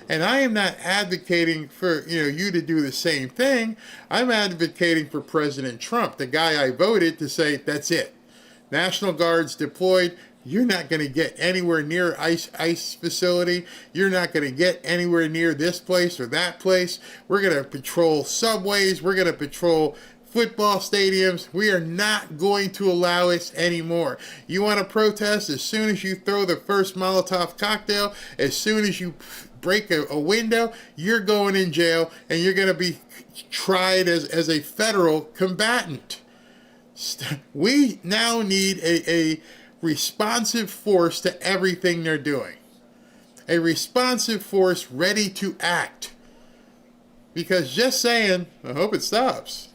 And I am not advocating for you to do the same thing. I'm advocating for President Trump, the guy I voted, to say, that's it. National Guards deployed. You're not going to get anywhere near ICE facility. You're not going to get anywhere near this place or that place. We're going to patrol subways. We're going to patrol football stadiums. We are not going to allow it anymore. You want to protest? As soon as you throw the first Molotov cocktail, as soon as you break a window, you're going in jail and you're going to be tried as a federal combatant. We now need a responsive force to everything they're doing. A responsive force ready to act. Because just saying, I hope it stops,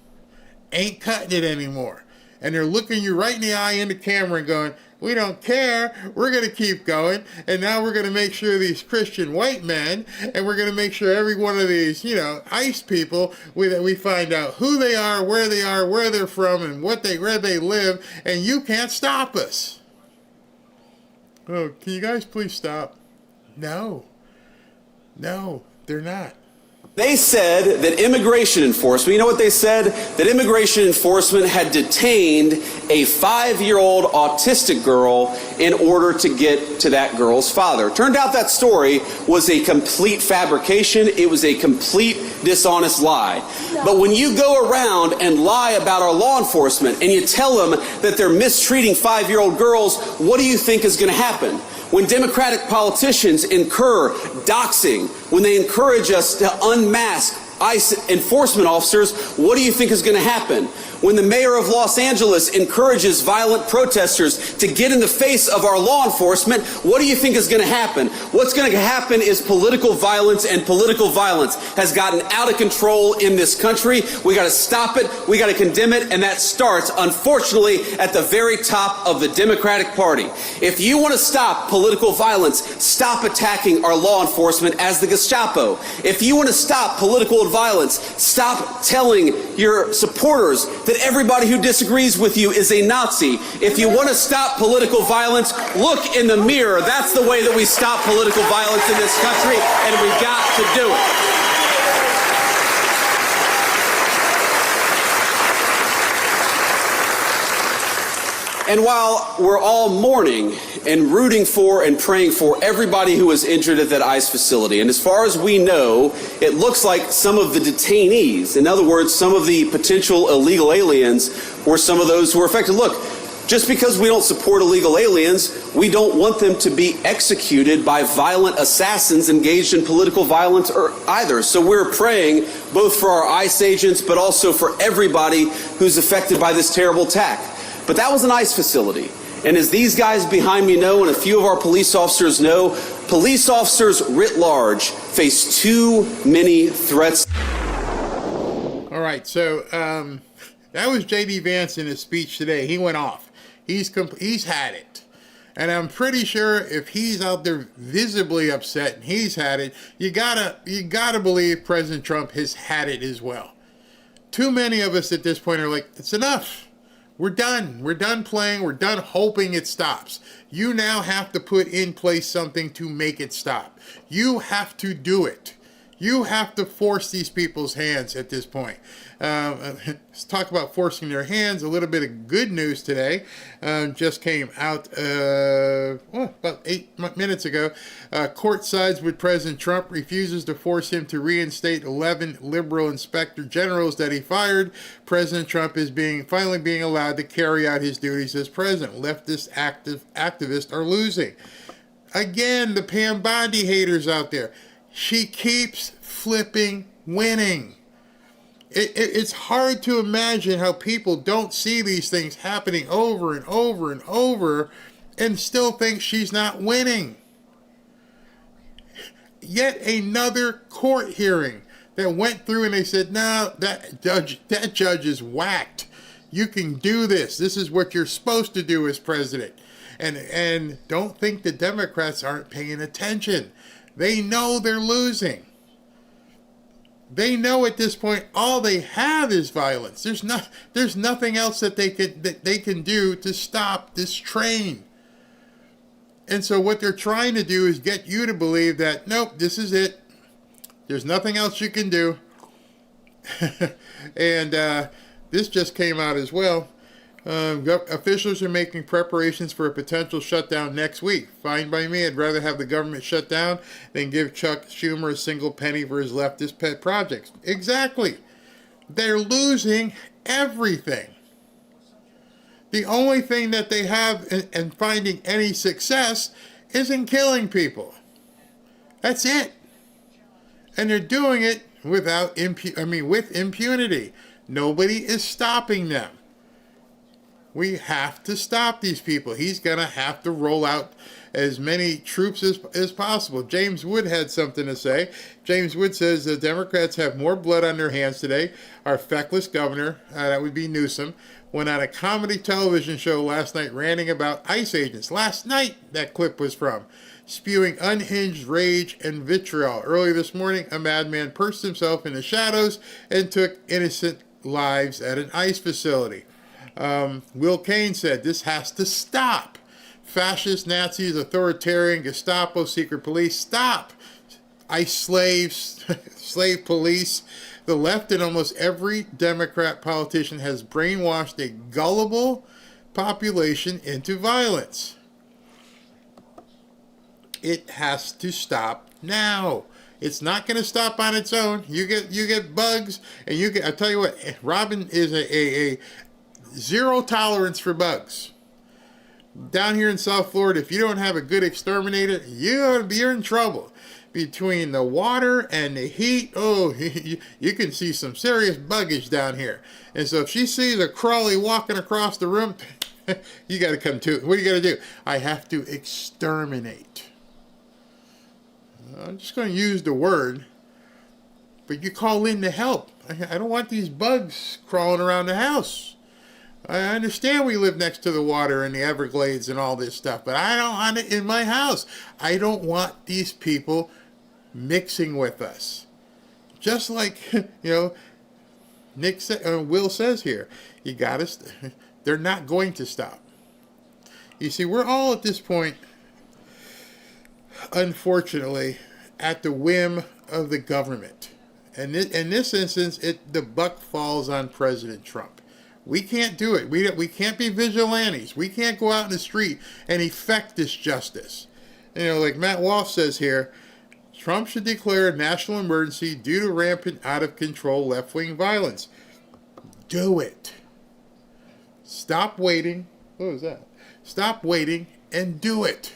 ain't cutting it anymore. And they're looking you right in the eye in the camera and going, we don't care, we're going to keep going, and now we're going to make sure these Christian white men, and we're going to make sure every one of these, ICE people, we find out who they are, where they're from, and where they live, and you can't stop us. Oh, can you guys please stop? No, they're not. They said that immigration enforcement, you know what they said? That immigration enforcement had detained a 5-year-old autistic girl in order to get to that girl's father. Turned out that story was a complete fabrication. It was a complete dishonest lie. But when you go around and lie about our law enforcement and you tell them that they're mistreating 5-year-old girls, what do you think is going to happen? When Democratic politicians incur doxing, when they encourage us to unmask ICE enforcement officers, what do you think is going to happen? When the mayor of Los Angeles encourages violent protesters to get in the face of our law enforcement, what do you think is going to happen? What's going to happen is political violence, and political violence has gotten out of control in this country. We got to stop it. We got to condemn it. And that starts, unfortunately, at the very top of the Democratic Party. If you want to stop political violence, stop attacking our law enforcement as the Gestapo. If you want to stop political violence, stop telling your supporters that everybody who disagrees with you is a Nazi. If you want to stop political violence, look in the mirror. That's the way that we stop political violence in this country, and we've got to do it. And while we're all mourning and rooting for and praying for everybody who was injured at that ICE facility, and as far as we know, it looks like some of the detainees, in other words, some of the potential illegal aliens, were some of those who were affected. Look, just because we don't support illegal aliens, we don't want them to be executed by violent assassins engaged in political violence either. So we're praying both for our ICE agents, but also for everybody who's affected by this terrible attack. But that was an ICE facility. And as these guys behind me know, and a few of our police officers know, police officers writ large face too many threats. All right, so that was J.D. Vance in his speech today. He went off. He's had it. And I'm pretty sure if he's out there visibly upset and he's had it, you gotta believe President Trump has had it as well. Too many of us at this point are like, it's enough. We're done. We're done playing. We're done hoping it stops. You now have to put in place something to make it stop. You have to do it. You have to force these people's hands at this point. Let's talk about forcing their hands. A little bit of good news today just came out about 8 minutes ago. Court sides with President Trump, refuses to force him to reinstate 11 liberal inspector generals that he fired. President Trump is finally being allowed to carry out his duties as president. Leftist activists are losing. Again, the Pam Bondi haters out there. She keeps flipping winning. It's hard to imagine how people don't see these things happening over and over and over and still think she's not winning. Yet another court hearing that went through and they said, no, that judge is whacked. You can do this. This is what you're supposed to do as president. And don't think the Democrats aren't paying attention. They know they're losing. They know at this point all they have is violence. There's nothing else that they can do to stop this train. And so what they're trying to do is get you to believe that, nope, this is it. There's nothing else you can do. And this just came out as well. Officials are making preparations for a potential shutdown next week. Fine by me. I'd rather have the government shut down than give Chuck Schumer a single penny for his leftist pet projects. Exactly. They're losing everything. The only thing that they have in finding any success is in killing people. That's it. And they're doing it with impunity. Nobody is stopping them. We have to stop these people. He's going to have to roll out as many troops as possible. James Wood had something to say. James Wood says the Democrats have more blood on their hands today. Our feckless governor, that would be Newsom, went on a comedy television show last night ranting about ICE agents. Last night, that clip was from. Spewing unhinged rage and vitriol. Early this morning, a madman perched himself in the shadows and took innocent lives at an ICE facility. Will Cain said, this has to stop. Fascist, Nazis, authoritarian, Gestapo, secret police, stop. ICE slaves, slave police. The left and almost every Democrat politician has brainwashed a gullible population into violence. It has to stop now. It's not going to stop on its own. You get bugs, and I tell you what, Robin is a zero tolerance for bugs. Down here in South Florida, if you don't have a good exterminator, you're in trouble. Between the water and the heat, you can see some serious buggage down here. And so if she sees a crawly walking across the room, you got to come to it. What do you got to do? I have to exterminate. I'm just going to use the word, but you call in to help. I don't want these bugs crawling around the house. I understand we live next to the water and the Everglades and all this stuff, but I don't want it in my house. I don't want these people mixing with us. Just like, Will says here, they're not going to stop. You see, we're all at this point, unfortunately, at the whim of the government. And in this instance, the buck falls on President Trump. We can't do it. We can't be vigilantes. We can't go out in the street and effect this justice. Like Matt Walsh says here, Trump should declare a national emergency due to rampant, out-of-control left-wing violence. Do it. Stop waiting. What was that? Stop waiting and do it.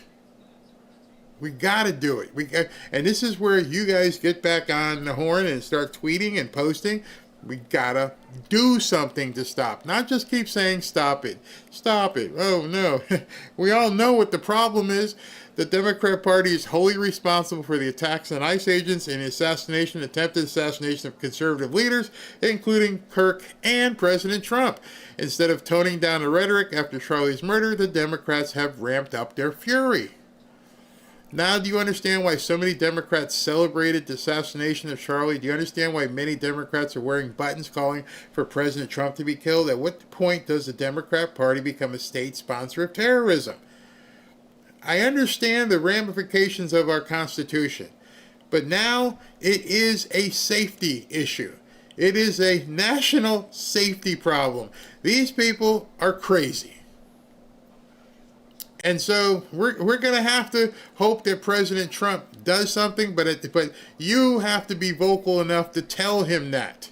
We got to do it. And this is where you guys get back on the horn and start tweeting and posting. We got to do something to stop. Not just keep saying, stop it. Stop it. Oh, no. We all know what the problem is. The Democrat Party is wholly responsible for the attacks on ICE agents and attempted assassination of conservative leaders, including Kirk and President Trump. Instead of toning down the rhetoric after Charlie's murder, the Democrats have ramped up their fury. Now, do you understand why so many Democrats celebrated the assassination of Charlie? Do you understand why many Democrats are wearing buttons calling for President Trump to be killed? At what point does the Democrat Party become a state sponsor of terrorism? I understand the ramifications of our Constitution, but now it is a safety issue. It is a national safety problem. These people are crazy. And so we're going to have to hope that President Trump does something, but you have to be vocal enough to tell him that.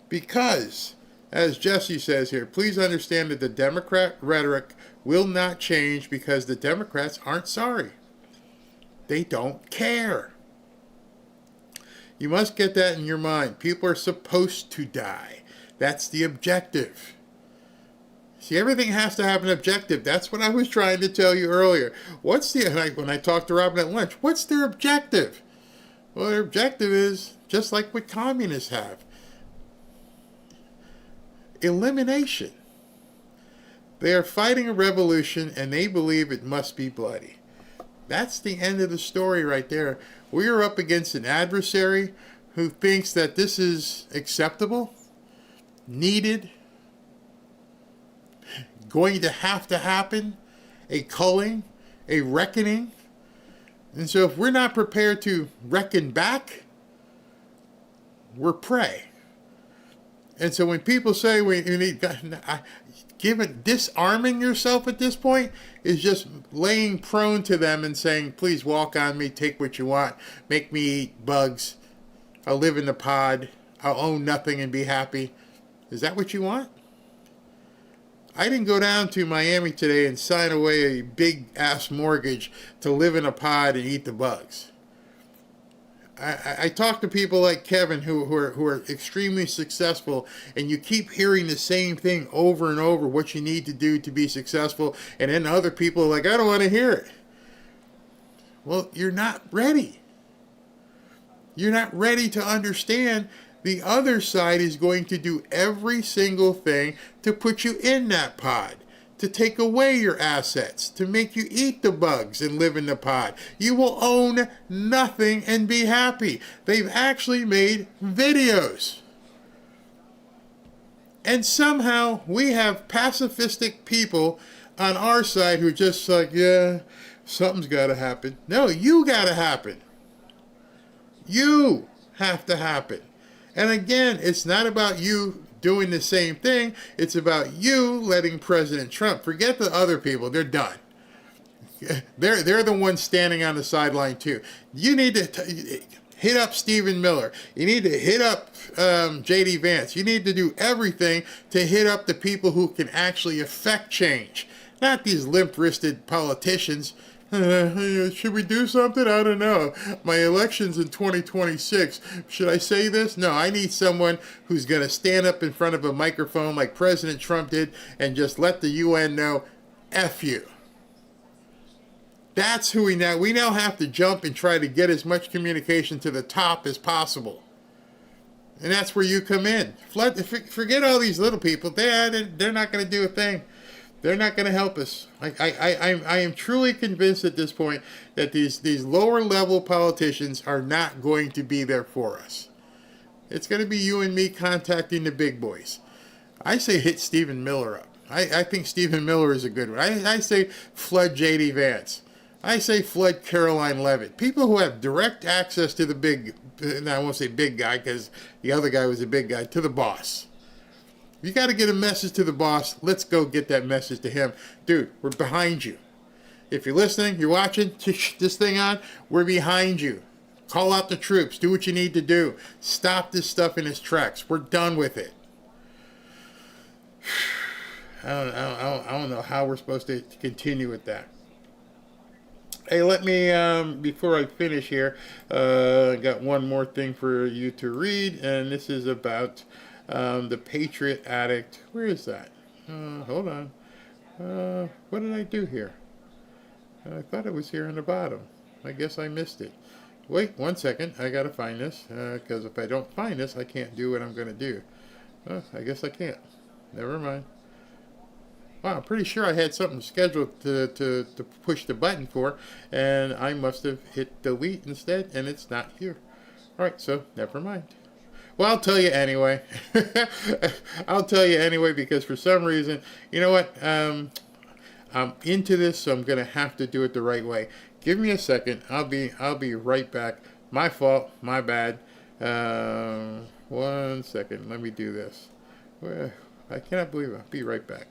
Because, as Jesse says here, please understand that the Democrat rhetoric will not change because the Democrats aren't sorry. They don't care. You must get that in your mind. People are supposed to die. That's the objective. See, everything has to have an objective. That's what I was trying to tell you earlier. When I talked to Robin at lunch, what's their objective? Well, their objective is just like what communists have. Elimination. They are fighting a revolution and they believe it must be bloody. That's the end of the story right there. We are up against an adversary who thinks that this is acceptable, needed, going to happen, a culling, a reckoning. And so if we're not prepared to reckon back, we're prey. And so when people say disarming yourself at this point is just laying prone to them and saying, please walk on me, take what you want, make me eat bugs, I'll live in the pod, I'll own nothing and be happy. Is that what you want? I didn't go down to Miami today and sign away a big-ass mortgage to live in a pod and eat the bugs. I talk to people like Kevin who are extremely successful, and you keep hearing the same thing over and over, what you need to do to be successful, and then other people are like, I don't want to hear it. Well, you're not ready. You're not ready to understand the other side is going to do every single thing to put you in that pod, to take away your assets, to make you eat the bugs and live in the pod. You will own nothing and be happy. They've actually made videos. And somehow we have pacifistic people on our side who are just like, yeah, something's got to happen. No, you got to happen. You have to happen. And again, it's not about you doing the same thing. It's about you letting President Trump, forget the other people, they're done. They're the ones standing on the sideline too. You need to hit up Stephen Miller. You need to hit up J.D. Vance. You need to do everything to hit up the people who can actually affect change. Not these limp-wristed politicians. Should we do something? I don't know. My election's in 2026. Should I say this? No, I need someone who's going to stand up in front of a microphone like President Trump did and just let the UN know, F you. That's who we now have to jump and try to get as much communication to the top as possible. And that's where you come in. Forget all these little people. They're not going to do a thing. They're not going to help us. I am truly convinced at this point that these lower level politicians are not going to be there for us. It's going to be you and me contacting the big boys. I say hit Stephen Miller up. I think Stephen Miller is a good one. I say flood J.D. Vance. I say flood Caroline Leavitt. People who have direct access to the big, I won't say big guy because the other guy was a big guy, to the boss. You got to get a message to the boss. Let's go get that message to him. Dude, we're behind you. If you're listening, you're watching this thing on, we're behind you. Call out the troops. Do what you need to do. Stop this stuff in its tracks. We're done with it. I don't know how we're supposed to continue with that. Hey, let me, before I finish here, I got one more thing for you to read, and this is about the Patriot Addict. Where is that? Hold on. What did I do here? I thought it was here on the bottom. I guess I missed it. Wait 1 second. I got to find this, because if I don't find this, I can't do what I'm going to do. I guess I can't. Never mind. Wow, I'm pretty sure I had something scheduled to push the button for, and I must have hit delete instead, and it's not here. All right, so never mind. Well, I'll tell you anyway. I'll tell you anyway, because for some reason, you know what? I'm into this, so I'm going to have to do it the right way. Give me a second. I'll be right back. My fault. My bad. 1 second. Let me do this. Well, I cannot believe it. I'll be right back.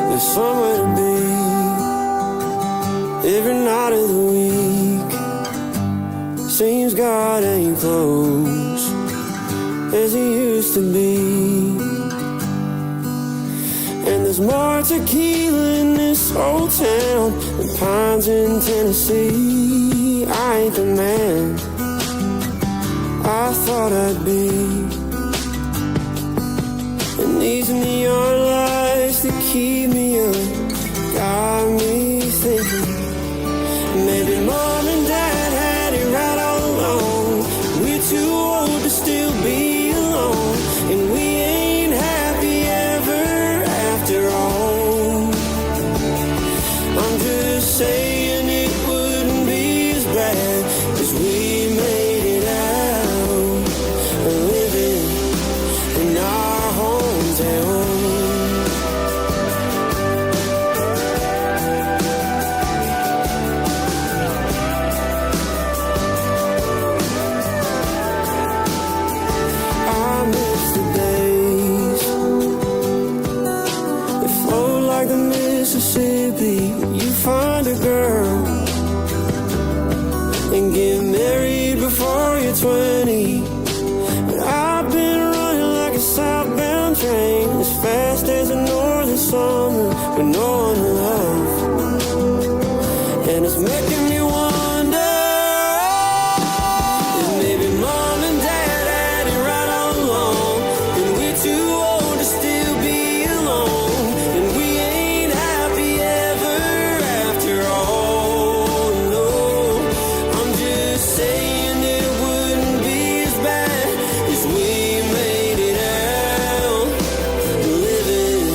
There's somewhere to be every night of the week. Seems God ain't close as he used to be. And there's more tequila in this old town than pines in Tennessee. I ain't the man I thought I'd be. And these neon lights that keep me up got me thinking maybe mom and dad had it right all along. We're too old to still be alone, and we ain't happy ever after all. I'm just saying it wouldn't be as bad as we made it out, living in our hometown. I miss the days that flowed like the Mississippi. You find a girl and get married before you're 20. But I've been running like a southbound train, as fast as a northern summer with no one to love. And it's making me wonder if maybe mom and dad had it right all along, and we're too old to still be alone, and we ain't happy ever after all. No, I'm just saying it wouldn't be as bad as we made it out, living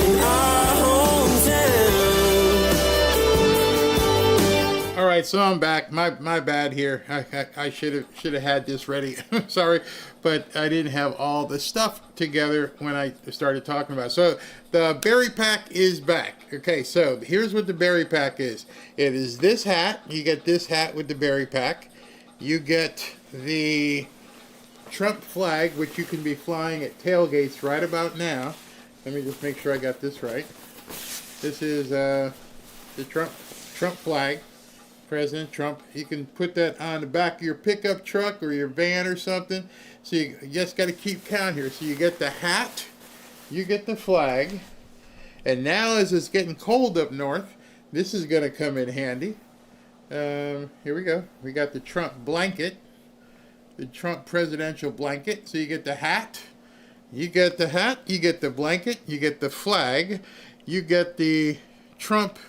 in our hometown. so I'm back. My bad here. I should have had this ready. Sorry, but I didn't have all the stuff together when I started talking about it. So the berry pack is back. Okay, so here's what the berry pack is. It is this hat. You get this hat with the berry pack. You get the Trump flag, which you can be flying at tailgates right about now. Let me just make sure I got this right. This is the Trump flag. President Trump. You can put that on the back of your pickup truck or your van or something. So you just got to keep count here. So you get the hat, you get the flag, and now as it's getting cold up north, this is going to come in handy. Here we go. We got the Trump blanket, the Trump presidential blanket. So you get the hat, you get the blanket, you get the flag, you get the Trump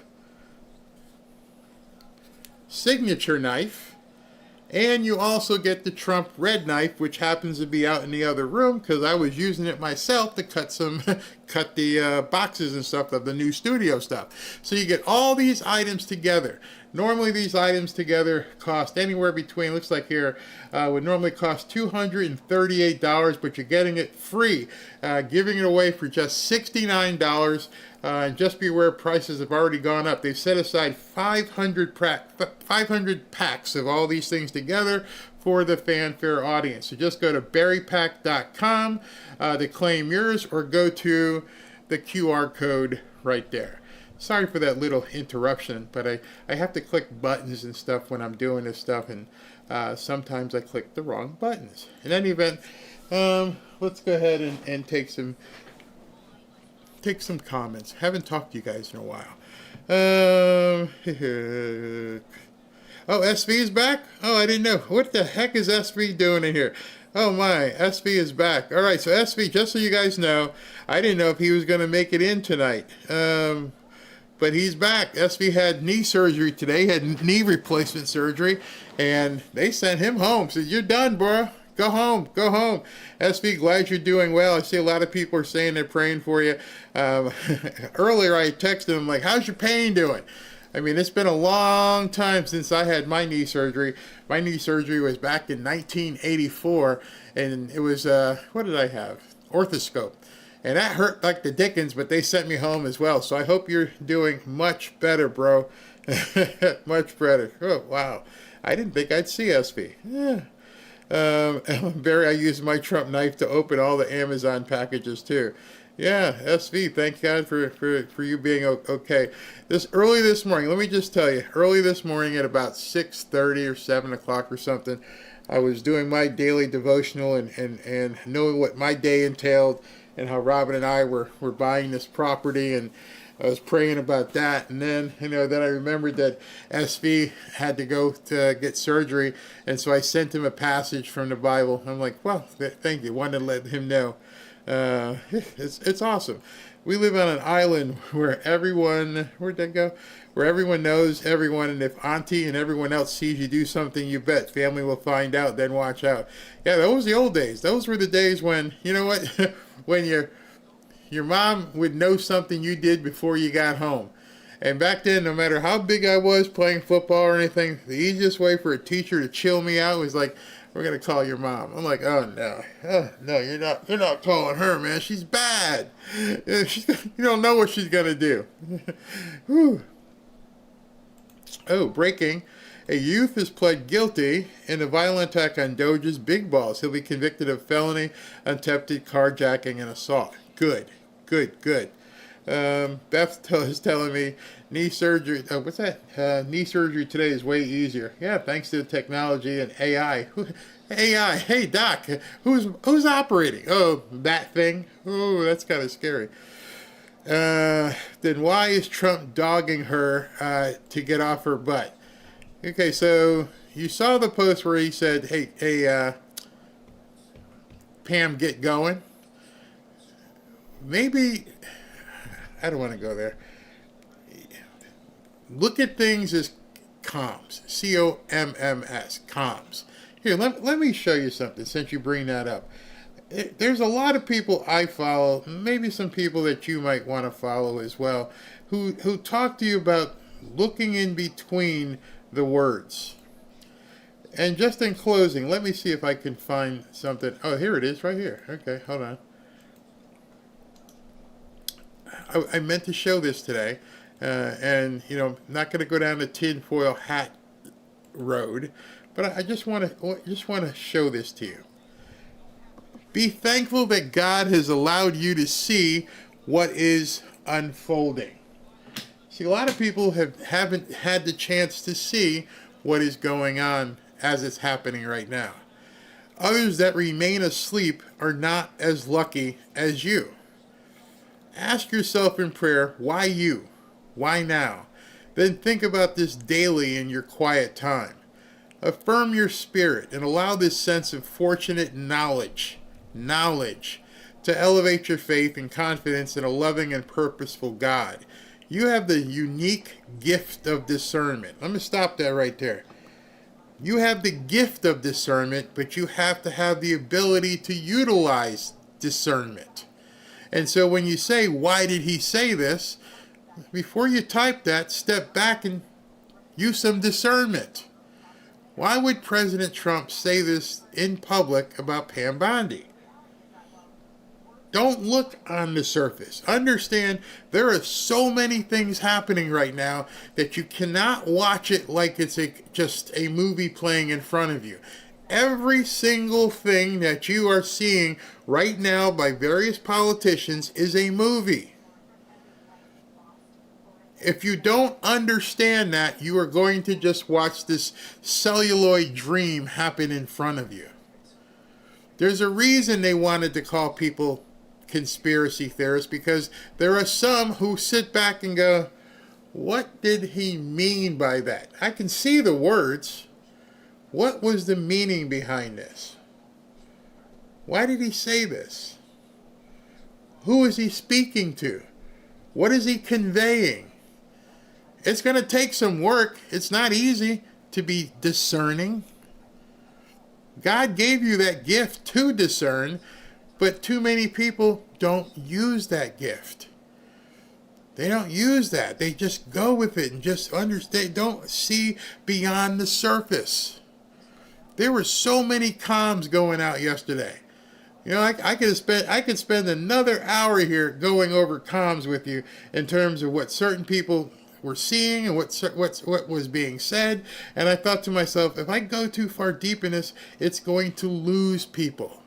signature knife, and you also get the Trump red knife, which happens to be out in the other room because I was using it myself to cut the boxes and stuff of the new studio stuff. So you get all these items together. Normally these items together cost anywhere between, looks like here, would normally cost $238, but you're getting it free, giving it away for just $69. And just be aware prices have already gone up. They've set aside 500 packs of all these things together for the fanfare audience. So just go to berrypack.com to claim yours, or go to the QR code right there. Sorry for that little interruption, but I have to click buttons and stuff when I'm doing this stuff, and sometimes I click the wrong buttons. In any event, let's go ahead and take some comments. Haven't talked to you guys in a while. Oh, SV is back? Oh, I didn't know. What the heck is SV doing in here? Oh my, SV is back. All right, so SV, just so you guys know, I didn't know if he was going to make it in tonight. But he's back. SV had knee surgery today, had knee replacement surgery, and they sent him home. Said, you're done, bro. Go home. Go home. SV, glad you're doing well. I see a lot of people are saying they're praying for you. Earlier, I texted him, like, how's your pain doing? I mean, it's been a long time since I had my knee surgery. My knee surgery was back in 1984, and it was, what did I have? Orthoscope. And that hurt like the dickens, but they sent me home as well. So I hope you're doing much better, bro. Much better. Oh, wow. I didn't think I'd see SV. Yeah. Barry, I used my Trump knife to open all the Amazon packages too. Yeah, SV, thank God for you being okay. Early this morning, let me just tell you, early this morning at about 6:30 or 7 o'clock or something, I was doing my daily devotional and knowing what my day entailed and how Robin and I were buying this property, and I was praying about that, and then then I remembered that SV had to go to get surgery, and so I sent him a passage from the Bible. I'm like, well, thank you. Wanted to let him know. It's awesome. We live on an island where everyone, where'd that go? Where everyone knows everyone, and if Auntie and everyone else sees you do something, you bet family will find out. Then watch out. Yeah, those were the old days. Those were the days when when your mom would know something you did before you got home. And back then, no matter how big I was playing football or anything, the easiest way for a teacher to chill me out was like, we're going to call your mom. I'm like, oh, no. Oh, no, you're not calling her, man. She's bad. You don't know what she's going to do. Whew. Oh, breaking. A youth has pled guilty in a violent attack on Doge's Big Balls. He'll be convicted of felony, attempted carjacking, and assault. Good. Beth is telling me knee surgery. What's that? Knee surgery today is way easier. Yeah, thanks to the technology and AI. AI. Hey, Doc, who's operating? Oh, that thing. Oh, that's kind of scary. Then why is Trump dogging her to get off her butt? Okay, so you saw the post where he said, "Hey, Pam, get going." Maybe, I don't want to go there. Look at things as comms. COMMS, comms. Here, let me show you something since you bring that up. There's a lot of people I follow, maybe some people that you might want to follow as well, who talk to you about looking in between the words. And just in closing, let me see if I can find something. Oh, here it is, right here. Okay, hold on. I meant to show this today, and not going to go down the tinfoil hat road, but I just want to show this to you. Be thankful that God has allowed you to see what is unfolding. See, a lot of people haven't had the chance to see what is going on as it's happening right now. Others that remain asleep are not as lucky as you. Ask yourself in prayer, why you? Why now? Then think about this daily in your quiet time. Affirm your spirit and allow this sense of fortunate knowledge to elevate your faith and confidence in a loving and purposeful God. You have the unique gift of discernment. Let me stop that right there. You have the gift of discernment, but you have to have the ability to utilize discernment. And so when you say, why did he say this? Before you type that, step back and use some discernment. Why would President Trump say this in public about Pam Bondi? Don't look on the surface. Understand there are so many things happening right now that you cannot watch it like it's just a movie playing in front of you. Every single thing that you are seeing right now by various politicians is a movie. If you don't understand that, you are going to just watch this celluloid dream happen in front of you. There's a reason they wanted to call people conspiracy theorists, because there are some who sit back and go, what did he mean by that? I can see the words. What was the meaning behind this? Why did he say this? Who is he speaking to? What is he conveying? It's going to take some work. It's not easy to be discerning. God gave you that gift to discern, but too many people don't use that gift. They don't use that. They just go with it and just understand. Don't see beyond the surface. There were so many comms going out yesterday. I could spend another hour here going over comms with you in terms of what certain people were seeing and what was being said. And I thought to myself, if I go too far deep in this, it's going to lose people.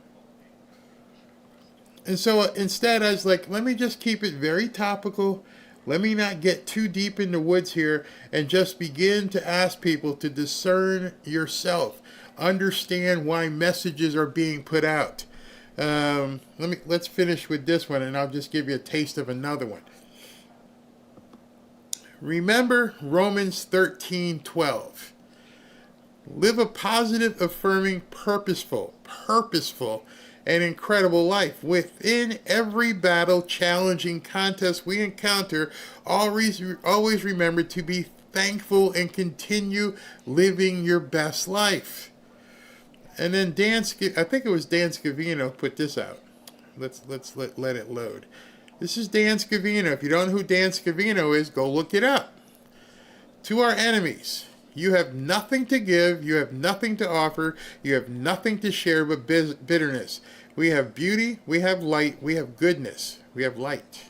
And so instead, I was like, let me just keep it very topical. Let me not get too deep in the woods here and just begin to ask people to discern yourself. Understand why messages are being put out. Let's finish with this one, and I'll just give you a taste of another one. Remember Romans 13:12. Live a positive, affirming, purposeful, and incredible life. Within every battle, challenging contest we encounter, always remember to be thankful and continue living your best life. And then I think it was Dan Scavino put this out. Let's let it load. This is Dan Scavino. If you don't know who Dan Scavino is, go look it up. To our enemies, you have nothing to give, you have nothing to offer, you have nothing to share but bitterness. We have beauty, we have light, we have goodness, we have light.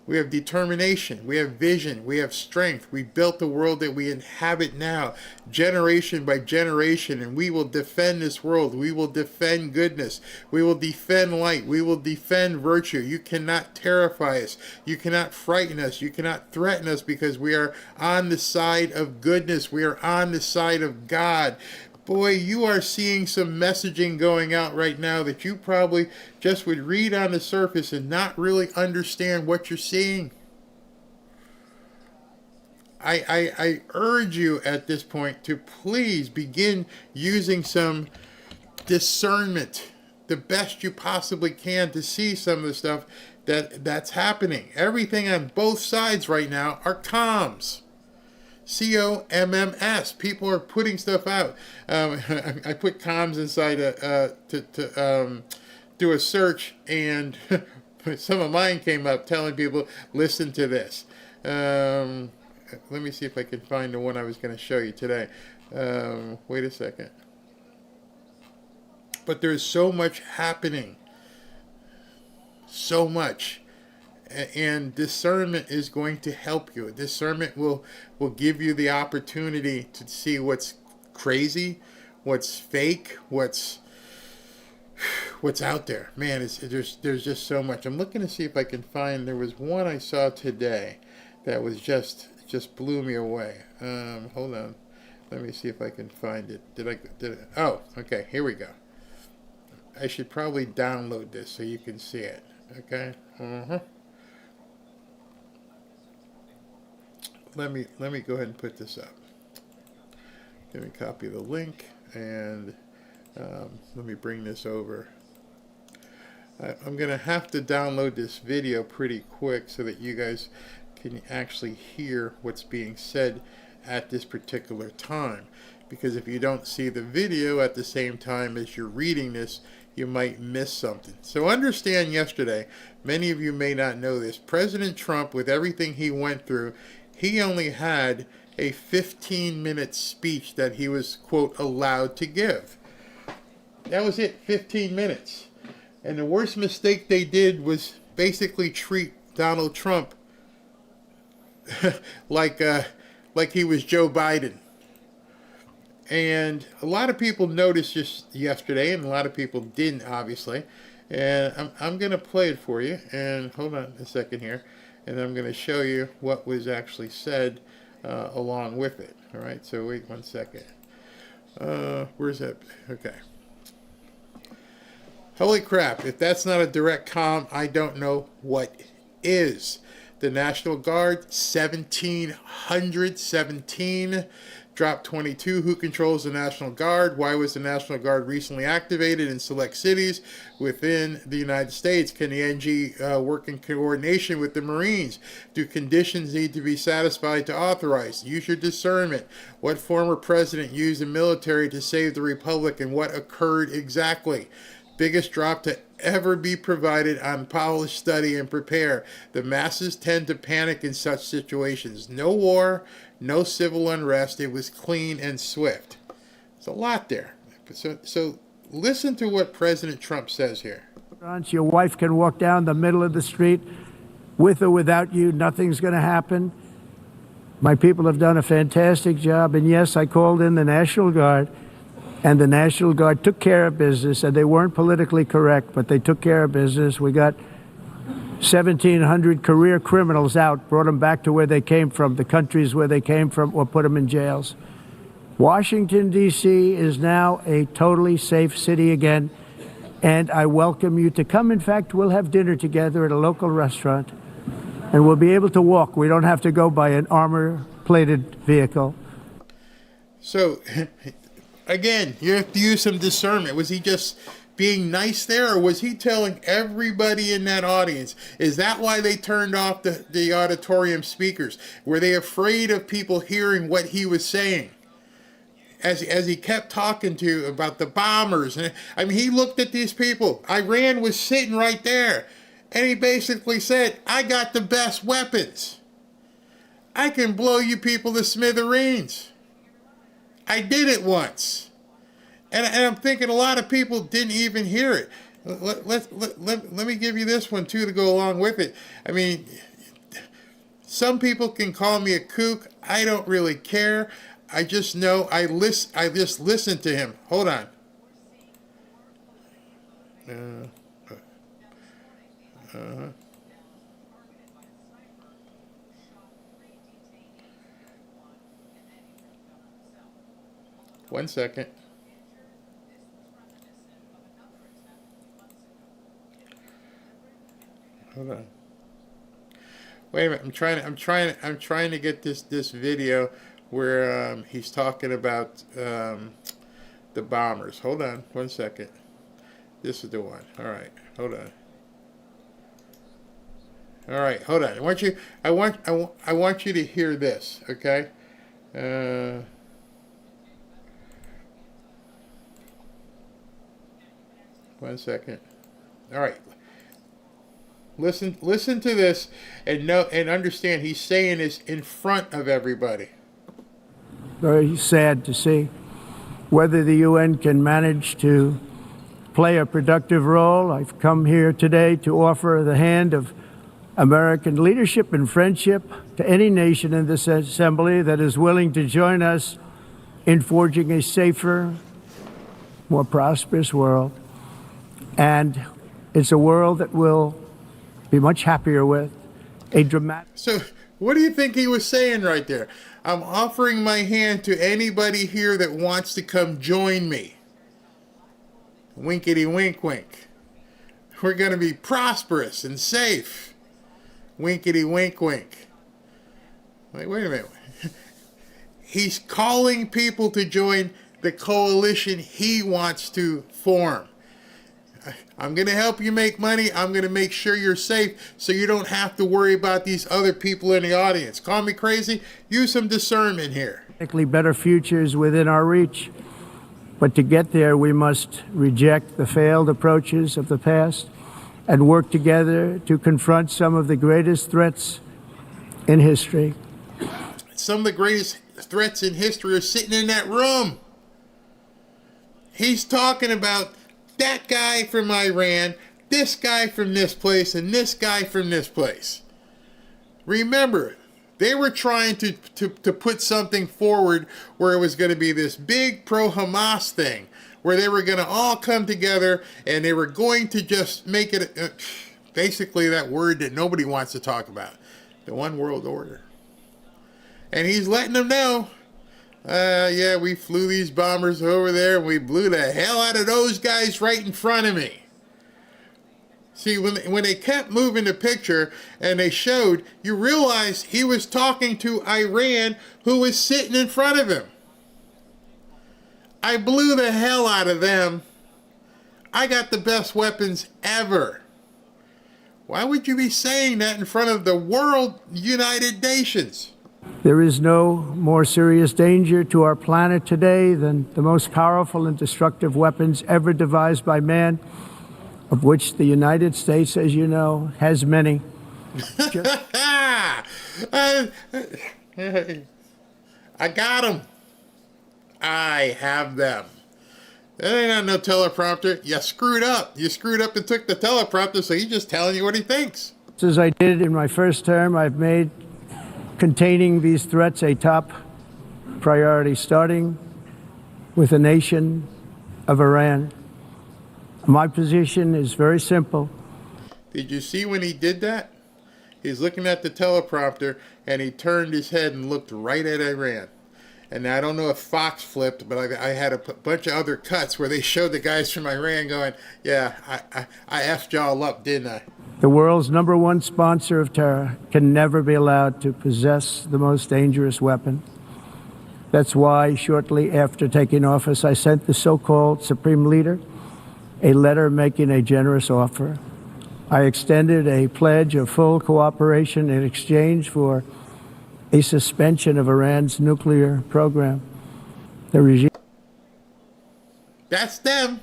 We have determination, we have vision, we have strength. We built the world that we inhabit now, generation by generation, and we will defend this world. We will defend goodness. We will defend light. We will defend virtue. You cannot terrify us. You cannot frighten us. You cannot threaten us, because we are on the side of goodness. We are on the side of God. Boy, you are seeing some messaging going out right now that you probably just would read on the surface and not really understand what you're seeing. I urge you at this point to please begin using some discernment, the best you possibly can, to see some of the stuff that's happening. Everything on both sides right now are comms. COMMS. People are putting stuff out. I put comms inside to do a search, and some of mine came up telling people, listen to this. let me see if I can find the one I was going to show you today. Wait a second. But there's so much happening. So much. And discernment is going to help you. Discernment will give you the opportunity to see what's crazy, what's fake, what's out there. Man, there's just so much. I'm looking to see if I can find. There was one I saw today that was just blew me away. Hold on, let me see if I can find it. Did I? Oh, okay. Here we go. I should probably download this so you can see it. Okay. Let me go ahead and put this up. Let me copy the link and let me bring this over. I'm going to have to download this video pretty quick so that you guys can actually hear what's being said at this particular time. Because if you don't see the video at the same time as you're reading this, you might miss something. So understand yesterday, many of you may not know this, President Trump, with everything he went through, he only had a 15-minute speech that he was, quote, allowed to give. That was it, 15 minutes. And the worst mistake they did was basically treat Donald Trump like he was Joe Biden. And a lot of people noticed just yesterday, and a lot of people didn't, obviously. And I'm going to play it for you. And hold on a second here. And I'm going to show you what was actually said along with it. All right, so wait one second. Where's that? Okay. Holy crap, if that's not a direct comm, I don't know what is. The National Guard, 1,717, dropped 22. Who controls the National Guard? Why was the National Guard recently activated in select cities within the United States? Can the NG work in coordination with the Marines? Do conditions need to be satisfied to authorize? Use your discernment. What former president used the military to save the Republic, and what occurred exactly? Biggest drop to ever be provided on polish, study, and prepare. The masses tend to panic in such situations. No war, no civil unrest. It was clean and swift. It's a lot there. So listen to what President Trump says here. Your wife can walk down the middle of the street with or without you. Nothing's going to happen. My people have done a fantastic job. And yes, I called in the National Guard. And the National Guard took care of business, and they weren't politically correct, but they took care of business. We got 1,700 career criminals out, brought them back to where they came from, the countries where they came from, or put them in jails. Washington, D.C. is now a totally safe city again, and I welcome you to come. In fact, we'll have dinner together at a local restaurant, and we'll be able to walk. We don't have to go by an armor-plated vehicle. So... Again, you have to use some discernment. Was he just being nice there, or was he telling everybody in that audience? Is that why they turned off the auditorium speakers? Were they afraid of people hearing what he was saying? As he kept talking to about the bombers. And I mean, he looked at these people. Iran was sitting right there. And he basically said, I got the best weapons. I can blow you people to smithereens. I did it once. And I'm thinking a lot of people didn't even hear it. Let me give you this one, too, to go along with it. I mean, some people can call me a kook. I don't really care. I just know I just listen to him. Hold on. One second. Hold on. Wait a minute. I'm trying to get this video where he's talking about the bombers. Hold on. One second. This is the one. All right. Hold on. All right. Hold on. I want you to hear this. Okay. One second. All right. Listen to this and know and understand he's saying this in front of everybody. Very sad to see. Whether the UN can manage to play a productive role, I've come here today to offer the hand of American leadership and friendship to any nation in this assembly that is willing to join us in forging a safer, more prosperous world. And it's a world that will be much happier with a dramatic. So what do you think he was saying right there? I'm offering my hand to anybody here that wants to come join me. Winkety wink wink. We're going to be prosperous and safe. Winkety wink wink. Wait a minute. He's calling people to join the coalition he wants to form. I'm going to help you make money. I'm going to make sure you're safe so you don't have to worry about these other people in the audience. Call me crazy. Use some discernment here. Better futures within our reach. But to get there, we must reject the failed approaches of the past and work together to confront some of the greatest threats in history. Some of the greatest threats in history are sitting in that room. He's talking about that guy from Iran, this guy from this place, and this guy from this place. Remember, they were trying to put something forward where it was going to be this big pro-Hamas thing, where they were going to all come together and they were going to just make it basically that word that nobody wants to talk about, the one world order. And he's letting them know, yeah, we flew these bombers over there and we blew the hell out of those guys right in front of me. See, when they kept moving the picture and they showed, you realize he was talking to Iran, who was sitting in front of him. I blew the hell out of them. I got the best weapons ever. Why would you be saying that in front of the world United Nations? There is no more serious danger to our planet today than the most powerful and destructive weapons ever devised by man, of which the United States, as you know, has many. I got them. I have them. That ain't on no teleprompter. You screwed up. You screwed up and took the teleprompter, so he's just telling you what he thinks. As I did in my first term, I've made containing these threats a top priority, starting with the nation of Iran. My position is very simple. Did you see when he did that? He's looking at the teleprompter and he turned his head and looked right at Iran. And I don't know if Fox flipped, but I had a bunch of other cuts where they showed the guys from Iran going, yeah, I effed y'all up, didn't I? The world's #1 sponsor of terror can never be allowed to possess the most dangerous weapon. That's why shortly after taking office, I sent the so-called Supreme Leader a letter making a generous offer. I extended a pledge of full cooperation in exchange for a suspension of Iran's nuclear program. The regime. That's them.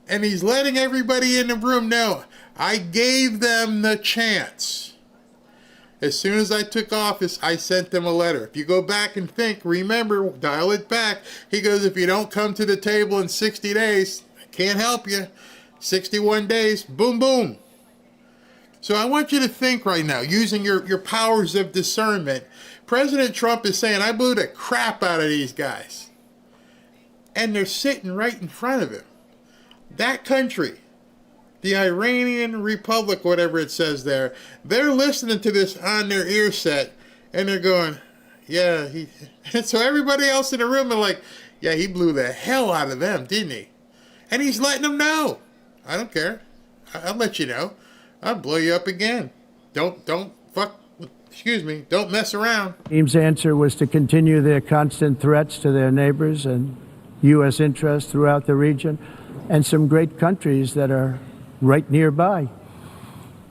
And he's letting everybody in the room know, I gave them the chance. As soon as I took office, I sent them a letter. If you go back and think, remember, dial it back. He goes, if you don't come to the table in 60 days, I can't help you. 61 days, boom, boom. So I want you to think right now, using your powers of discernment. President Trump is saying, I blew the crap out of these guys. And they're sitting right in front of him. That country, the Iranian Republic, whatever it says there, they're listening to this on their ear set, and they're going, yeah. And so everybody else in the room are like, yeah, he blew the hell out of them, didn't he? And he's letting them know. I don't care. I'll let you know. I'll blow you up again. Don't mess around. The team's answer was to continue their constant threats to their neighbors and U.S. interests throughout the region and some great countries that are right nearby.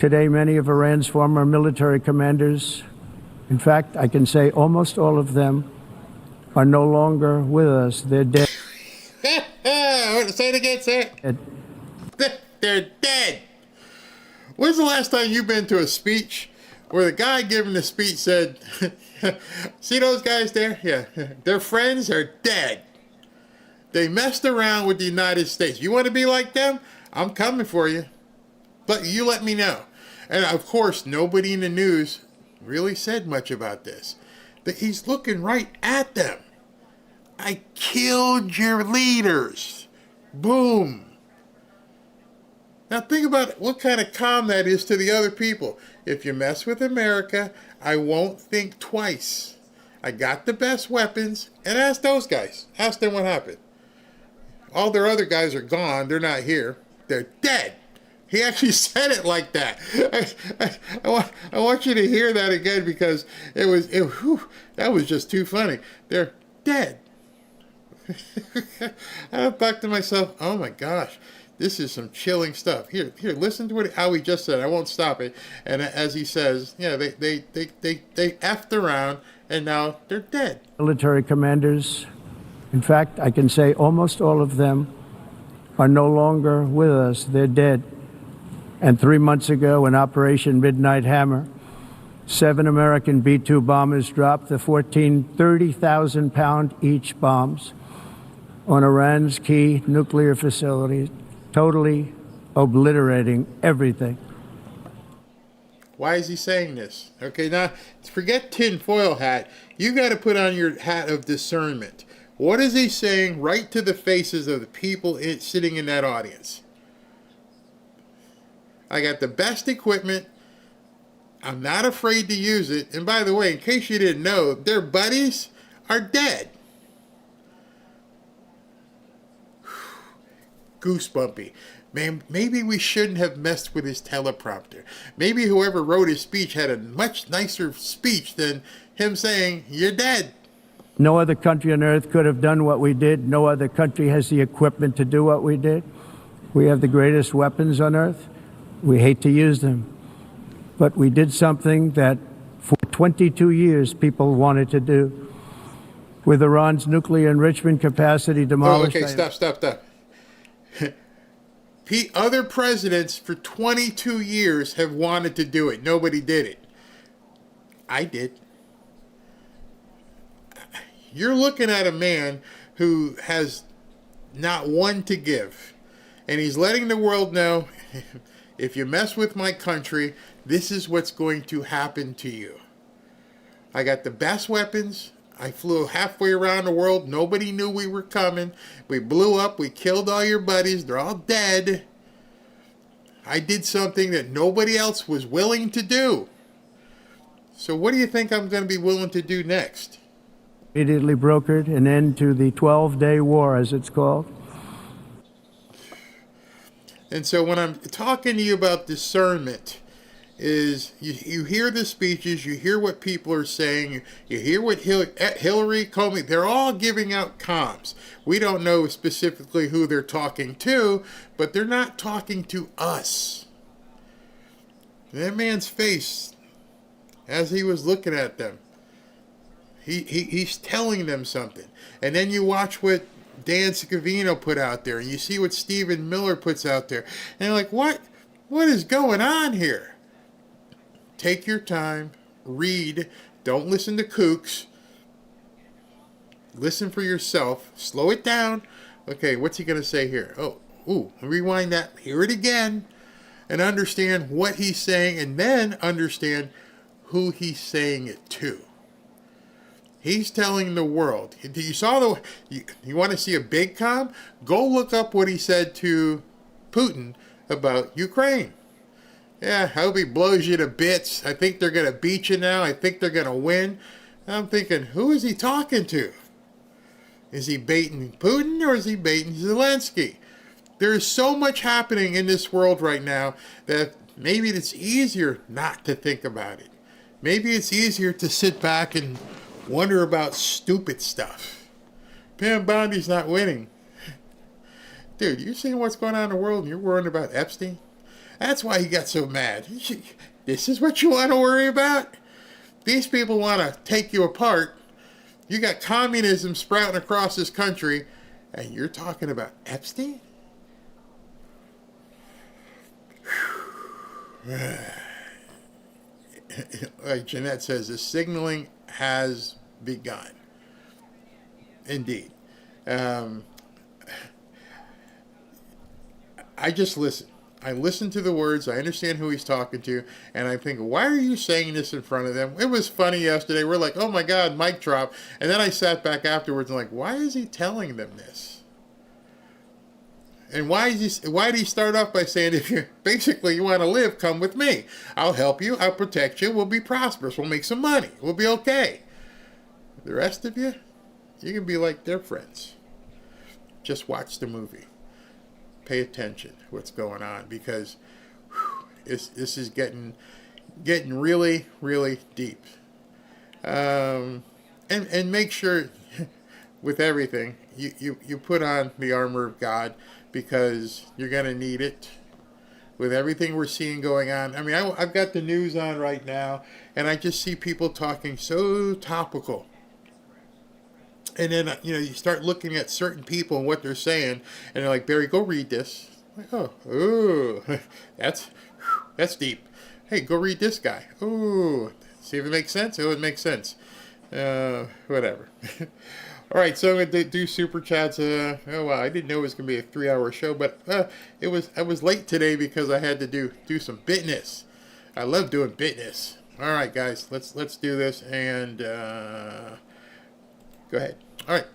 Today, many of Iran's former military commanders, in fact, I can say almost all of them, are no longer with us. They're dead. Say it again, say it. They're dead. When's the last time you've been to a speech where the guy giving the speech said, see those guys there? Yeah, their friends are dead. They messed around with the United States. You want to be like them? I'm coming for you. But you let me know. And of course, nobody in the news really said much about this. But he's looking right at them. I killed your leaders. Boom. Now think about what kind of calm that is to the other people. If you mess with America, I won't think twice. I got the best weapons. And ask those guys. Ask them what happened. All their other guys are gone. They're not here. They're dead. He actually said it like that. I want you to hear that again because that was just too funny. They're dead. I thought to myself, oh my gosh, this is some chilling stuff. Here, listen to how he just said. I won't stop it. And as he says, yeah, they effed around and now they're dead. Military commanders, in fact, I can say almost all of them are no longer with us. They're dead. And 3 months ago, in Operation Midnight Hammer, 7 American B-2 bombers dropped the 14 30,000-pound each bombs on Iran's key nuclear facilities, totally obliterating everything. Why is he saying this? Okay, now forget tinfoil hat. You got to put on your hat of discernment. What is he saying right to the faces of the people sitting in that audience? I got the best equipment. I'm not afraid to use it. And by the way, in case you didn't know, their buddies are dead. Goosebumpy. Man, maybe we shouldn't have messed with his teleprompter. Maybe whoever wrote his speech had a much nicer speech than him saying, you're dead. No other country on earth could have done what we did. No other country has the equipment to do what we did. We have the greatest weapons on earth. We hate to use them. But we did something that for 22 years people wanted to do. With Iran's nuclear enrichment capacity demolished. Okay, stop. Other presidents for 22 years have wanted to do it. Nobody did it. I did. You're looking at a man who has not one to give. And he's letting the world know, if you mess with my country, this is what's going to happen to you. I got the best weapons. I flew halfway around the world. Nobody knew we were coming. We blew up. We killed all your buddies. They're all dead. I did something that nobody else was willing to do. So what do you think I'm going to be willing to do next? Immediately brokered an end to the 12-day war, as it's called. And so when I'm talking to you about discernment, is you hear the speeches, you hear what people are saying, you hear what Hillary, Comey, they're all giving out comms. We don't know specifically who they're talking to, but they're not talking to us. That man's face, as he was looking at them, he's telling them something. And then you watch what Dan Scavino put out there, and you see what Stephen Miller puts out there, and you're like, what is going on here? Take your time, read, don't listen to kooks, listen for yourself, slow it down. Okay, what's he going to say here? Rewind that, hear it again, and understand what he's saying, and then understand who he's saying it to. He's telling the world. You want to see a big comm? Go look up what he said to Putin about Ukraine. Yeah, I hope he blows you to bits. I think they're going to beat you now. I think they're going to win. I'm thinking, who is he talking to? Is he baiting Putin or is he baiting Zelensky? There is so much happening in this world right now that maybe it's easier not to think about it. Maybe it's easier to sit back and wonder about stupid stuff. Pam Bondi's not winning. Dude, you seeing what's going on in the world and you're worrying about Epstein? That's why he got so mad. This is what you want to worry about? These people want to take you apart. You got communism sprouting across this country, and you're talking about Epstein? like Jeanette says, the signaling has begun. Indeed. I just listen. I listen to the words. I understand who he's talking to. And I think, why are you saying this in front of them? It was funny yesterday. We're like, oh my God, mic drop. And then I sat back afterwards and like, why is he telling them this? And why did he start off by saying, if you basically you want to live, come with me. I'll help you. I'll protect you. We'll be prosperous. We'll make some money. We'll be okay. The rest of you, you can be like their friends. Just watch the movie. Pay attention to what's going on, because this is getting really, really deep. And make sure with everything you put on the armor of God, because you're going to need it with everything we're seeing going on. I mean, I've got the news on right now, and I just see people talking so topical. And then, you start looking at certain people and what they're saying, and they're like, Barry, go read this. I'm like, oh, that's deep. Hey, go read this guy. Oh, see if it makes sense? Oh, it makes sense. Whatever. All right, so I'm going to do super chats. I didn't know it was going to be a 3-hour show, but I was late today because I had to do some business. I love doing business. All right, guys, let's do this, and go ahead. All right.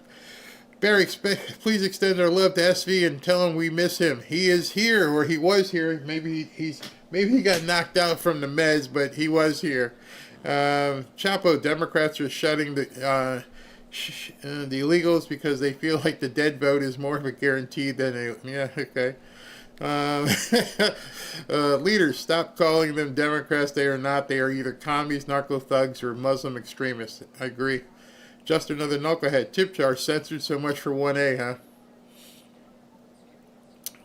Barry, please extend our love to SV and tell him we miss him. He is here, or he was here. Maybe he got knocked out from the meds, but he was here. Chapo, Democrats are shutting the illegals because they feel like the dead vote is more of a guarantee than okay. Leaders, stop calling them Democrats. They are not. They are either commies, narco thugs, or Muslim extremists. I agree. Just another knucklehead. Tip jar censored so much for 1A, huh?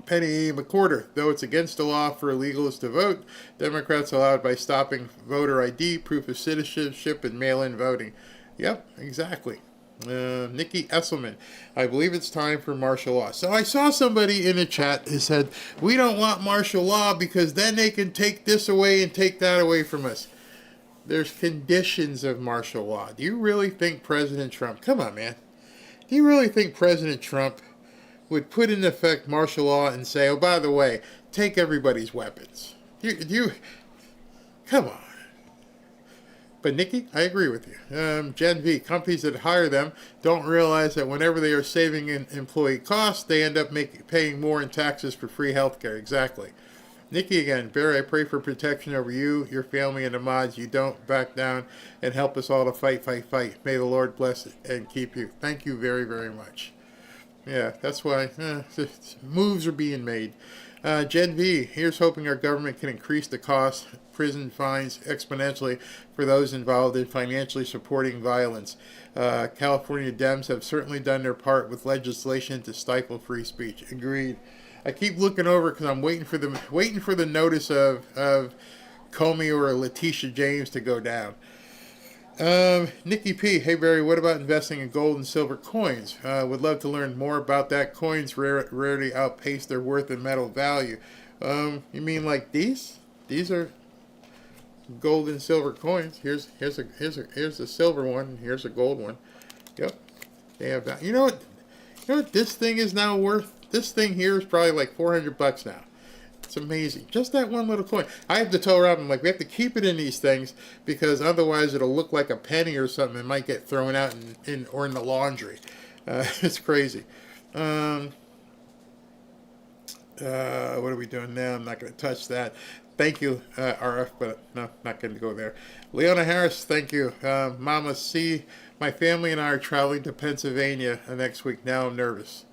Penny McCorder. Though it's against the law for illegals to vote, Democrats allowed by stopping voter ID, proof of citizenship, and mail-in voting. Yep, exactly. Nikki Esselman. I believe it's time for martial law. So I saw somebody in the chat who said, we don't want martial law because then they can take this away and take that away from us. There's conditions of martial law. Do you really think President Trump, come on, man. Do you really think President Trump would put in effect martial law and say, oh, by the way, take everybody's weapons? Come on. But Nikki, I agree with you. Gen V, companies that hire them don't realize that whenever they are saving in employee costs, they end up paying more in taxes for free health care. Exactly. Nikki again, Barry, I pray for protection over you, your family, and the mods. You don't back down and help us all to fight. May the Lord bless it and keep you. Thank you very, very much. Yeah, that's why moves are being made. Gen V, here's hoping our government can increase the cost, prison fines exponentially for those involved in financially supporting violence. California Dems have certainly done their part with legislation to stifle free speech. Agreed. I keep looking over because I'm waiting for the notice of Comey or Letitia James to go down. Nikki P. Hey Barry, what about investing in gold and silver coins? Would love to learn more about that. Coins rarely outpace their worth in metal value. You mean like these? These are gold and silver coins. Here's a silver one. And here's a gold one. Yep, they have that. You know what this thing is now worth? This thing here is probably like $400 now. It's amazing. Just that one little coin. I have to tell Robin, like, we have to keep it in these things because otherwise it'll look like a penny or something. It might get thrown out in the laundry. It's crazy. What are we doing now? I'm not going to touch that. Thank you, RF, but no, not going to go there. Leona Harris, thank you. Mama C, my family and I are traveling to Pennsylvania next week. Now I'm nervous.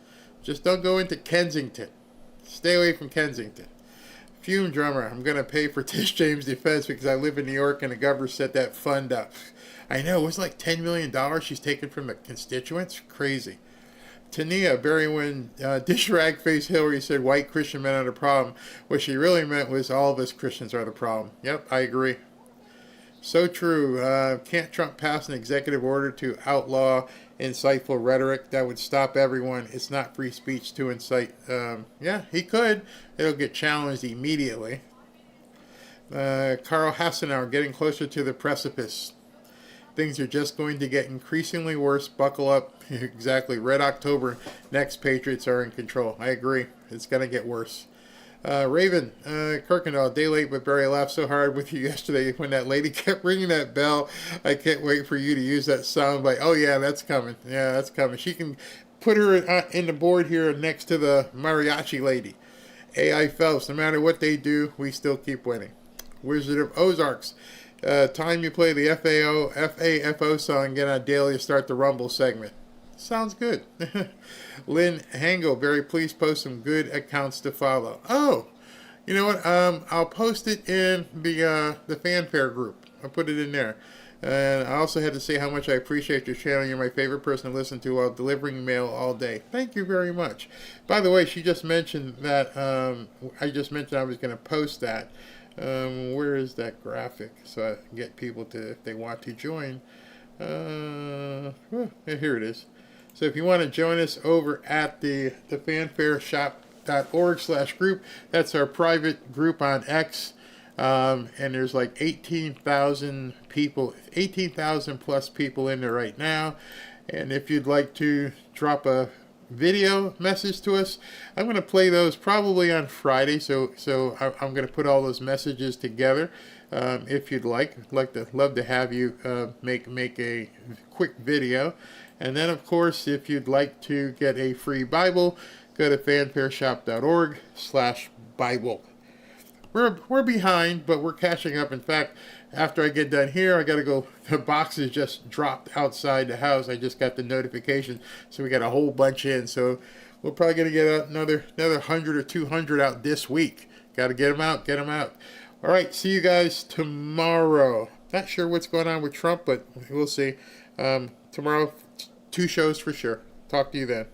Just don't go into Kensington. Stay away from Kensington. Fume drummer, I'm going to pay for Tish James' defense because I live in New York and the governor set that fund up. I know, it was like $10 million she's taken from the constituents. Crazy. Tania, Barry, when dish rag face Hillary said white Christian men are the problem, what she really meant was all of us Christians are the problem. Yep, I agree. So true. Can't Trump pass an executive order to outlaw insightful rhetoric? That would stop everyone. It's not free speech to incite. Yeah, he could. It'll get challenged immediately. Carl Hassenauer, getting closer to the precipice. Things are just going to get increasingly worse. Buckle up. Exactly. Red October. Next, Patriots are in control. I agree. It's going to get worse. Raven, Kirkendall, day late, but Barry, I laughed so hard with you yesterday when that lady kept ringing that bell. I can't wait for you to use that sound bite. Oh, yeah, that's coming. Yeah, that's coming. She can put her in the board here next to the mariachi lady. AI Phelps, no matter what they do, we still keep winning. Wizard of Ozarks, time you play the FAFO song, get on daily to start the Rumble segment. Sounds good. Lynn Hango, very please post some good accounts to follow. Oh, you know what? I'll post it in the fanfare group. I'll put it in there. And I also had to say how much I appreciate your channel. You're my favorite person to listen to while delivering mail all day. Thank you very much. By the way, she just mentioned that, I just mentioned I was going to post that. Where is that graphic? So I can get people to, if they want to join. Here it is. So if you want to join us over at the fanfareshop.org/group, that's our private group on X. And there's like 18,000 people, 18,000 plus people in there right now. And if you'd like to drop a video message to us, I'm going to play those probably on Friday. So I'm going to put all those messages together. If you'd like, love to have you make a quick video. And then, of course, if you'd like to get a free Bible, go to fanfareshop.org/Bible. We're behind, but we're catching up. In fact, after I get done here, I got to go. The boxes just dropped outside the house. I just got the notification, so we got a whole bunch in. So we're probably going to get another 100 or 200 out this week. Got to get them out. All right, see you guys tomorrow. Not sure what's going on with Trump, but we'll see. Tomorrow, 2 shows for sure. Talk to you then.